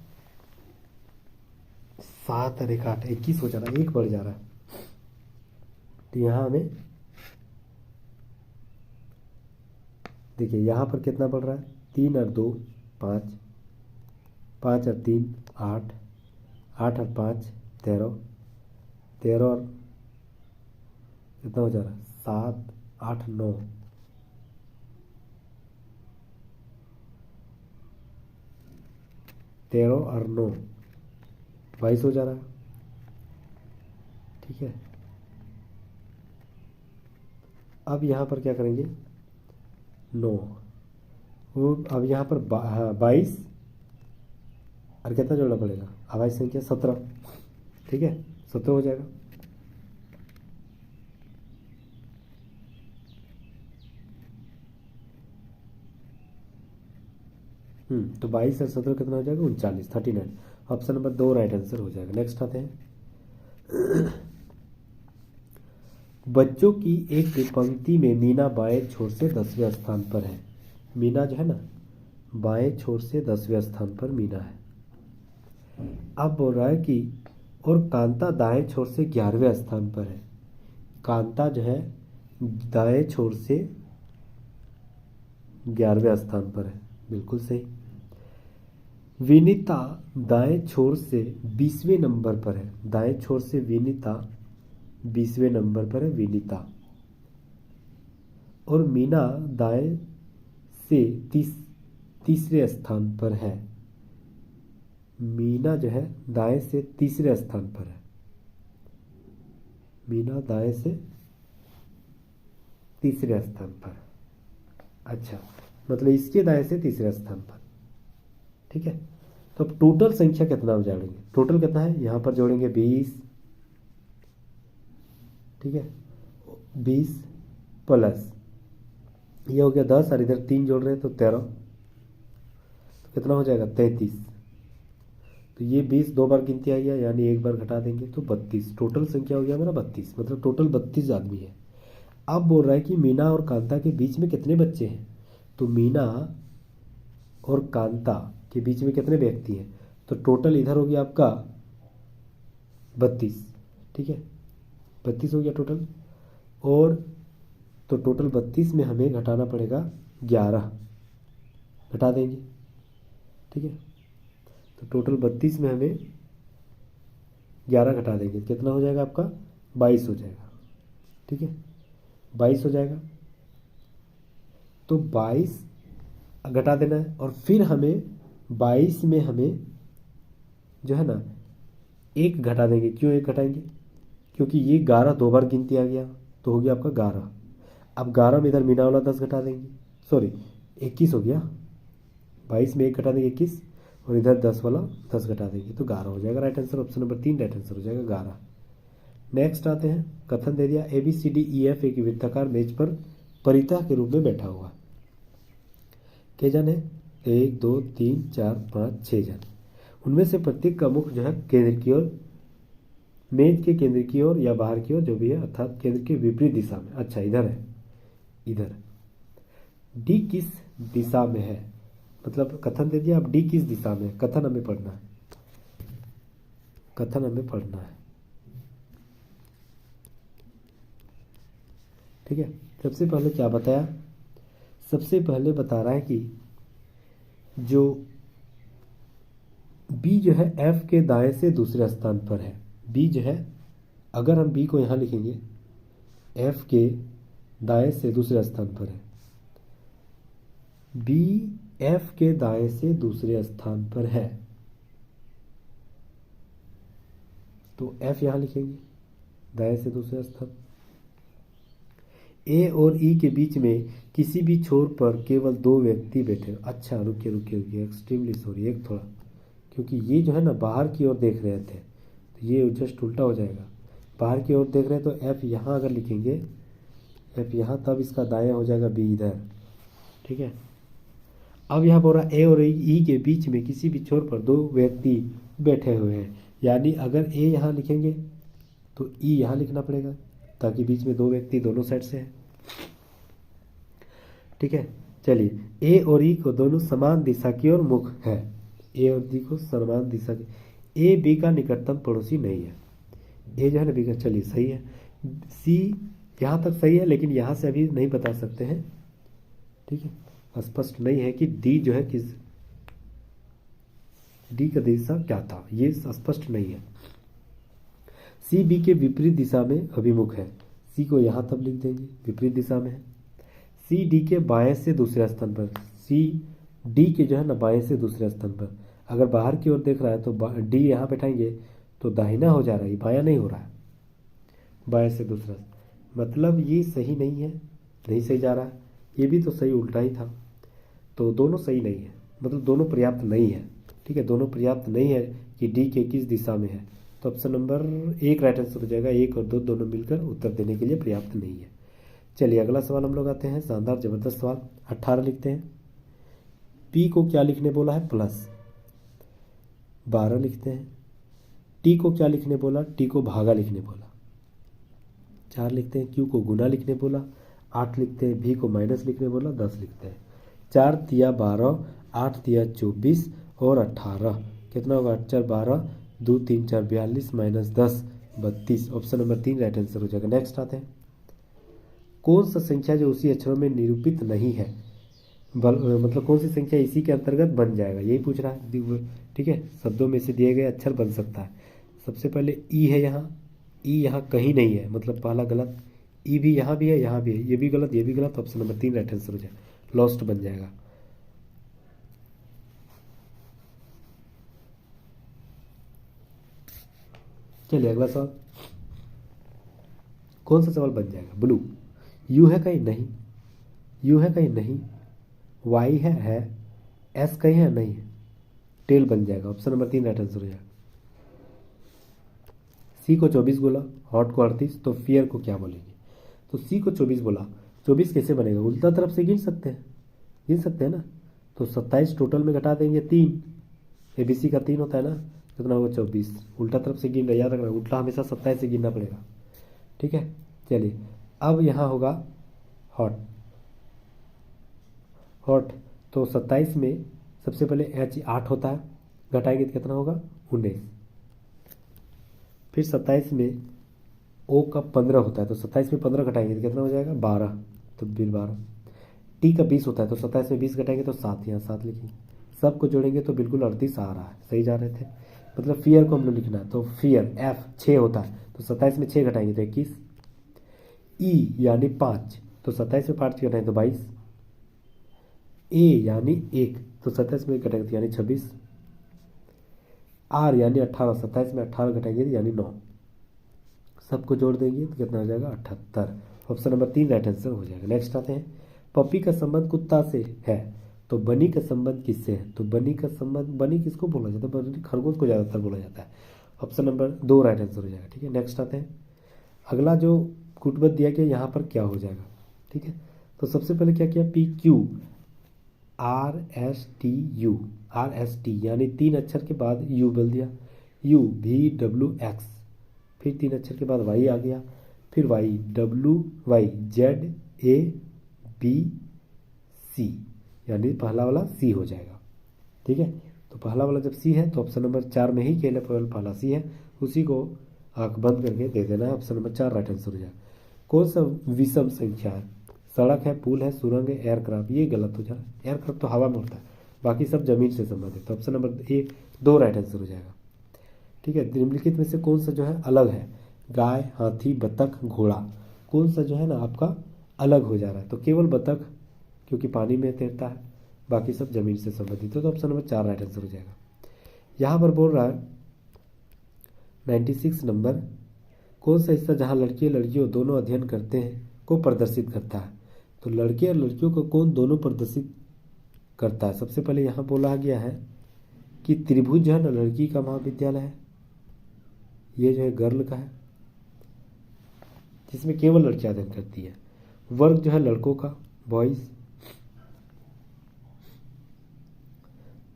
7 और 1 8 21 हो जा रहा है, 1 बढ़ जा रहा है, तो यहाँ हमें देखिए यहाँ पर कितना बढ़ रहा है, 3 और 2 5, 5 और 3 8, 8 और 5 13, 13 और कितना हो जा रहा है 7 8 9, 13 और 9 22 हो जा रहा है, ठीक है। अब यहाँ पर क्या करेंगे 9, वो अब यहाँ पर 22 और कितना जोड़ना पड़ेगा, आवाज संख्या 17, ठीक है 17 हो जाएगा। तो 22 और 17 कितना हो जाएगा 39 39, ऑप्शन नंबर 2 राइट आंसर हो जाएगा। नेक्स्ट आते हैं, बच्चों की एक पंक्ति में मीना बाएं छोर से 10वें स्थान पर है, मीना जो है ना बाएं छोर से 10वें स्थान पर मीना है। अब बोल रहा है कि और कांता दाएं छोर से 11वें स्थान पर है। कांता जो है दाएं छोर से 11वें स्थान पर है, बिल्कुल सही। विनीता दाएं छोर से 20वें नंबर पर है। दाएं छोर से विनीता 20वें नंबर पर है, विनीता। और मीना दाएं से तीसरे स्थान पर है। मीना जो है दाएं से तीसरे स्थान पर है। मीना दाएं से तीसरे स्थान पर। अच्छा, मतलब इसके दाएं से तीसरे स्थान पर, ठीक है। तो अब टोटल संख्या कितना हम जोड़ेंगे? टोटल कितना है, यहां पर जोड़ेंगे 20, ठीक है। 20 प्लस ये हो गया 10 और इधर 3 जोड़ रहे हैं तो 13, तो कितना हो जाएगा 33। तो ये 20 दो बार गिनती आ गया, यानी एक बार घटा देंगे तो 32। टोटल संख्या हो गया मेरा 32, मतलब टोटल 32 आदमी है। अब बोल रहा है कि मीना और कांता के बीच में कितने बच्चे हैं। तो मीना और कांता के बीच में कितने व्यक्ति हैं, तो टोटल इधर हो गया आपका 32, ठीक है। 32 हो गया टोटल। और तो टोटल 32 में हमें घटाना पड़ेगा 11, घटा देंगे, ठीक है। तो टोटल 32 में हमें 11 घटा देंगे, कितना हो जाएगा आपका 22 हो जाएगा, ठीक है। 22 हो जाएगा। तो 22 घटा देना है और फिर हमें 22 में हमें जो है ना एक घटा देंगे। क्यों एक घटाएंगे, क्योंकि ये 11 दो बार गिनती आ गया, तो हो गया आपका 11। अब 11 में इधर मीना वाला 10 घटा देंगे, सॉरी 21 हो गया। 22 में एक घटा देंगे 21, और इधर 10 वाला 10 घटा देंगे तो 11 हो जाएगा। Right answer option number 3 right answer हो जाएगा 11। नेक्स्ट आते हैं, कथन दे दिया ABCDEF एक वृत्ताकार मेज पर परितः के रूप में बैठा हुआ। कितने जन है, 1 2 3 4 5 6 जन। उनमें से प्रत्येक का मुख जो है केंद्र की ओर, मेज के केंद्र की ओर या बाहर की ओर जो भी है, अर्थात केंद्र के विपरीत दिशा में। अच्छा इधर है, इधर डी किस दिशा में है, मतलब कथन दे दिया। अब डी किस दिशा में, कथन हमें पढ़ना है, कथन हमें पढ़ना है, ठीक है। सबसे पहले क्या बताया, सबसे पहले बता रहा है कि जो बी जो है एफ के दाएं से दूसरे स्थान पर है। बी जो है, अगर हम बी को यहां लिखेंगे, एफ के दाएं से दूसरे स्थान पर है। बी एफ के दाएं से दूसरे स्थान पर है, तो एफ यहां लिखेंगे, दाएं से दूसरा स्थान। ए और ई के बीच में किसी भी छोर पर केवल 2 व्यक्ति बैठे। अच्छा रुकिए रुकिए रुकिए, एक्सट्रीमली सॉरी, एक थोड़ा, क्योंकि ये जो है ना बाहर की ओर देख रहे थे, तो ये जस्ट उल्टा हो जाएगा। बाहर की ओर देख रहे हैं तो एफ यहाँ अगर लिखेंगे, एफ यहाँ, तब इसका दायां हो जाएगा बी इधर, ठीक है। अब यहाँ बोल रहा ए और ई के बीच में किसी भी छोर पर 2 व्यक्ति बैठे हुए हैं, यानी अगर ए यहाँ लिखेंगे तो ई यहाँ लिखना पड़ेगा, ताकि बीच में 2 व्यक्ति दोनों साइड से है, ठीक है। चलिए, ए और ई को दोनों समान दिशा की ओर मुख है। ए और ई को समान दिशा की, ए बी का निकटतम पड़ोसी नहीं है। ए जो है ना बी का, चलिए सही है। सी यहाँ तक सही है, लेकिन यहाँ से अभी नहीं बता सकते हैं, ठीक है। स्पष्ट नहीं है कि डी जो है किस, डी का दिशा क्या था, ये स्पष्ट नहीं है। सी बी के विपरीत दिशा में अभिमुख है। सी को यहाँ तब लिख देंगे, विपरीत दिशा में है। सी डी के बाएं से दूसरे स्थान पर, सी डी के जो है ना बाएं से दूसरे स्थान पर। अगर बाहर की ओर देख रहा है तो डी यहाँ बैठाएंगे तो दाहिना हो जा रहा है, बायां नहीं हो रहा है, बाएं से दूसरा, मतलब ये सही नहीं है, नहीं सही जा रहा है। ये भी तो सही उल्टा ही था, तो दोनों सही नहीं है, मतलब दोनों पर्याप्त नहीं है, ठीक है। दोनों पर्याप्त नहीं है कि डी के किस दिशा में है, तो ऑप्शन नंबर 1 राइट आंसर हो जाएगा। 1 और 2 दोनों मिलकर उत्तर देने के लिए पर्याप्त नहीं है। चलिए अगला सवाल हम लोग आते हैं, शानदार जबरदस्त सवाल। 18 लिखते हैं। पी को क्या लिखने बोला है, प्लस। 12 लिखते हैं। टी को क्या लिखने बोला, टी को भागा लिखने बोला। 4 लिखते हैं। क्यू को गुना लिखने बोला। 8 लिखते हैं। भी को माइनस लिखने बोला। 10 लिखते हैं। 4 तिया 12, 8 तिया 24 और 18, कितना होगा, 8 4 12, 2 3 4 42 -10 32। ऑप्शन नंबर 3 राइट आंसर हो जाएगा। नेक्स्ट आते हैं, कौन सा संख्या जो उसी अक्षरों में निरूपित नहीं है, मतलब कौन सी संख्या इसी के अंतर्गत बन जाएगा, यही पूछ रहा है। ठीक है, शब्दों में से दिए गए अक्षर बन सकता है। सबसे पहले ई है यहाँ, ई यहाँ कहीं नहीं है, मतलब पहला गलत। ई भी यहाँ भी है, यहाँ भी है, ये भी गलत, ये भी गलत। ऑप्शन नंबर 3 राइट आंसर हो जाएगा, लॉस्ट बन जाएगा। चलिए अगला सवाल, कौन सा सवाल बन जाएगा, ब्लू। यू है कहीं नहीं, यू है कहीं नहीं, वाई है, एस कहीं है नहीं, टेल बन जाएगा। ऑप्शन नंबर 3 राइट आंसर हो जाएगा। सी को 24 बोला, हॉट को 38, तो फियर को क्या बोलेंगे। तो सी को 24 बोला, 24 कैसे बनेगा, उल्टा तरफ से गिन सकते हैं, गिन सकते हैं ना। तो 27 टोटल में घटा देंगे 3, ABC का 3 होता है ना, कितना होगा 24। उल्टा तरफ से गिन रहे, याद रखना उल्टा हमेशा 27 से गिनना पड़ेगा। ठीक है, चलिए अब यहाँ होगा हॉट, हॉट तो 27 में सबसे पहले H 8 होता है, घटाएंगे तो कितना होगा 19। फिर 27 में O का 15 होता है, तो 27 में 15 घटाएंगे तो कितना हो जाएगा 12, तो फिर 12। T का 20 होता है, तो 27 में 20 घटाएंगे तो 7, यहाँ 7 लिखेंगे। सबको जोड़ेंगे तो बिल्कुल 38 आ रहा है, सही जा रहे थे। मतलब फियर को हम लोग लिखना है, तो फियर F 6 होता है, तो 27 में 6 घटाएंगे तो 21। E यानी 5, तो 27 में 5 घटाएंगे तो 22। A यानी 1, तो 27 में घटाएंगे तो यानी 26। R यानी 18, 27 में 18 घटाएंगे तो यानी 9। सबको जोड़ देंगे तो कितना हो जाएगा 78। ऑप्शन नंबर 3 राइट आंसर हो जाएगा। नेक्स्ट आते हैं, पपी का संबंध कुत्ता से है, तो बनी का संबंध किससे है। तो बनी का संबंध, बनी किसको बोला जाता है, बनी खरगोश को ज़्यादातर बोला जाता है। ऑप्शन नंबर 2 राइट आंसर हो जाएगा। ठीक है, नेक्स्ट आते हैं, अगला जो कुटबत दिया गया यहाँ पर क्या हो जाएगा। ठीक है, तो सबसे पहले क्या किया, PQ RSTU, RST यानी 3 अक्षर के बाद U बोल दिया, UVWX, फिर 3 अक्षर के बाद Y आ गया, फिर YWYZABC, यानी पहला वाला C हो जाएगा। ठीक है, तो पहला वाला जब C है तो ऑप्शन नंबर 4 में ही केवल पहला C है, उसी को आंख बंद करके दे देना है। ऑप्शन नंबर 4 राइट आंसर हो जाएगा। कौन सा विषम संख्या है, सड़क है, पुल है, सुरंग है, एयरक्राफ्ट, ये गलत हो जाएगा। एयरक्राफ्ट तो हवा में उड़ता है, बाकी सब जमीन से संबंधित। तो ऑप्शन नंबर 2 राइट आंसर हो जाएगा। ठीक है, निम्नलिखित में से कौन सा जो है अलग है, गाय, हाथी, बतख, घोड़ा, कौन सा जो है ना आपका अलग हो जा रहा है। तो केवल बतख, क्योंकि पानी में तैरता है, बाकी सब जमीन से संबंधित है। तो ऑप्शन नंबर 4 राइट आंसर हो जाएगा। यहाँ पर बोल रहा है 96 नंबर, कौन सा हिस्सा जहाँ लड़के लड़कियों दोनों अध्ययन करते हैं को प्रदर्शित करता है। तो लड़के और लड़कियों को कौन दोनों प्रदर्शित करता है। सबसे पहले यहाँ बोला गया है कि त्रिभुज जो है ना लड़की का महाविद्यालय है, ये जो है गर्ल का है, जिसमें केवल लड़कियां अध्ययन करती है। वर्ग जो है लड़कों का, बॉयज,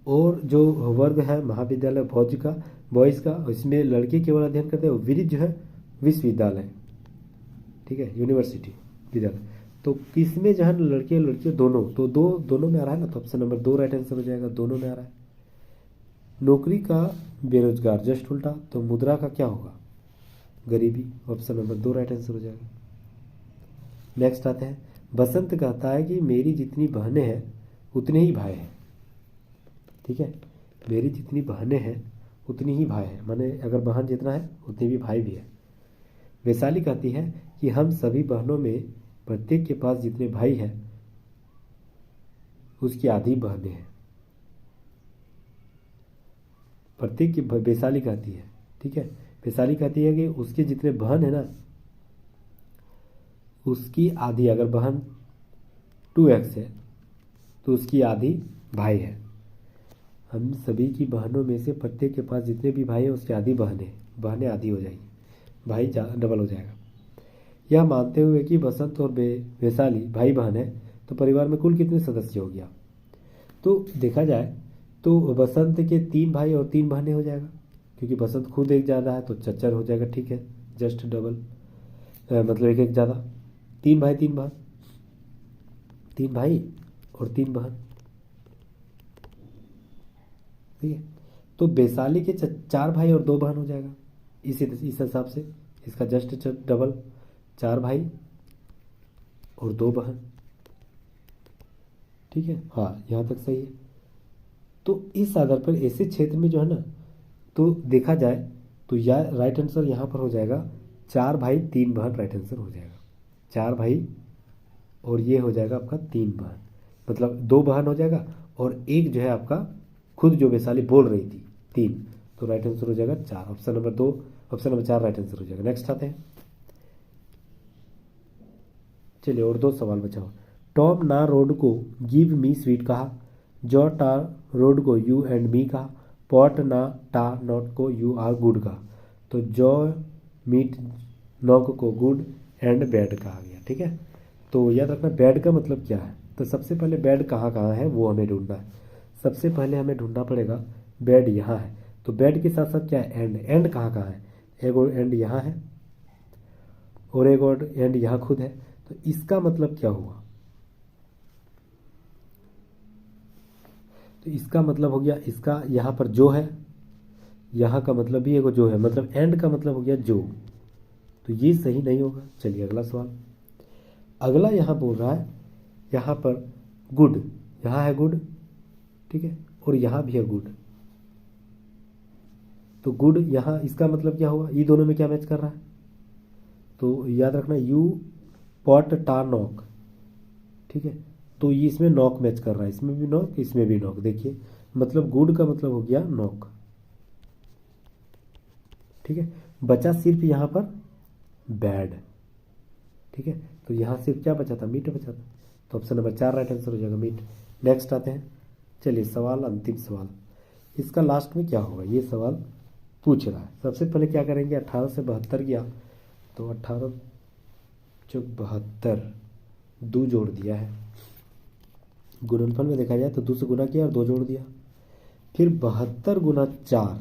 और जो वर्ग है महाविद्यालय भौज का, बॉयज का, इसमें लड़के केवल अध्ययन करते हैं। विरिज जो है विश्वविद्यालय, ठीक है, यूनिवर्सिटी विद्यालय। तो किसमें जो है लड़के लड़कियां दोनों, तो दोनों में आ रहा है ना, तो ऑप्शन नंबर 2 राइट आंसर हो जाएगा, दोनों में आ रहा है। नौकरी का बेरोजगार, जस्ट उल्टा, तो मुद्रा का क्या होगा, गरीबी। ऑप्शन नंबर 2 राइट आंसर हो जाएगा। नेक्स्ट आते हैं, बसंत कहता है कि मेरी जितनी बहनें हैं उतने ही भाई हैं। ठीक है, मेरी जितनी बहनें हैं उतनी ही भाई हैं, माने अगर बहन जितना है उतनी भी भाई भी है। वैशाली कहती है कि हम सभी बहनों में प्रत्येक के पास जितने भाई हैं उसकी आधी बहनें हैं। प्रत्येक की वैशाली कहती है, ठीक है, वैशाली कहती है कि उसके जितने बहन है ना उसकी आधी, अगर बहन 2x है तो उसकी आधी भाई है। हम सभी की बहनों में से प्रत्येक के पास जितने भी भाई हैं उसकी आधी बहनें आधी हो जाएगी, भाई डबल हो जाएगा। यह मानते हुए कि बसंत और वैशाली भाई बहन है तो परिवार में कुल कितने सदस्य हो गया। तो देखा जाए तो बसंत के 3 भाई और 3 बहनें हो जाएगा, क्योंकि बसंत खुद एक ज़्यादा है तो चच्चर हो जाएगा। ठीक है, जस्ट डबल, मतलब एक ज़्यादा, 3 भाई 3 बहन, 3 भाई और 3 बहन। ठीक है, तो वैशाली के 4 भाई और 2 बहन हो जाएगा। इस हिसाब से इसका जस्ट डबल, 4 भाई और 2 बहन। ठीक है, हाँ यहाँ तक सही है। तो इस आधार पर ऐसे क्षेत्र में जो है ना, तो देखा जाए तो या राइट आंसर यहाँ पर हो जाएगा 4 भाई 3 बहन, राइट आंसर हो जाएगा 4 भाई और ये हो जाएगा आपका 3 बहन, मतलब 2 बहन हो जाएगा और एक जो है आपका खुद जो वैशाली बोल रही थी 3, तो राइट आंसर हो जाएगा 4। Option number 2, option number 4 right answer हो जाएगा। नेक्स्ट आते हैं, चलिए और 2 सवाल बचाओ। टॉम ना रोड को गिव मी स्वीट कहा, जॉ टा रोड को यू एंड मी कहा, पॉट ना टा नॉट को यू आर गुड कहा। तो जॉ मीट नॉक को गुड एंड बैड कहा गया। ठीक है, तो याद रखना बैड का मतलब क्या है। तो सबसे पहले बैड कहाँ कहाँ है वो हमें ढूंढना है। सबसे पहले हमें ढूंढना पड़ेगा बैड यहाँ है, तो बैड के साथ साथ क्या है, एंड। एंड कहाँ कहाँ है, एक और एंड यहाँ है और एक और एंड यहाँ खुद है। तो इसका मतलब क्या हुआ, तो इसका मतलब हो गया, इसका यहाँ पर जो है, यहाँ का मतलब भी एक जो है, मतलब एंड का मतलब हो गया जो, तो ये सही नहीं होगा। चलिए अगला सवाल। अगला यहाँ बोल रहा है, यहाँ पर गुड, यहाँ है गुड, ठीक है, और यहाँ भी है गुड। तो गुड यहाँ, इसका मतलब क्या हुआ, ये दोनों में क्या मैच कर रहा है, तो याद रखना यू पॉट टा नॉक। ठीक है, तो ये इसमें नॉक मैच कर रहा है, इसमें भी नॉक, इसमें भी नॉक। देखिए मतलब गुड का मतलब हो गया नॉक। ठीक है, बचा सिर्फ यहाँ पर बैड। ठीक है, तो यहाँ सिर्फ क्या बचा था, मीट बचा था। तो ऑप्शन नंबर 4 राइट आंसर हो जाएगा, मीट। नेक्स्ट आते हैं, चलिए सवाल, अंतिम सवाल। इसका लास्ट में क्या होगा ये सवाल पूछ रहा है। सबसे पहले क्या करेंगे, 18 से 72 गया, तो 18 चौक 72, 2 जोड़ दिया है। गुणनफल में देखा जाए तो 2 से गुना किया और 2 जोड़ दिया। फिर 72 गुना 4,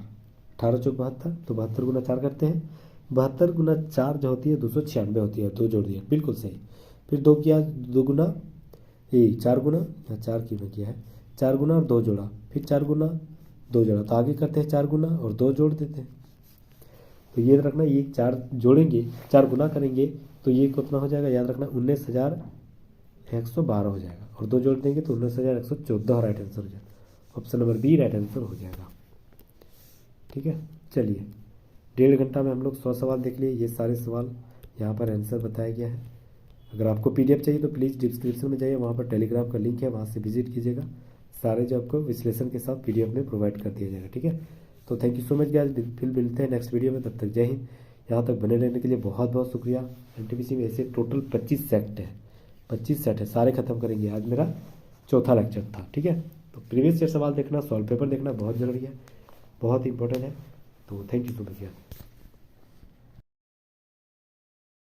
18 चौक 72, तो 72 गुना 4 करते हैं। 72 गुना 4 जो होती है 296 होती है, 2 जोड़ दिया, बिल्कुल सही। फिर 2 किया, 2 गुना, ये 4 गुना, या 4 क्यों किया है, 4 गुना और 2 जोड़ा, फिर 4 गुना 2 जोड़ा, तो आगे करते हैं 4 गुना और 2 जोड़ देते हैं। तो ये रखना, ये 4 जोड़ेंगे, 4 गुना करेंगे तो ये कितना हो जाएगा, याद रखना 19,112 हो जाएगा, और 2 जोड़ देंगे तो 19,114 राइट आंसर हो जाएगा। Option number B right answer हो जाएगा। ठीक है, चलिए 1.5 घंटा में हम लोग 100 सवाल देख लिए। ये सारे सवाल यहाँ पर आंसर बताया गया है। अगर आपको पीडीएफ चाहिए तो प्लीज़ डिस्क्रिप्शन में जाइए, वहाँ पर टेलीग्राम का लिंक है, वहाँ से विजिट कीजिएगा। सारे जो आपको विश्लेषण के साथ पीडीएफ में प्रोवाइड कर दिया जाएगा। ठीक है, तो thank you so much guys, फिर मिलते हैं नेक्स्ट वीडियो में। तब तक जय हिंद। यहाँ तक बने रहने के लिए बहुत बहुत शुक्रिया। एनटीपीसी में ऐसे टोटल 25 सेट है, 25 सेट है, सारे खत्म करेंगे। आज मेरा चौथा लेक्चर था। ठीक है, तो प्रीवियस ईयर सवाल देखना, सॉल्व पेपर देखना बहुत ज़रूरी है, बहुत इंपॉर्टेंट है। तो थैंक यू सो मच यार।